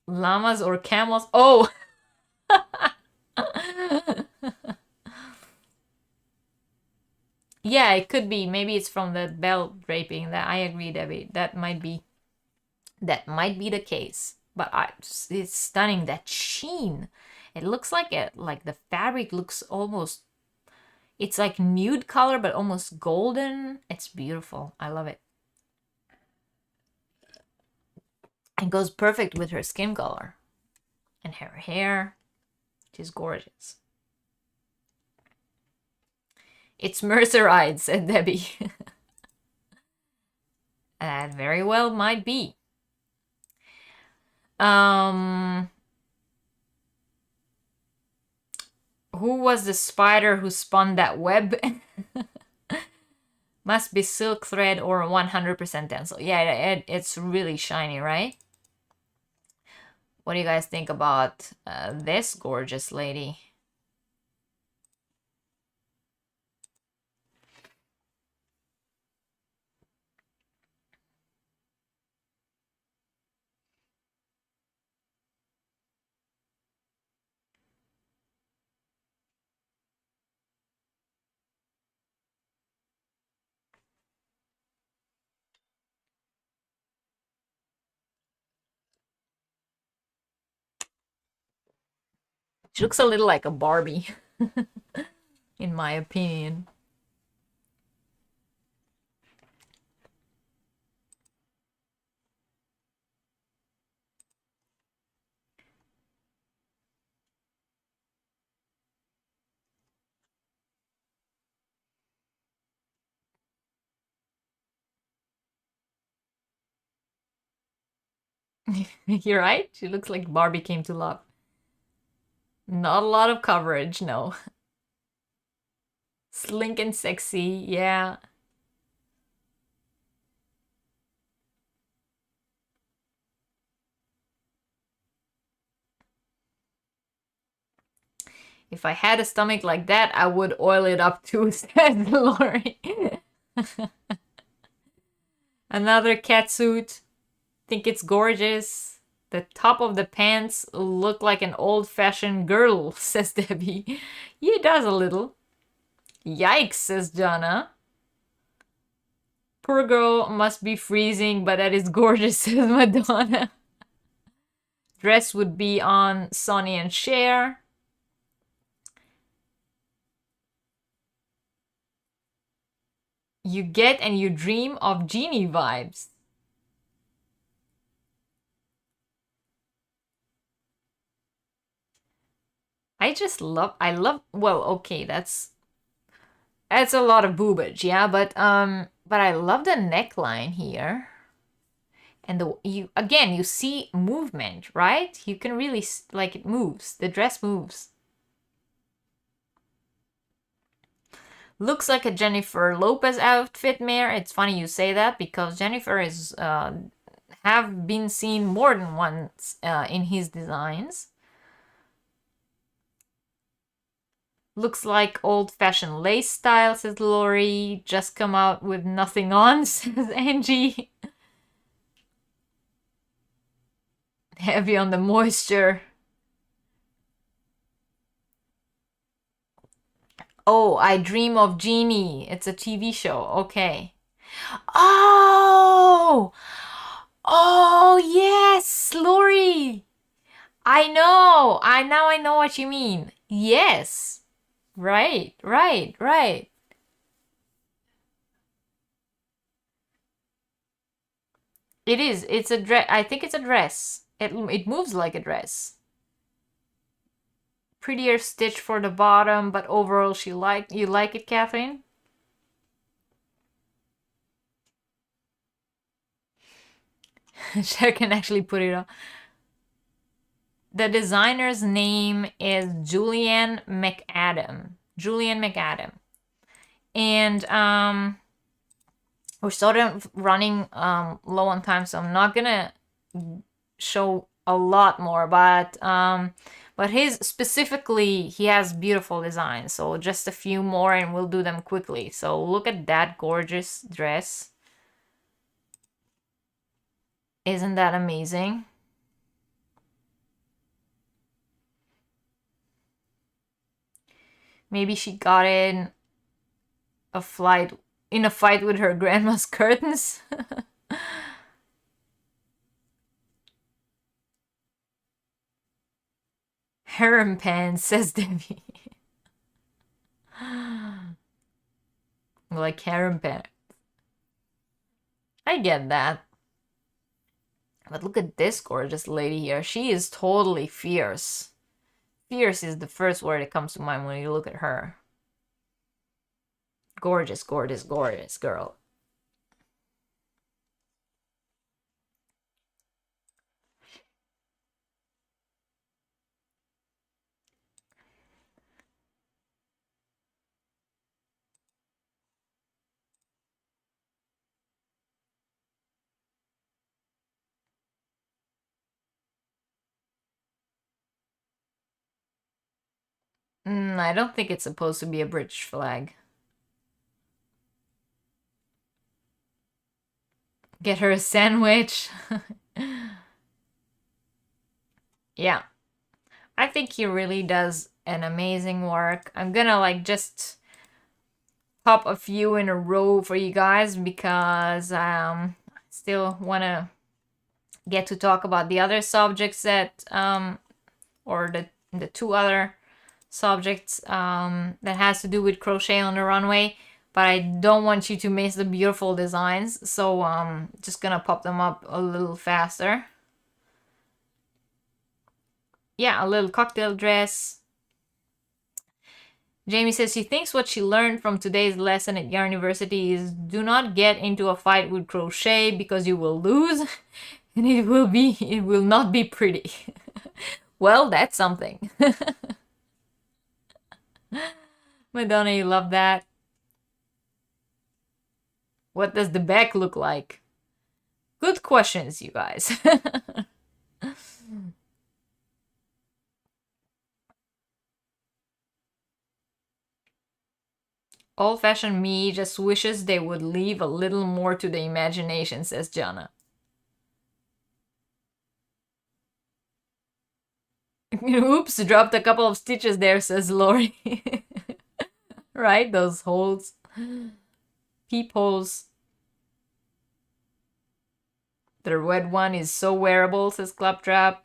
or camels. Oh! Yeah, it could be. Maybe it's from the belt draping. That I agree, Debbie. That might be the case. But it's stunning, that sheen. It looks like the fabric looks almost, it's like nude color but almost golden. It's beautiful. I love it. It goes perfect with her skin color and her hair. She's gorgeous. It's mercerized, said Debbie. That very well might be. Who was the spider who spun that web? Must be silk thread or 100% tencel. Yeah, it's really shiny, right? What do you guys think about this gorgeous lady? She looks a little like a Barbie. in my opinion. You're right. She looks like Barbie came to love. Not a lot of coverage, no. Slink and sexy, yeah. If I had a stomach like that, I would oil it up too, says Lori. Another cat suit. Think it's gorgeous. The top of the pants look like an old-fashioned girdle, says Debbie. Yeah, it does a little. Yikes, says Jana. Poor girl must be freezing, but that is gorgeous, says Madonna. Dress would be on Sonny and Cher. You get and you dream of genie vibes. I love, well, okay, that's a lot of boobage, yeah, but I love the neckline here. And you see movement, right? You can really, like, it moves. The dress moves. Looks like a Jennifer Lopez outfit, Mare. It's funny you say that because Jennifer is have been seen more than once in his designs. Looks like old-fashioned lace style, says Lori. Just come out with nothing on, says Angie. Heavy on the moisture. Oh, I Dream of Jeannie. It's a TV show. Okay. Oh! Oh, yes, Lori. I know. I know what you mean. Yes. Right, right, right. It is. It's a dress. I think it's a dress. It moves like a dress. Prettier stitch for the bottom, but overall you like it, Catherine? Cher can actually put it on. The designer's name is Julian McAdam. Julian McAdam. And we're sort of running low on time, so I'm not gonna show a lot more, but his specifically, he has beautiful designs. So just a few more and we'll do them quickly. So look at that gorgeous dress. Isn't that amazing? Maybe she got in a fight with her grandma's curtains. Harem pants, says Debbie. Like harem pants. I get that. But look at this gorgeous lady here. She is totally fierce. Fierce is the first word that comes to mind when you look at her. Gorgeous, gorgeous, gorgeous girl. I don't think it's supposed to be a British flag. Get her a sandwich. Yeah. I think he really does an amazing work. I'm gonna like just pop a few in a row for you guys because I still wanna get to talk about the other subjects that or the two other subjects that has to do with crochet on the runway, but I don't want you to miss the beautiful designs, so just gonna pop them up a little faster. Yeah, a little cocktail dress. Jamie says she thinks what she learned from today's lesson at Yarniversity is do not get into a fight with crochet because you will lose and it will not be pretty. Well, that's something. Madonna, you love that. What does the back look like? Good questions, you guys. Old-fashioned me just wishes they would leave a little more to the imagination, says Jana. Oops, dropped a couple of stitches there, says Lori. Right, those holes. Peepholes. The red one is so wearable, says Claptrap.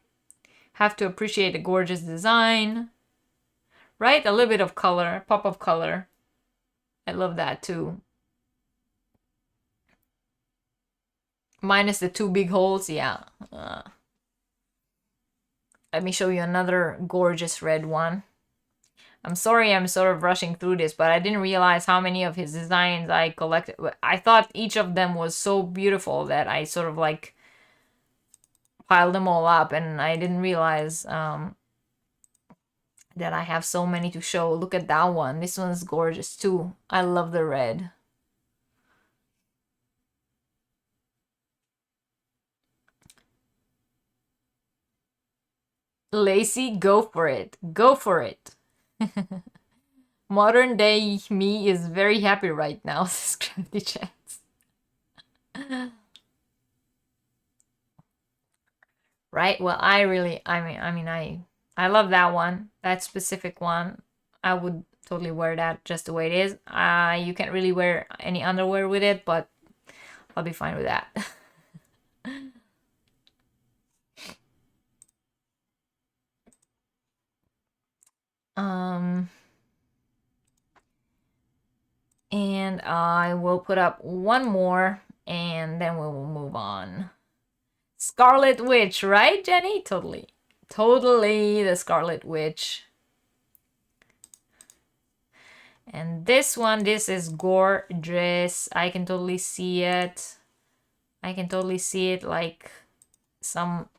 Have to appreciate the gorgeous design. Right, a little bit of color, pop of color. I love that too. Minus the two big holes, yeah. Let me show you another gorgeous red one. I'm sorry I'm sort of rushing through this, but I didn't realize how many of his designs I collected. I thought each of them was so beautiful that I sort of like piled them all up, and I didn't realize that I have so many to show. Look at that one. This one's gorgeous too. I love the red. Lacey, go for it. Go for it. Modern day me is very happy right now, says Crafty Chats. Right? Well, I love that one. That specific one. I would totally wear that just the way it is. You can't really wear any underwear with it, but I'll be fine with that. And I will put up one more and then we will move on. Scarlet Witch, right, Jenny? Totally. Totally the Scarlet Witch. And this one, this is gorgeous. I can totally see it. I can totally see it like some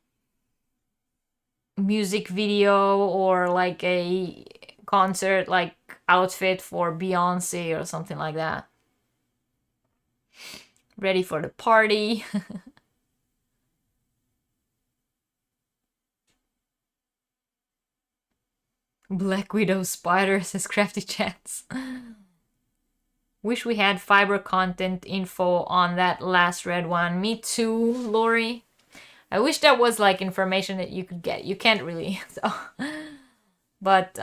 music video or like a concert like outfit for Beyonce or something like that. Ready for the party. Black Widow spider, says Crafty Chats. Wish we had fiber content info on that last red one. Me too, Lori. I wish that was like information that you could get. You can't really, so. But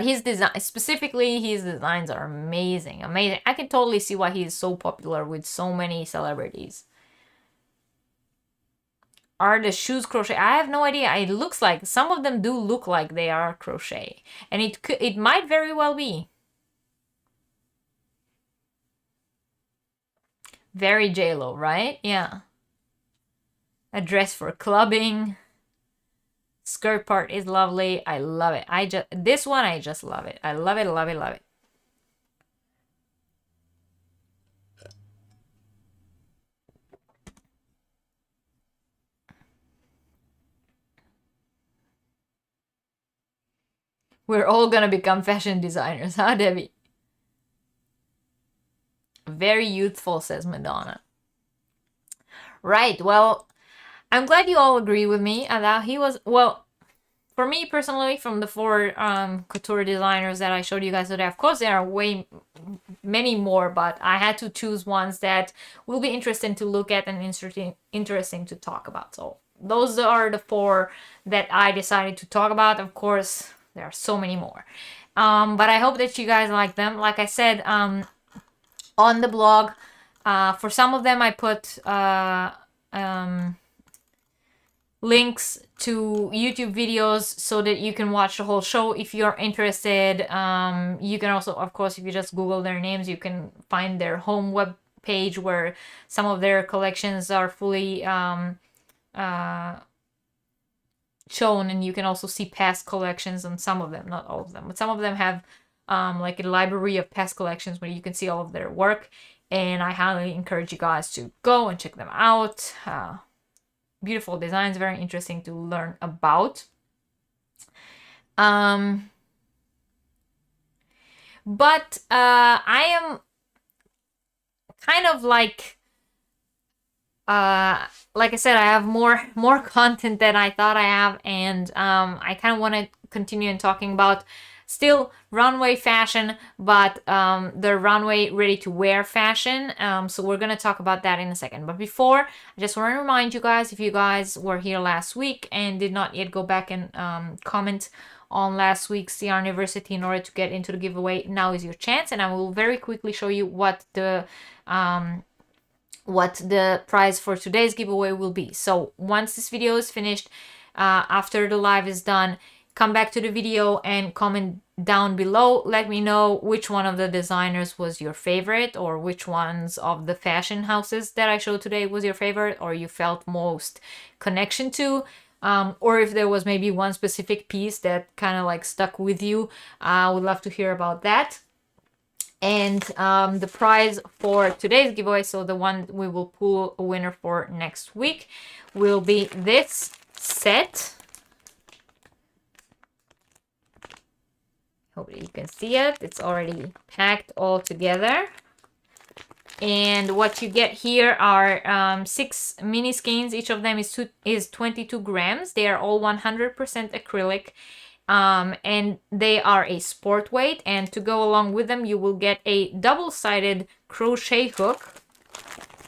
his design, specifically his designs are amazing, amazing. I can totally see why he is so popular with so many celebrities. Are the shoes crochet? I have no idea. It looks like some of them do look like they are crochet, and it might very well be. Very J-Lo, right? Yeah. A dress for clubbing. Skirt part is lovely. I love it. This one I just love it. I love it, love it, love it. We're all gonna become fashion designers, huh, Debbie? Very youthful, says Madonna. Right, well, I'm glad you all agree with me that he was, well, for me personally, from the 4 couture designers that I showed you guys today, of course there are many more, but I had to choose ones that will be interesting to look at and interesting to talk about. So those are the 4 that I decided to talk about. Of course, there are so many more. But I hope that you guys like them. Like I said, on the blog, for some of them I put links to YouTube videos so that you can watch the whole show if you're interested. You can also, of course, if you just Google their names, you can find their home web page where some of their collections are fully shown, and you can also see past collections on some of them, not all of them, but some of them have like a library of past collections where you can see all of their work, and I highly encourage you guys to go and check them out. Beautiful designs, very interesting to learn about. But I am kind of like I said, I have more content than I thought I have, and I kind of want to continue in talking about still runway fashion, but the runway ready-to-wear fashion. So we're gonna talk about that in a second. But before, I just want to remind you guys, if you guys were here last week and did not yet go back and comment on last week's Yarniversity in order to get into the giveaway, now is your chance, and I will very quickly show you what the prize for today's giveaway will be. So once this video is finished, after the live is done, come back to the video and comment down below. Let me know which one of the designers was your favorite, or which ones of the fashion houses that I showed today was your favorite, or you felt most connection to. Or if there was maybe one specific piece that kind of like stuck with you. I would love to hear about that. And the prize for today's giveaway, so the one we will pull a winner for next week, will be this set. Hope you can see it. It's already packed all together. And what you get here are 6 mini skeins. Each of them is 22 grams. They are all 100% acrylic. And they are a sport weight, and to go along with them you will get a double-sided crochet hook.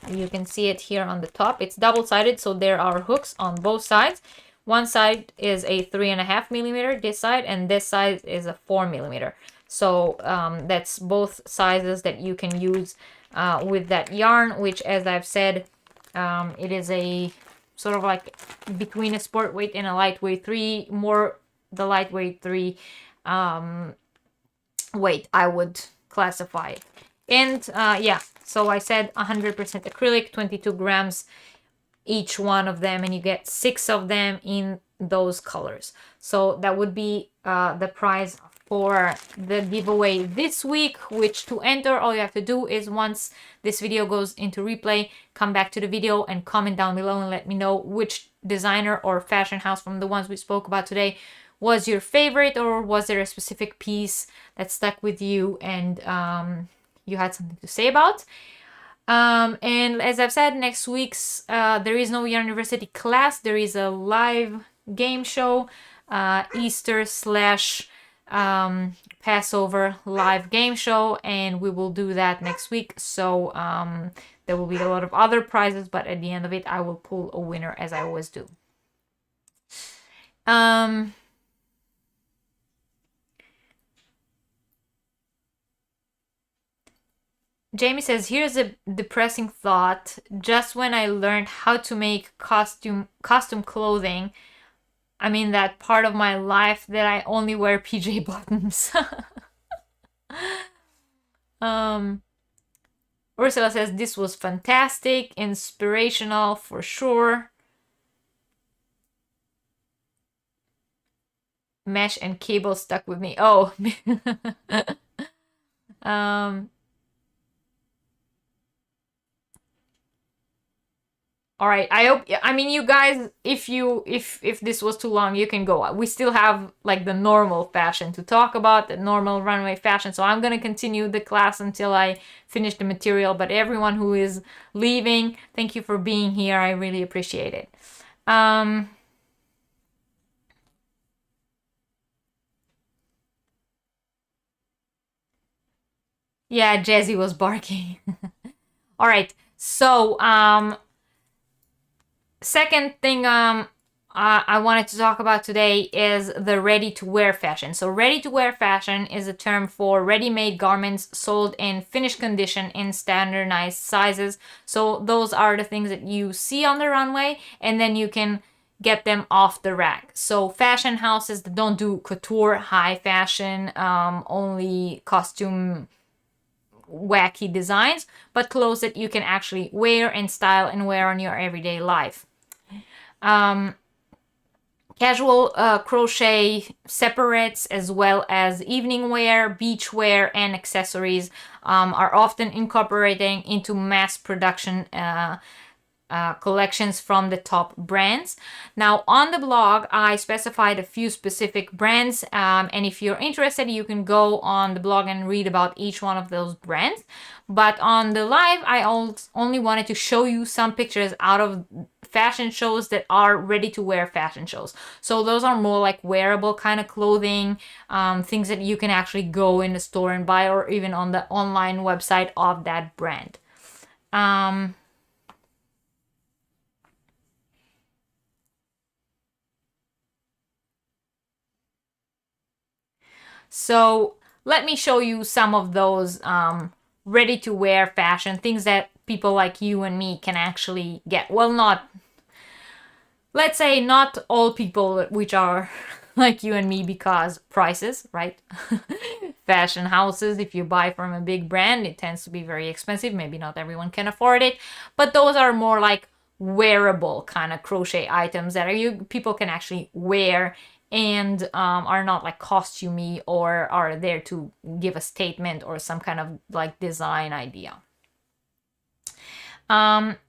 You can see it here on the top. It's double-sided, so there are hooks on both sides. One side is a 3.5 millimeter, this side, and this side is a 4 millimeter. So that's both sizes that you can use with that yarn, which, as I've said, it is a sort of like between a sport weight and a lightweight 3, more the lightweight 3 weight I would classify it. And yeah, so I said 100% acrylic, 22 grams each one of them, and you get 6 of them in those colors. So that would be the prize for the giveaway this week, which to enter, all you have to do is, once this video goes into replay, come back to the video and comment down below and let me know which designer or fashion house from the ones we spoke about today was your favorite, or was there a specific piece that stuck with you and you had something to say about. And as I've said, next week's there is no Yarniversity class. There is a live game show, Easter / Passover live game show, and we will do that next week. So there will be a lot of other prizes, but at the end of it I will pull a winner, as I always do. Jamie says, here's a depressing thought. Just when I learned how to make costume clothing, I'm in that part of my life that I only wear PJ bottoms. Ursula says, this was fantastic, inspirational for sure. Mesh and cable stuck with me. Oh. All right, I mean, you guys, if this was too long, you can go. We still have like the normal fashion to talk about, the normal runway fashion. So I'm going to continue the class until I finish the material. But everyone who is leaving, thank you for being here. I really appreciate it. Yeah, Jazzy was barking. All right, so second thing I wanted to talk about today is the ready-to-wear fashion. So ready-to-wear fashion is a term for ready-made garments sold in finished condition in standardized sizes. So those are the things that you see on the runway, and then you can get them off the rack. So fashion houses that don't do couture, high fashion, only costume wacky designs, but clothes that you can actually wear and style and wear on your everyday life. Casual crochet separates, as well as evening wear, beach wear, and accessories are often incorporating into mass production collections from the top brands. Now on the blog, I specified a few specific brands, and if you're interested, you can go on the blog and read about each one of those brands. But on the live, I only wanted to show you some pictures out of fashion shows that are ready to wear fashion shows. So those are more like wearable kind of clothing, things that you can actually go in the store and buy, or even on the online website of that brand. So let me show you some of those ready to wear fashion, things that people like you and me can actually get. Well, let's say not all people which are like you and me, because prices, right? Fashion houses, if you buy from a big brand, it tends to be very expensive. Maybe not everyone can afford it, but those are more like wearable kind of crochet items that people can actually wear and are not like costumey or are there to give a statement or some kind of like design idea.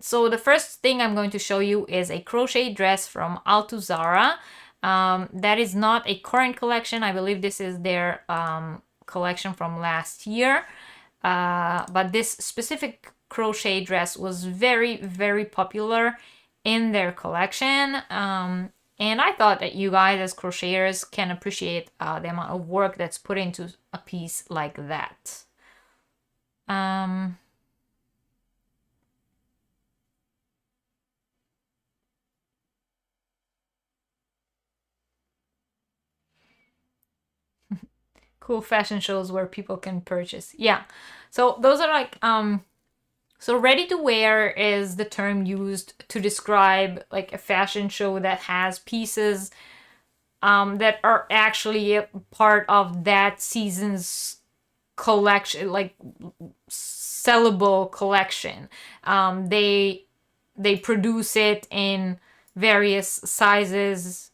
So the first thing I'm going to show you is a crochet dress from Althusara. That is not a current collection. I believe this is their collection from last year. But this specific crochet dress was very, very popular in their collection. And I thought that you guys as crocheters can appreciate the amount of work that's put into a piece like that. Cool fashion shows where people can purchase. Yeah. So those are like, so ready to wear is the term used to describe like a fashion show that has pieces that are actually a part of that season's collection, like sellable collection. They produce it in various sizes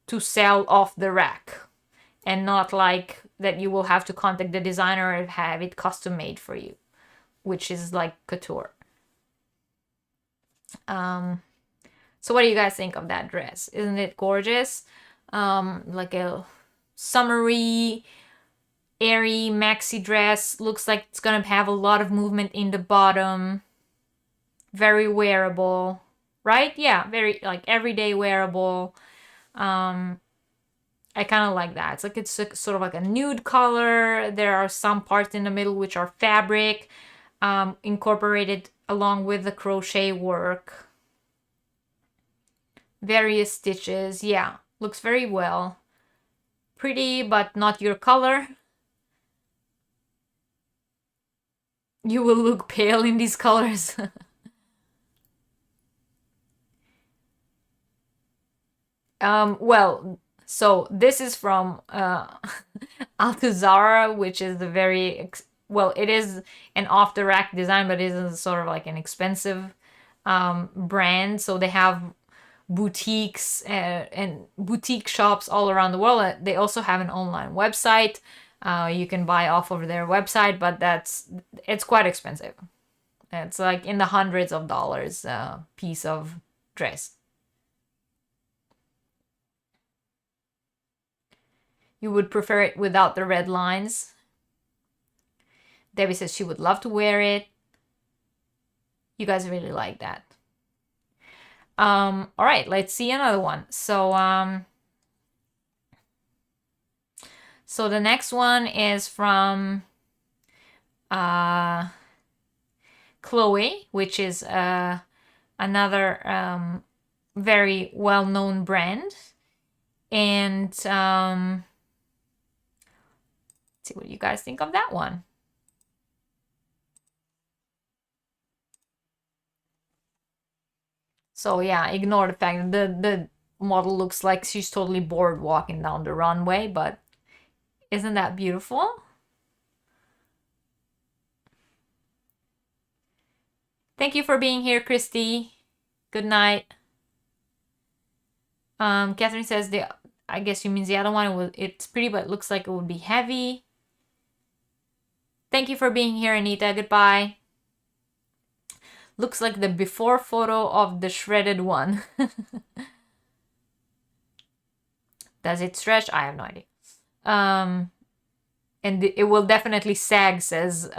to sell off the rack, and not like that you will have to contact the designer and have it custom made for you, which is like couture. So what do you guys think of that dress? Isn't it gorgeous? Like a summery, airy maxi dress. Looks like it's gonna have a lot of movement in the bottom. Very wearable, right? Yeah, very like everyday wearable. I kind of like that. It's sort of like a nude color. There are some parts in the middle which are fabric, incorporated along with the crochet work. Various stitches. Yeah, looks very well. Pretty, but not your color. You will look pale in these colors. Well, so this is from Althusara, which is the very, well, it is an off-the-rack design, but it is sort of like an expensive brand. So they have boutiques and boutique shops all around the world. They also have an online website. You can buy off of their website, but it's quite expensive. It's like in the hundreds of dollars piece of dress. You would prefer it without the red lines. Debbie says she would love to wear it. You guys really like that. All right, let's see another one. So the next one is from Chloe, which is another very well-known brand. And let's see what you guys think of that one. So yeah, ignore the fact that model looks like she's totally bored walking down the runway, but isn't that beautiful? Thank you for being here, Christy. Good night. Catherine says I guess you means the other one. It's pretty, but it looks like it would be heavy. Thank you for being here, Anita. Goodbye. Looks like the before photo of the shredded one. Does it stretch? I have no idea. And it will definitely sag, says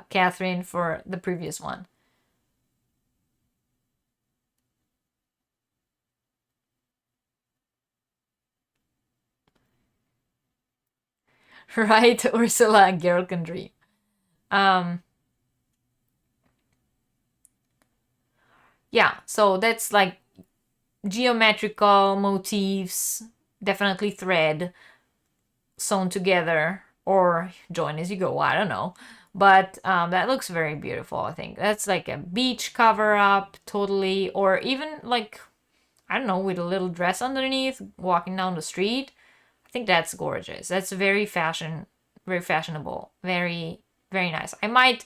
Catherine, for the previous one. Right, Ursula, a girl can dream. Yeah, so that's like geometrical motifs, definitely thread sewn together or join as you go, I don't know. But that looks very beautiful, I think. That's like a beach cover up, totally, or even like, I don't know, with a little dress underneath, walking down the street. I think that's gorgeous. That's very fashionable, very, very nice. I might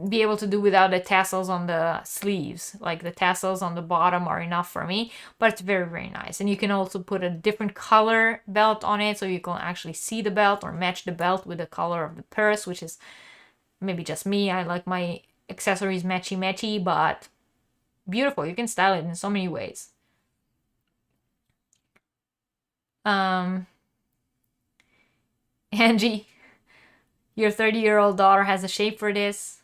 be able to do without the tassels on the sleeves. Like the tassels on the bottom are enough for me, but it's very, very nice. And you can also put a different color belt on it so you can actually see the belt or match the belt with the color of the purse, which is maybe just me. I like my accessories matchy, but beautiful. You can style it in so many ways. Angie, your 30-year-old daughter has a shape for this.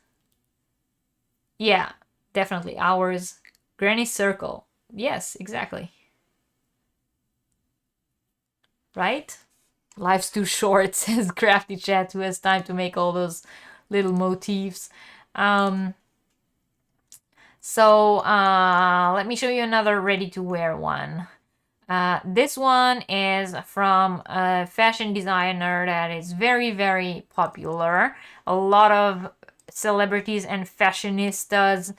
Yeah, definitely. Ours. Granny circle. Yes, exactly. Right? Life's too short, says Crafty Chat, who has time to make all those little motifs. So let me show you another ready-to-wear one. This one is from a fashion designer that is very, very popular. A lot of celebrities and fashionistas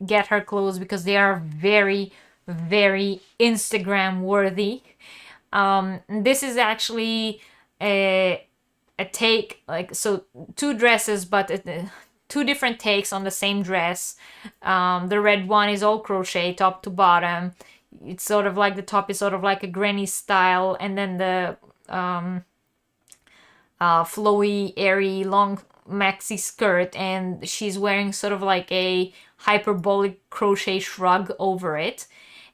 get her clothes because they are very, very Instagram worthy. This is actually a take, like, so two dresses, but two different takes on the same dress. The red one is all crochet top to bottom. It's sort of like the top is sort of like a granny style, and then the flowy, airy, long maxi skirt, and she's wearing sort of like a hyperbolic crochet shrug over it.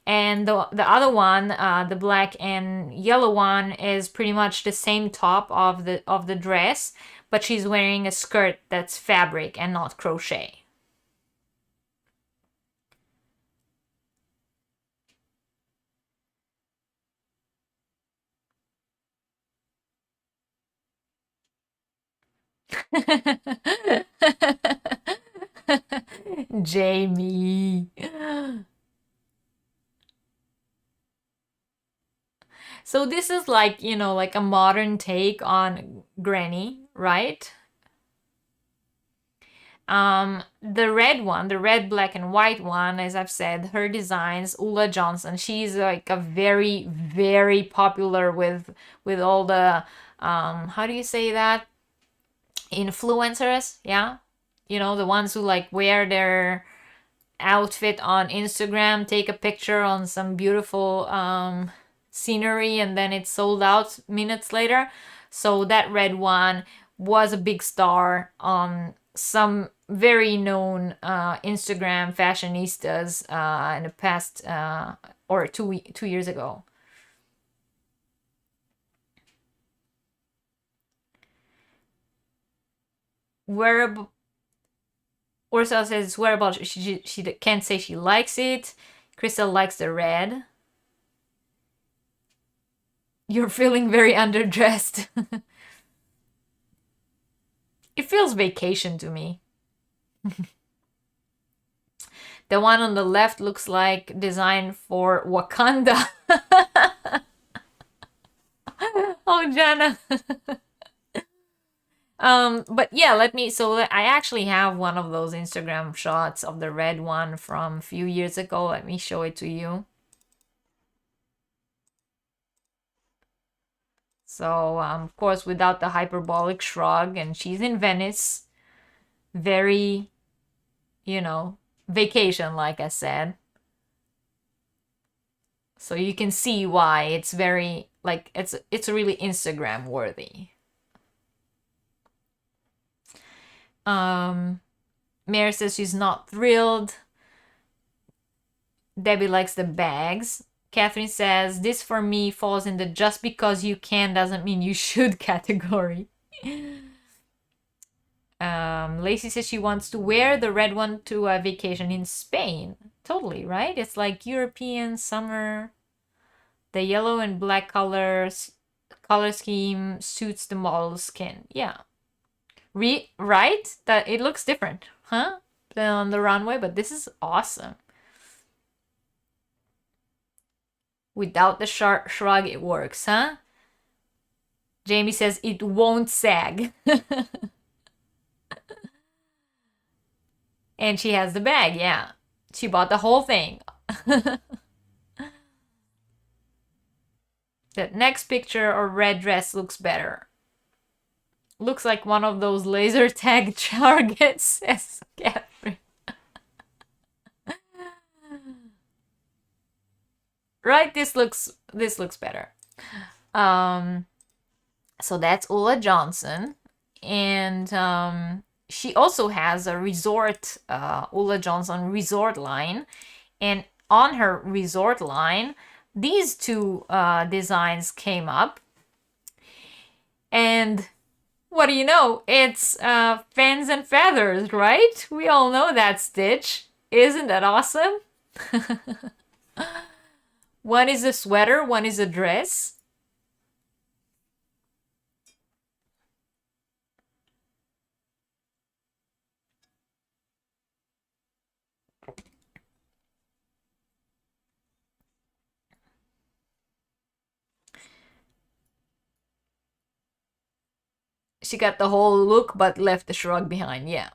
And the other one, the black and yellow one, is pretty much the same top of the dress, but she's wearing a skirt that's fabric and not crochet. Jamie. So this is like, you know, like a modern take on Granny, right? The red one, the red, black, and white one, as I've said, her designs, Ulla Johnson, she's like a very, very popular with all the, how do you say that? Influencers, yeah? You know, the ones who like wear their outfit on Instagram, take a picture on some beautiful scenery, and then it's sold out minutes later. So that red one was a big star on some very known Instagram fashionistas in the past or 2 years ago. Wearable. Ursula says wearable. She can't say she likes it. Crystal likes the red. You're feeling very underdressed. It feels vacation to me. The one on the left looks like design for Wakanda. Oh, Jana. But yeah, so I actually have one of those Instagram shots of the red one from a few years ago. Let me show it to you. So, of course, without the hyperbolic shrug, and she's in Venice. Very, you know, vacation, like I said. So you can see why it's very, like, it's really Instagram worthy. Mary says she's not thrilled. Debbie likes the bags. Catherine says, this for me falls in the just because you can doesn't mean you should category. Lacey says she wants to wear the red one to a vacation in Spain. Totally, right? It's like European summer. The yellow and black color scheme suits the model's skin. Yeah. Right? That it looks different, huh? Than on the runway, but this is awesome. Without the shrug, it works, huh? Jamie says it won't sag. And she has the bag, yeah. She bought the whole thing. The next picture or red dress looks better. Looks like one of those laser tag targets, says Catherine. Right? This looks better. So that's Ulla Johnson. And she also has a resort, Ulla Johnson resort line. And on her resort line, these two designs came up. And what do you know? It's fans and feathers, right? We all know that stitch. Isn't that awesome? One is a sweater, one is a dress. She got the whole look but left the shrug behind, yeah.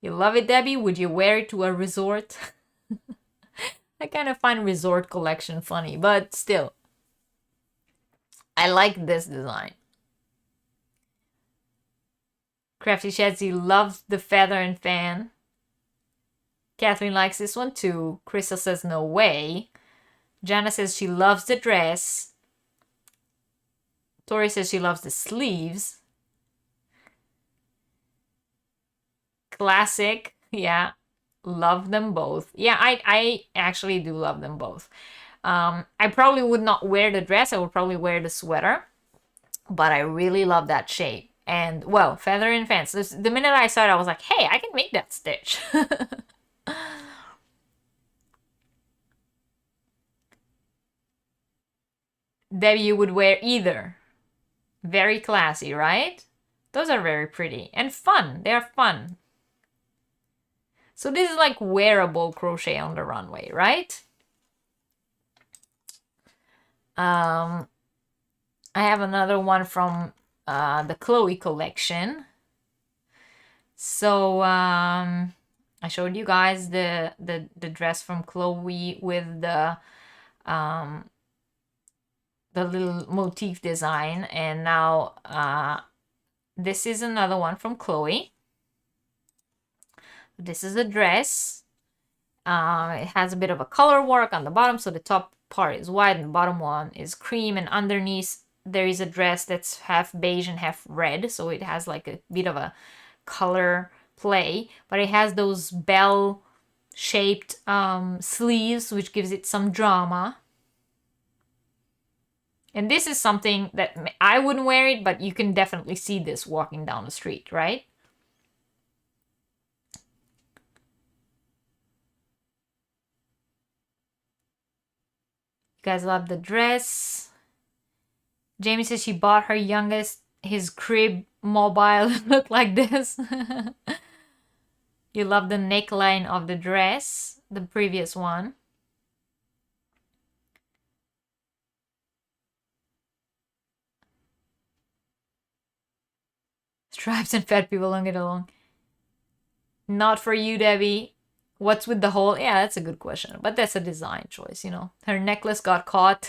You love it, Debbie? Would you wear it to a resort? I kind of find resort collection funny, but still. I like this design. Crafty Shetsy loves the feather and fan. Kathleen likes this one too. Crystal says no way. Jana says she loves the dress. Tori says she loves the sleeves. Classic, yeah. Love them both. Yeah, I actually do love them both. I probably would not wear the dress. I would probably wear the sweater. But I really love that shape. And, well, feather and fans. The minute I saw it, I was like, hey, I can make that stitch. Debbie, you would wear either. Very classy, right? Those are very pretty and fun. They are fun. So this is like wearable crochet on the runway, right? I have another one from the Chloe collection. So I showed you guys the dress from Chloe with the little motif design, and now this is another one from Chloe. This is a dress. It has a bit of a color work on the bottom, so the top part is white and the bottom one is cream, and underneath there is a dress that's half beige and half red, so it has like a bit of a color play, but it has those bell shaped sleeves, which gives it some drama. And this is something that I wouldn't wear it, but you can definitely see this walking down the street, right? You guys love the dress. Jamie says she bought her youngest his crib mobile look like this. You love the neckline of the dress, the previous one. Stripes and fat people don't get along. Not for you, Debbie. What's with the hole? Yeah, that's a good question. But that's a design choice, you know. Her necklace got caught.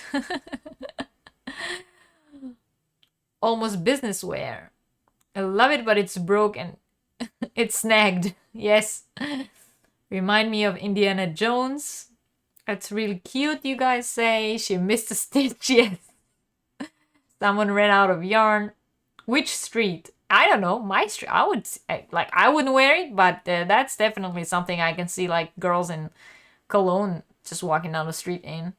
Almost business wear. I love it, but it's broken. It's snagged. Yes. Remind me of Indiana Jones. That's really cute, you guys say. She missed a stitch. Yes. Someone ran out of yarn. Which street? I don't know. My street. I would like. I wouldn't wear it, but that's definitely something I can see like girls in Cologne just walking down the street in.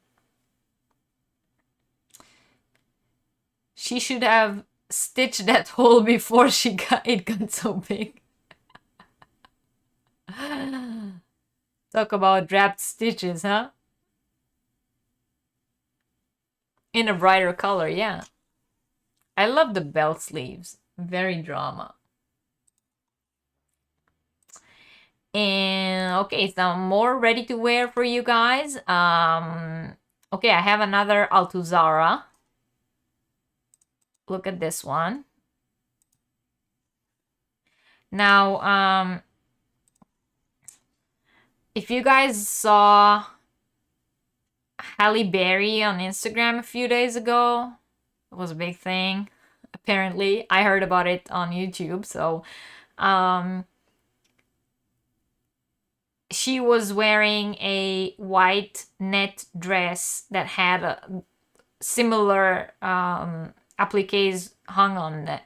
She should have stitched that hole before it got so big. Talk about draped stitches, huh? In a brighter color, yeah. I love the belt sleeves. Very drama. And okay, some more ready to wear for you guys. Okay, I have another Altuzara. Look at this one. Now, if you guys saw Halle Berry on Instagram a few days ago, it was a big thing. Apparently, I heard about it on YouTube. So, she was wearing a white net dress that had a similar appliques hung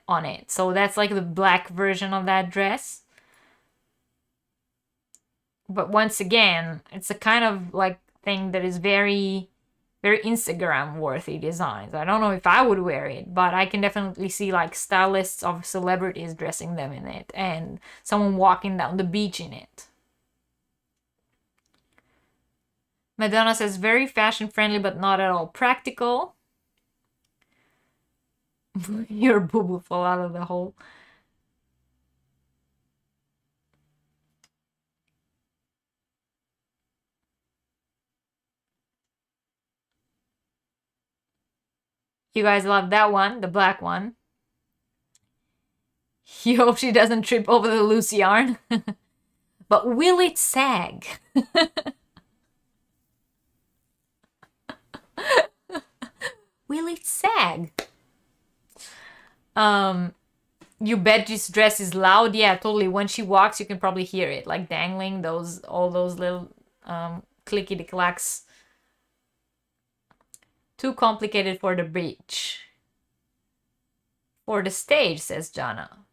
on it. So that's like the black version of that dress. But once again, it's a kind of like thing that is very, very Instagram worthy designs. I don't know if I would wear it, but I can definitely see like stylists of celebrities dressing them in it and someone walking down the beach in it. Madonna says very fashion friendly, but not at all practical. Your boo-boo fall out of the hole. You guys love that one, the black one. You hope she doesn't trip over the loose yarn. But will it sag? Will it sag? You bet this dress is loud. Yeah, totally. When she walks, you can probably hear it, like dangling all those little clickety clacks. Too complicated for the beach. For the stage, says Jana.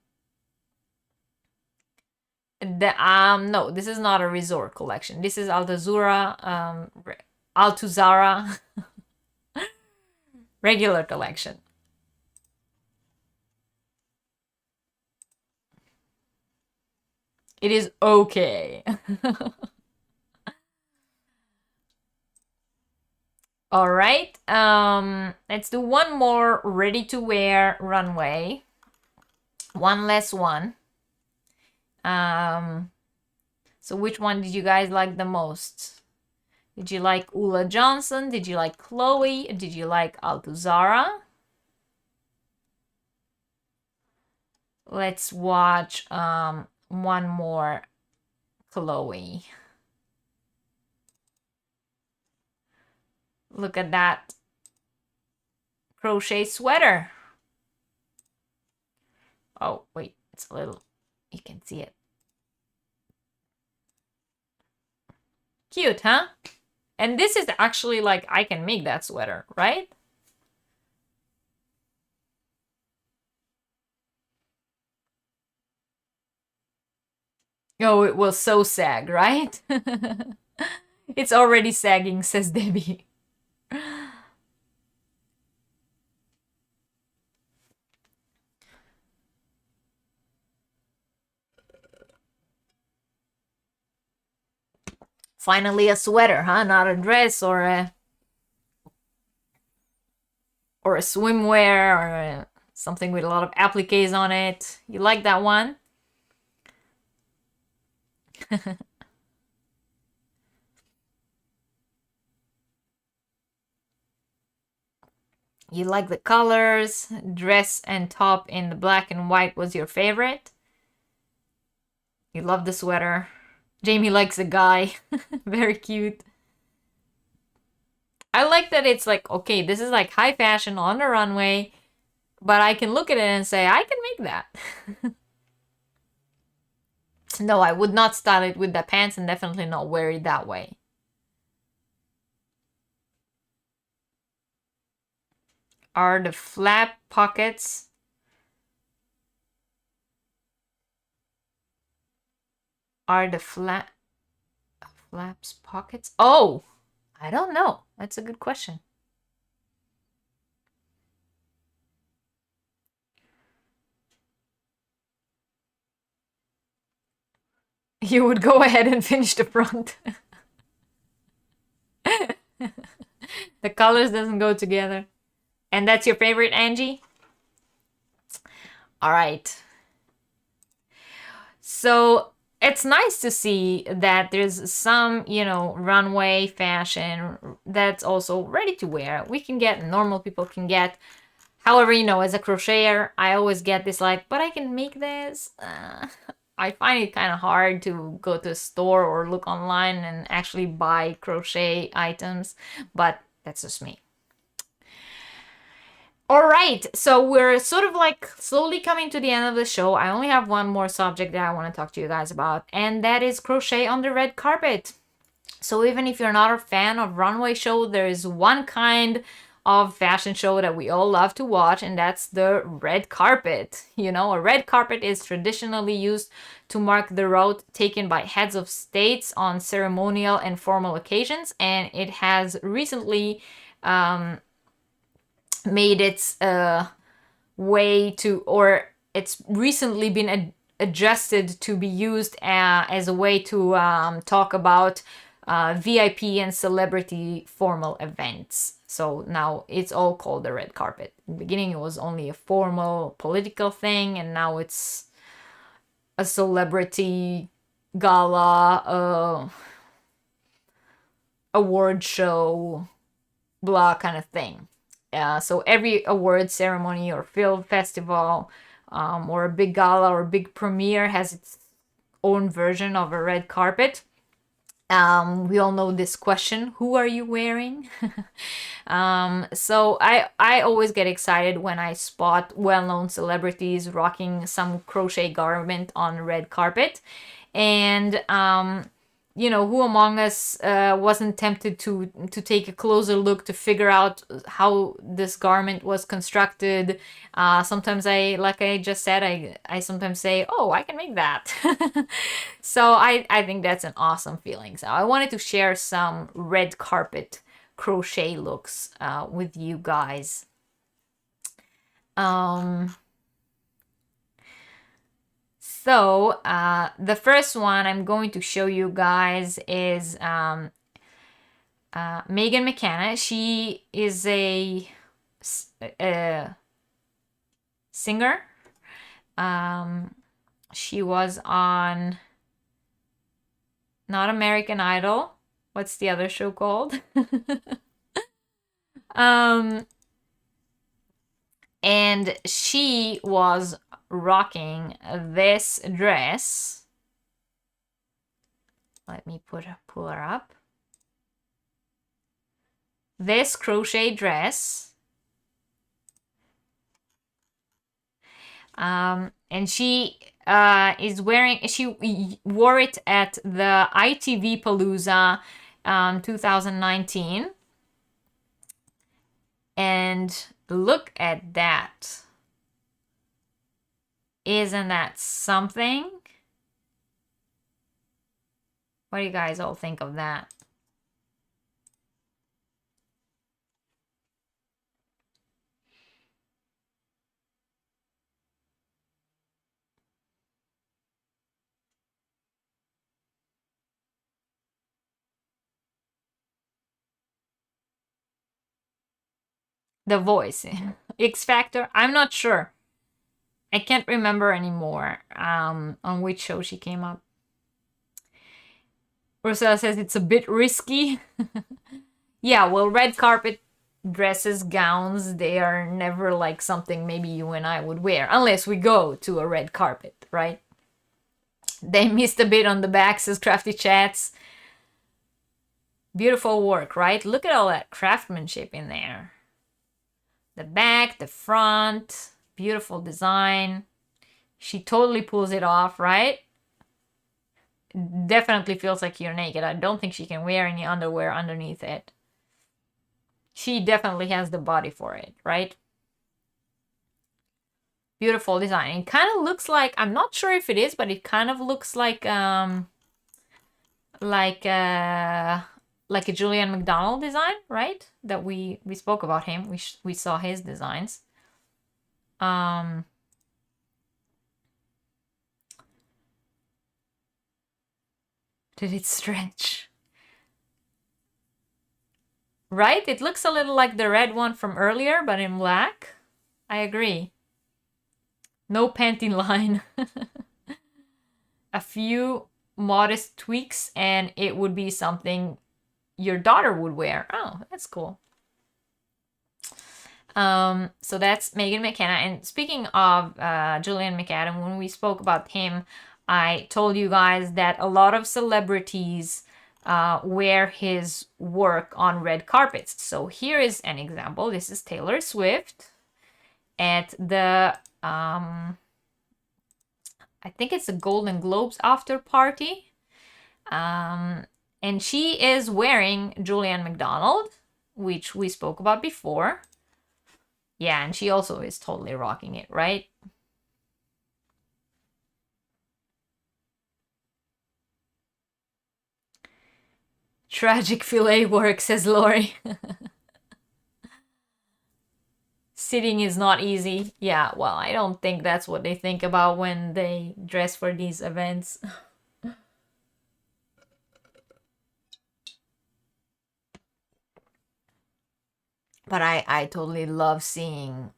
No, this is not a resort collection. This is Altuzara regular collection. It is okay. All right. Let's do one more ready to wear runway. One less one. So which one did you guys like the most? Did you like Ula Johnson? Did you like Chloe? Did you like Altuzara? Let's watch one more Chloe. Look at that crochet sweater. Oh, wait, it's a little, you can see it. Cute, huh? And this is actually like, I can make that sweater, right? Oh, it will so sag, right? It's already sagging, says Debbie. Finally a sweater, huh? Not a dress or a swimwear or something with a lot of appliques on it. You like that one? You like the colors, dress and top in the black and white was your favorite. You love the sweater. Jamie likes a guy. Very cute. I like that it's like, okay, this is like high fashion on the runway, but I can look at it and say, I can make that. No, I would not style it with the pants and definitely not wear it that way. Are the flap pockets? Are the flaps pockets? Oh, I don't know. That's a good question. You would go ahead and finish the front. The colors doesn't go together. And that's your favorite, Angie? All right. So it's nice to see that there's some, runway fashion that's also ready to wear. We can get, normal people can get. However, as a crocheter, I always get this like, but I can make this. I find it kind of hard to go to a store or look online and actually buy crochet items, but that's just me. All right, so we're sort of like slowly coming to the end of the show. I only have one more subject that I want to talk to you guys about, and that is crochet on the red carpet. So even if you're not a fan of runway show, there is one kind of fashion show that we all love to watch, and that's the red carpet. A red carpet is traditionally used to mark the road taken by heads of states on ceremonial and formal occasions, and it has recently made its way to, or it's recently been adjusted to be used as a way to talk about VIP and celebrity formal events. So now it's all called the red carpet. In the beginning, it was only a formal political thing, and now it's a celebrity gala, award show, blah kind of thing. So every award ceremony or film festival or a big gala or a big premiere has its own version of a red carpet. We all know this question, who are you wearing? So I always get excited when I spot well-known celebrities rocking some crochet garment on red carpet. And who among us wasn't tempted to take a closer look to figure out how this garment was constructed? Sometimes like I just said, I sometimes say, oh, I can make that. So I think that's an awesome feeling. So I wanted to share some red carpet crochet looks with you guys. So the first one I'm going to show you guys is Megan McKenna. She is a singer. She was on not American Idol. What's the other show called? And she was rocking this dress. Let me pull her up. This crochet dress. And she she wore it at the ITV Palooza 2019. And look at that. Isn't that something? What do you guys all think of that? The Voice. X Factor? I'm not sure. I can't remember anymore on which show she came up. Rosella says it's a bit risky. Yeah, well, red carpet dresses, gowns, they are never like something maybe you and I would wear, unless we go to a red carpet, right? They missed a bit on the back, says Crafty Chats. Beautiful work, right? Look at all that craftsmanship in there. The back, the front, beautiful design. She totally pulls it off, right? Definitely feels like you're naked. I don't think she can wear any underwear underneath it. She definitely has the body for it, right? Beautiful design. It kind of looks like, I'm not sure if it is, but it kind of looks like like a Julian McDonald design, right? That we spoke about him. We saw his designs. Did it stretch? Right? It looks a little like the red one from earlier, but in black. I agree. No panty line. A few modest tweaks and it would be something your daughter would wear. Oh, that's cool. So that's Megan McKenna. And speaking of Julian McAdam, when we spoke about him, I told you guys that a lot of celebrities wear his work on red carpets. So here is an example. This is Taylor Swift at the I think it's a Golden Globes after party. And she is wearing Julian McDonald, which we spoke about before. Yeah, and she also is totally rocking it, right? Tragic fillet work, says Lori. Sitting is not easy. Yeah, well, I don't think that's what they think about when they dress for these events. But I totally love seeing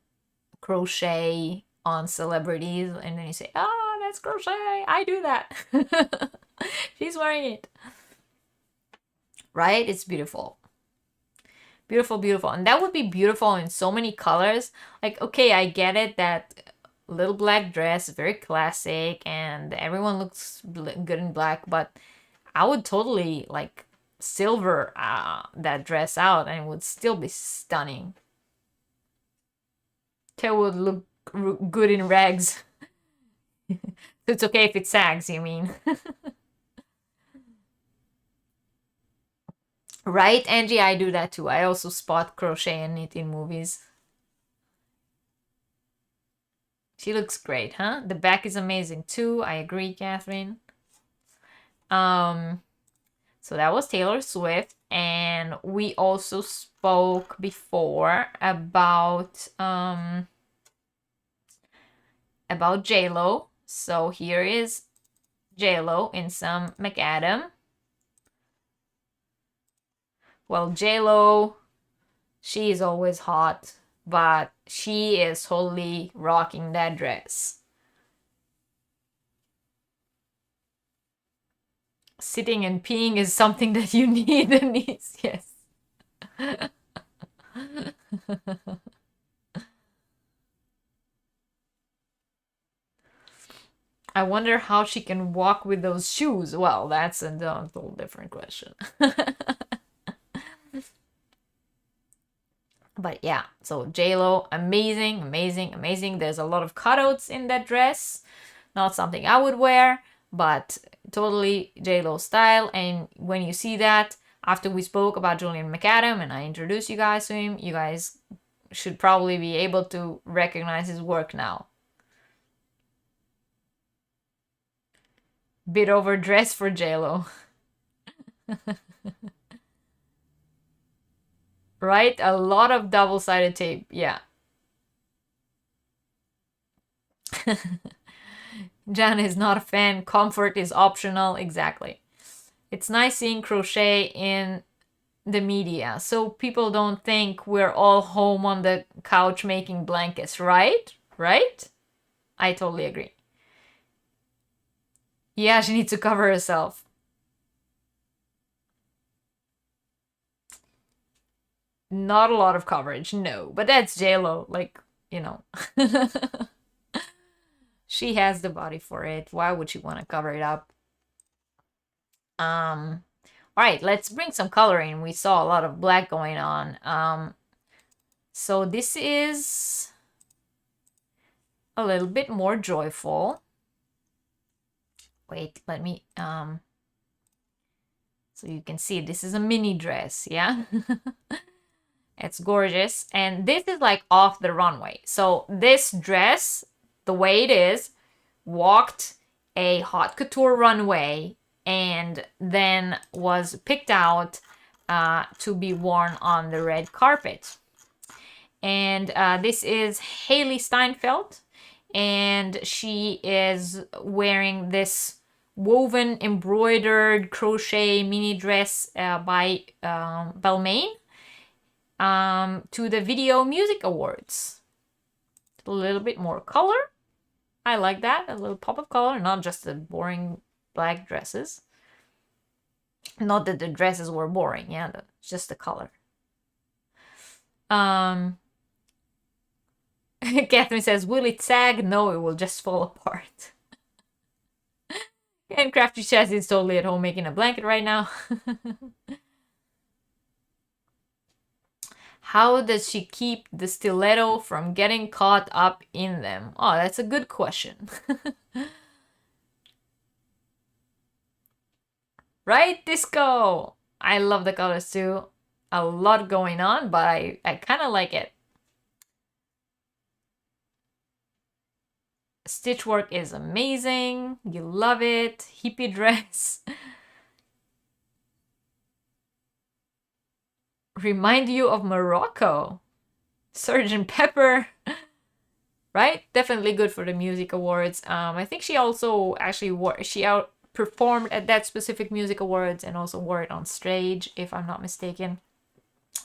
crochet on celebrities, and then you say, oh, that's crochet. I do that. She's wearing it. Right? It's beautiful. Beautiful, beautiful. And that would be beautiful in so many colors. Like, okay, I get it that little black dress, very classic, and everyone looks good in black, but I would totally like silver that dress out and it would still be stunning. It would look good in rags. So it's okay if it sags, you mean? Right, Angie? I do that too. I also spot crochet and knit in movies. She looks great, huh? The back is amazing too. I agree, Catherine. So that was Taylor Swift, and we also spoke before about J-Lo. So here is J-Lo in some McAdam. Well, J-Lo, she is always hot, but she is totally rocking that dress. Sitting and peeing is something that you need, Denise. Yes. I wonder how she can walk with those shoes. Well, that's a whole different question. But yeah, so J-Lo, amazing, amazing, amazing. There's a lot of cutouts in that dress. Not something I would wear, but totally J-Lo style. And when you see that, after we spoke about Julian McAdam and I introduced you guys to him, you guys should probably be able to recognize his work now. Bit overdressed for J-Lo. Right? A lot of double-sided tape. Yeah. Jan is not a fan. Comfort is optional. Exactly. It's nice seeing crochet in the media, so people don't think we're all home on the couch making blankets, right? Right? I totally agree. Yeah, she needs to cover herself. Not a lot of coverage, no. But that's J-Lo, like, you know. She has the body for it. Why would she want to cover it up? All right, let's bring some color in. We saw a lot of black going on. So this is a little bit more joyful. Wait, let me, so you can see this is a mini dress, yeah? It's gorgeous. And this is like off the runway. So this dress, the way it is, walked a haute couture runway and then was picked out to be worn on the red carpet. And this is Haley Steinfeld, and she is wearing this woven embroidered crochet mini dress by Balmain to the Video Music Awards. A little bit more color. I like that, a little pop of color, not just the boring black dresses. Not that the dresses were boring, yeah, just the color. Catherine says, will it sag? No, it will just fall apart. And Crafty Chess is totally at home making a blanket right now. How does she keep the stiletto from getting caught up in them? Oh, that's a good question. Right, Disco? I love the colors too. A lot going on, but I kind of like it. Stitch work is amazing. You love it. Hippie dress. Remind you of Morocco. Sgt. Pepper. Right? Definitely good for the music awards. I think she also actually outperformed at that specific music awards and also wore it on stage, if I'm not mistaken.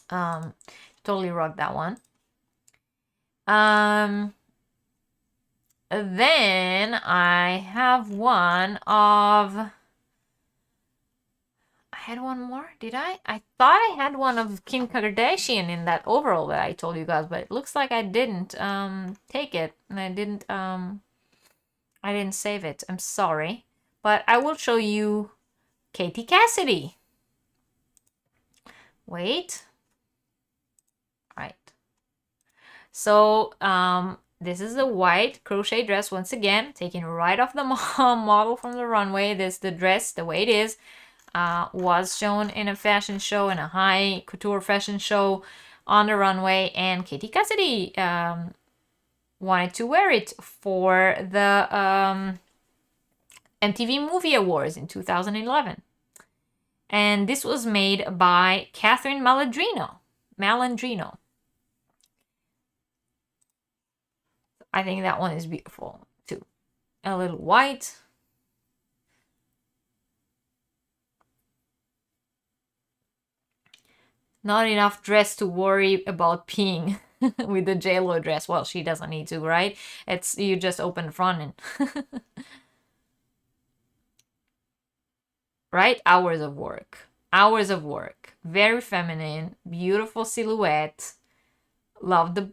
Totally rocked that one. Then I have one of... I had one more, did I? I thought I had one of Kim Kardashian in that overall that I told you guys, but it looks like I didn't take it, and I didn't save it. I'm sorry. But I will show you Katie Cassidy. Wait. Right. So, this is a white crochet dress, once again, taken right off the model from the runway. This the dress, the way it is, was shown in a fashion show, in a high couture fashion show on the runway, and Katie Cassidy wanted to wear it for the MTV Movie Awards in 2011. And this was made by Catherine Malandrino. I think that one is beautiful too. A little white. Not enough dress to worry about peeing with the JLo dress. Well, she doesn't need to, right? It's you just open the front and right? Hours of work. Hours of work. Very feminine, beautiful silhouette. Love the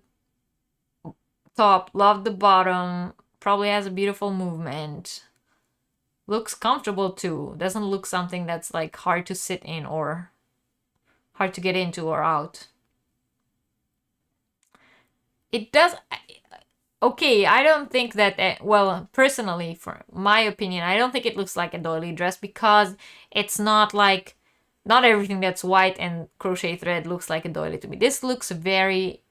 top, love the bottom. Probably has a beautiful movement. Looks comfortable too. Doesn't look something that's like hard to sit in or hard to get into or out. It does. Okay, I don't think that, well, personally, for my opinion, I don't think it looks like a doily dress because it's not like, not everything that's white and crochet thread looks like a doily to me. This looks very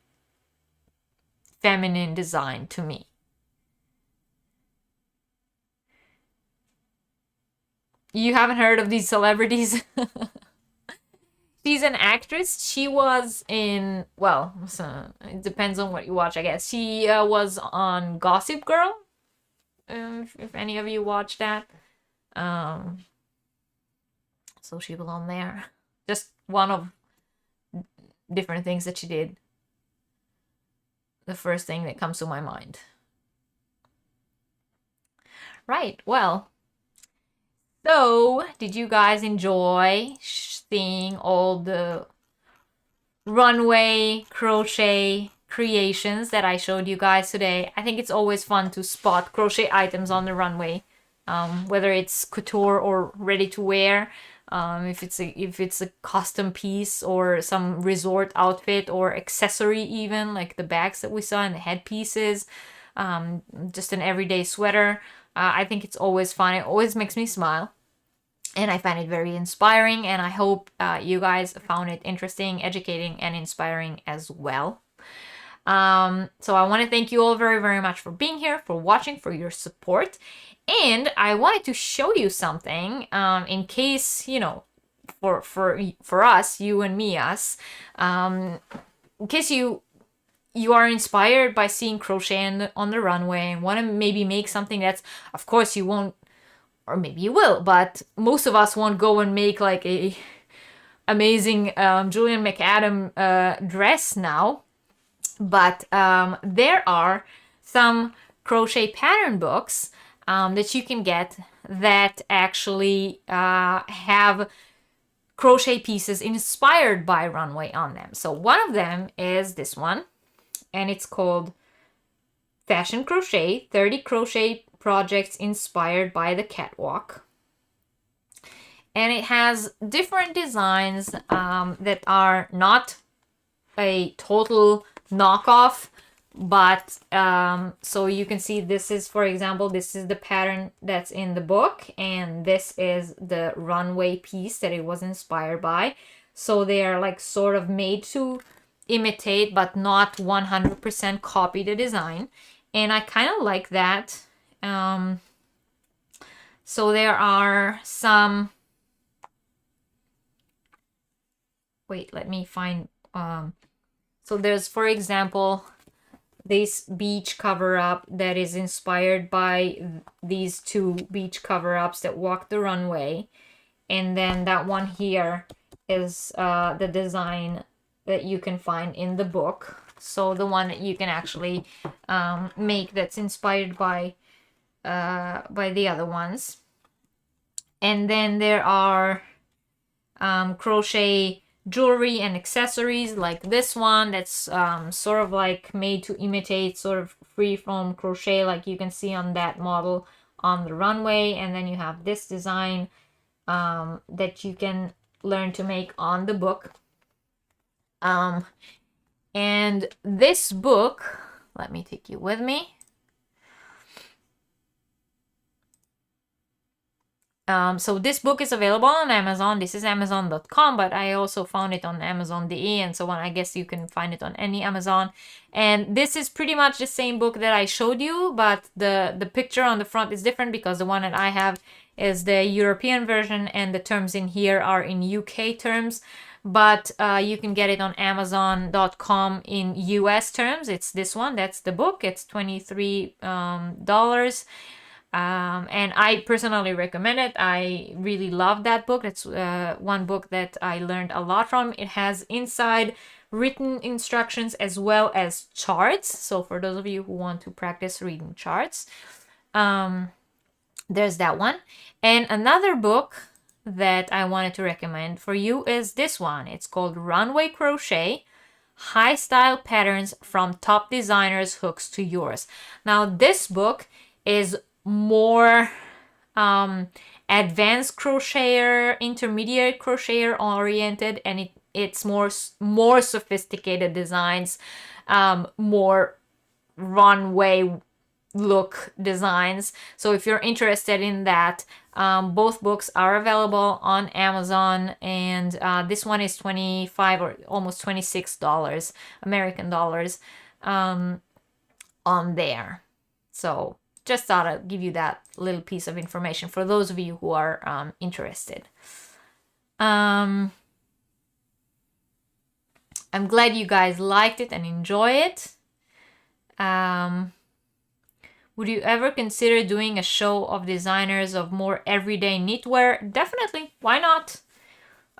feminine design to me. You haven't heard of these celebrities? She's an actress. She was in, well, so it depends on what you watch, I guess. She was on Gossip Girl, if any of you watch that. So she was on there. Just one of different things that she did. The first thing that comes to my mind. Right, well. So, did you guys enjoy seeing all the runway crochet creations that I showed you guys today. I think it's always fun to spot crochet items on the runway, whether it's couture or ready to wear. If it's a custom piece or some resort outfit or accessory, even like the bags that we saw and the headpieces, just an everyday sweater. I think it's always fun. It always makes me smile. And I find it very inspiring, and I hope you guys found it interesting, educating, and inspiring as well. So I want to thank you all very, very much for being here, for watching, for your support. And I wanted to show you something in case, you know, for us, you and me, us, in case you are inspired by seeing crochet on the runway and want to maybe make something that's, of course, you won't, or maybe you will, but most of us won't go and make like a amazing Julian McAdam dress now. But there are some crochet pattern books that you can get that actually have crochet pieces inspired by Runway on them. So one of them is this one, and it's called Fashion Crochet, 30 Crochet Projects Inspired by the Catwalk. And it has different designs that are not a total knockoff, but so you can see this is, for example, this is the pattern that's in the book, and this is the runway piece that it was inspired by. So they are like sort of made to imitate but not 100% copy the design, and I kind of like that. So there are some, wait, let me find, so there's, for example, this beach cover-up that is inspired by these two beach cover-ups that walk the runway. And then that one here is the design that you can find in the book. So the one that you can actually make that's inspired by the other ones. And then there are crochet jewelry and accessories like this one that's sort of like made to imitate, sort of free from crochet, like you can see on that model on the runway. And then you have this design that you can learn to make on the book. And this book, let me take you with me. So this book is available on Amazon. This is Amazon.com, but I also found it on Amazon.de and so on. I guess you can find it on any Amazon. And this is pretty much the same book that I showed you, but the picture on the front is different because the one that I have is the European version and the terms in here are in UK terms. But you can get it on Amazon.com in US terms. It's this one. That's the book. It's $23. And I personally recommend it. I really love that book. It's one book that I learned a lot from. It has inside written instructions as well as charts. So for those of you who want to practice reading charts, there's that one. And another book that I wanted to recommend for you is this one. It's called Runway Crochet, High Style Patterns from Top Designers' Hooks to Yours. Now this book is more advanced crocheter, intermediate crocheter oriented, and it's more sophisticated designs, more runway look designs. So if you're interested in that, both books are available on Amazon, and this one is $25 or almost $26 American dollars on there. So just thought I'd give you that little piece of information for those of you who are interested. I'm glad you guys liked it and enjoy it. Would you ever consider doing a show of designers of more everyday knitwear? Definitely. Why not?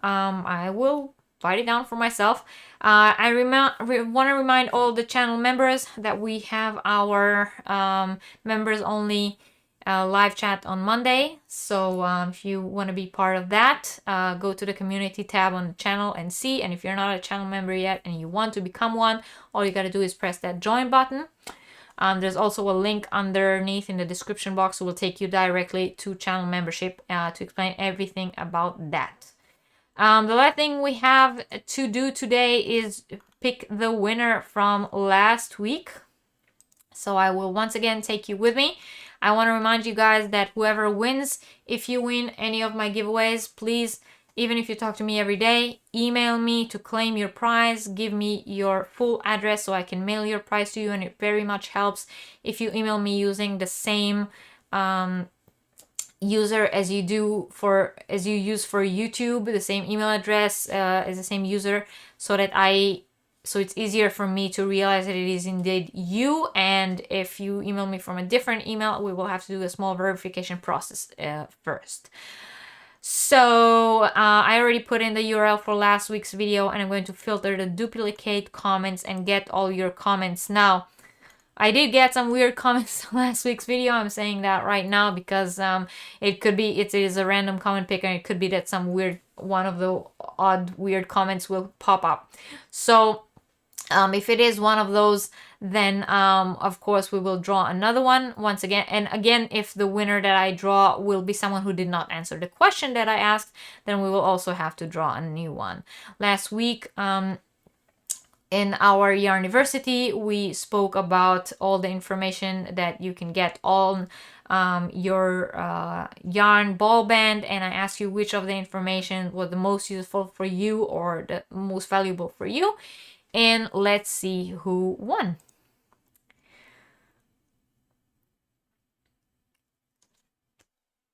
I will write it down for myself. I want to remind all the channel members that we have our members only a live chat on Monday. So if you want to be part of that, go to the community tab on the channel and see. And if you're not a channel member yet and you want to become one, all you got to do is press that join button. There's also a link underneath in the description box. It will take you directly to channel membership to explain everything about that. The last thing we have to do today is pick the winner from last week. So I will once again take you with me. I want to remind you guys that whoever wins, if you win any of my giveaways, please, even if you talk to me every day, email me to claim your prize. Give me your full address so I can mail your prize to you, and it very much helps if you email me using the same user as you use for YouTube, the same email address as the same user, so it's easier for me to realize that it is indeed you. And if you email me from a different email, we will have to do a small verification process first. So I already put in the URL for last week's video, and I'm going to filter the duplicate comments and get all your comments. Now, I did get some weird comments on last week's video. I'm saying that right now because it could be, it is a random comment picker, and it could be that some one of the odd weird comments will pop up. So if it is one of those, then of course we will draw another one once again. And again, if the winner that I draw will be someone who did not answer the question that I asked, then we will also have to draw a new one. Last week, in our Yarniversity, we spoke about all the information that you can get on your yarn ball band, and I asked you which of the information was the most useful for you or the most valuable for you. And let's see who won.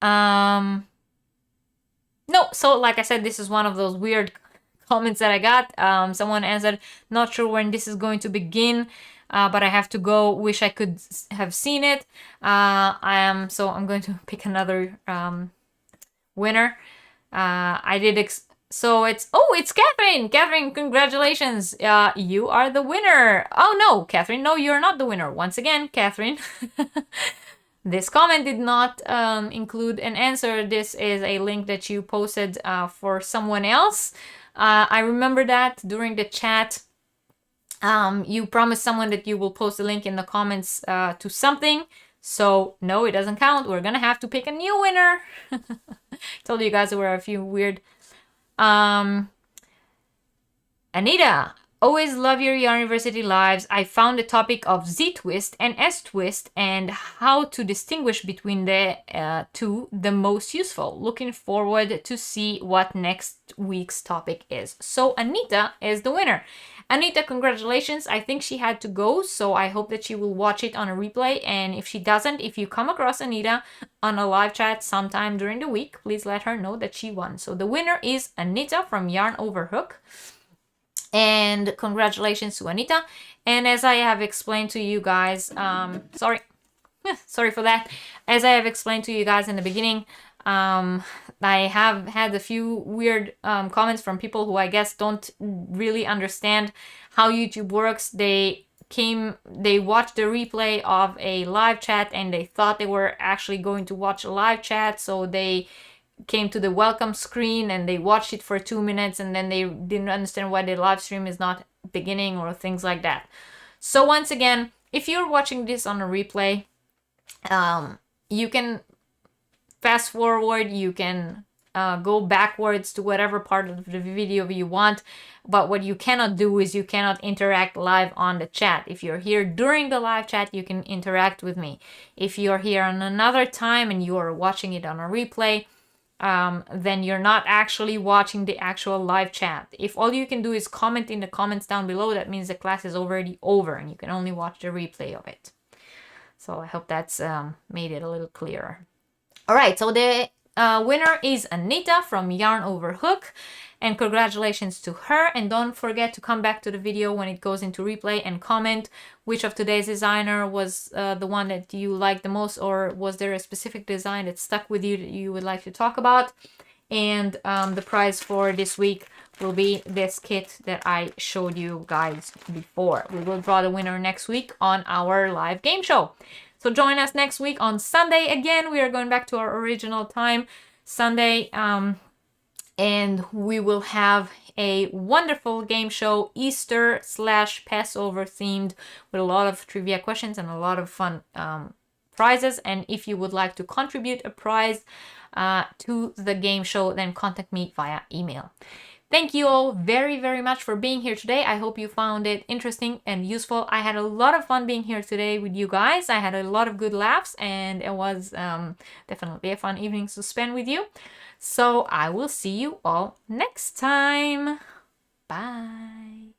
No, so like I said, this is one of those weird comments that I got. Someone answered, not sure when this is going to begin, but I have to go, wish I could have seen it. So I'm going to pick another winner. So it's Catherine. Catherine, congratulations. You are the winner. Oh no, Catherine, no, you're not the winner. Once again, Catherine. This comment did not include an answer. This is a link that you posted for someone else. I remember that during the chat, you promised someone that you will post a link in the comments to something. So no, it doesn't count. We're gonna have to pick a new winner. Told you guys there were a few weird. Anita, always love your Yarniversity lives. I found the topic of Z-twist and S-twist and how to distinguish between the two the most useful. Looking forward to see what next week's topic is. So Anita is the winner. Anita, congratulations. I think she had to go, so I hope that she will watch it on a replay. And if she doesn't, if you come across Anita on a live chat sometime during the week, please let her know that she won. So the winner is Anita from Yarn Over Hook. And congratulations to Anita. And as I have explained to you guys, sorry for that. As I have explained to you guys in the beginning, I have had a few weird comments from people who I guess don't really understand how YouTube works. They watched the replay of a live chat and they thought they were actually going to watch a live chat, so they came to the welcome screen and they watched it for 2 minutes, and then they didn't understand why the live stream is not beginning or things like that. So once again, if you're watching this on a replay, you can fast forward, you can go backwards to whatever part of the video you want, but what you cannot do is you cannot interact live on the chat. If you're here during the live chat, you can interact with me. If you're here on another time and you are watching it on a replay, then you're not actually watching the actual live chat. If all you can do is comment in the comments down below, that means the class is already over and you can only watch the replay of it. So I hope that's made it a little clearer. All right, so the winner is Anita from Yarn Over Hook, and congratulations to her. And don't forget to come back to the video when it goes into replay and comment which of today's designer was the one that you liked the most, or was there a specific design that stuck with you that you would like to talk about. And the prize for this week will be this kit that I showed you guys before. We will draw the winner next week on our live game show. So join us next week on Sunday. Again, we are going back to our original time, Sunday, and we will have a wonderful game show, Easter/Passover themed, with a lot of trivia questions and a lot of fun prizes. And if you would like to contribute a prize to the game show, then contact me via email. Thank you all very, very much for being here today. I hope you found it interesting and useful. I had a lot of fun being here today with you guys. I had a lot of good laughs, and it was definitely a fun evening to spend with you. So I will see you all next time. Bye.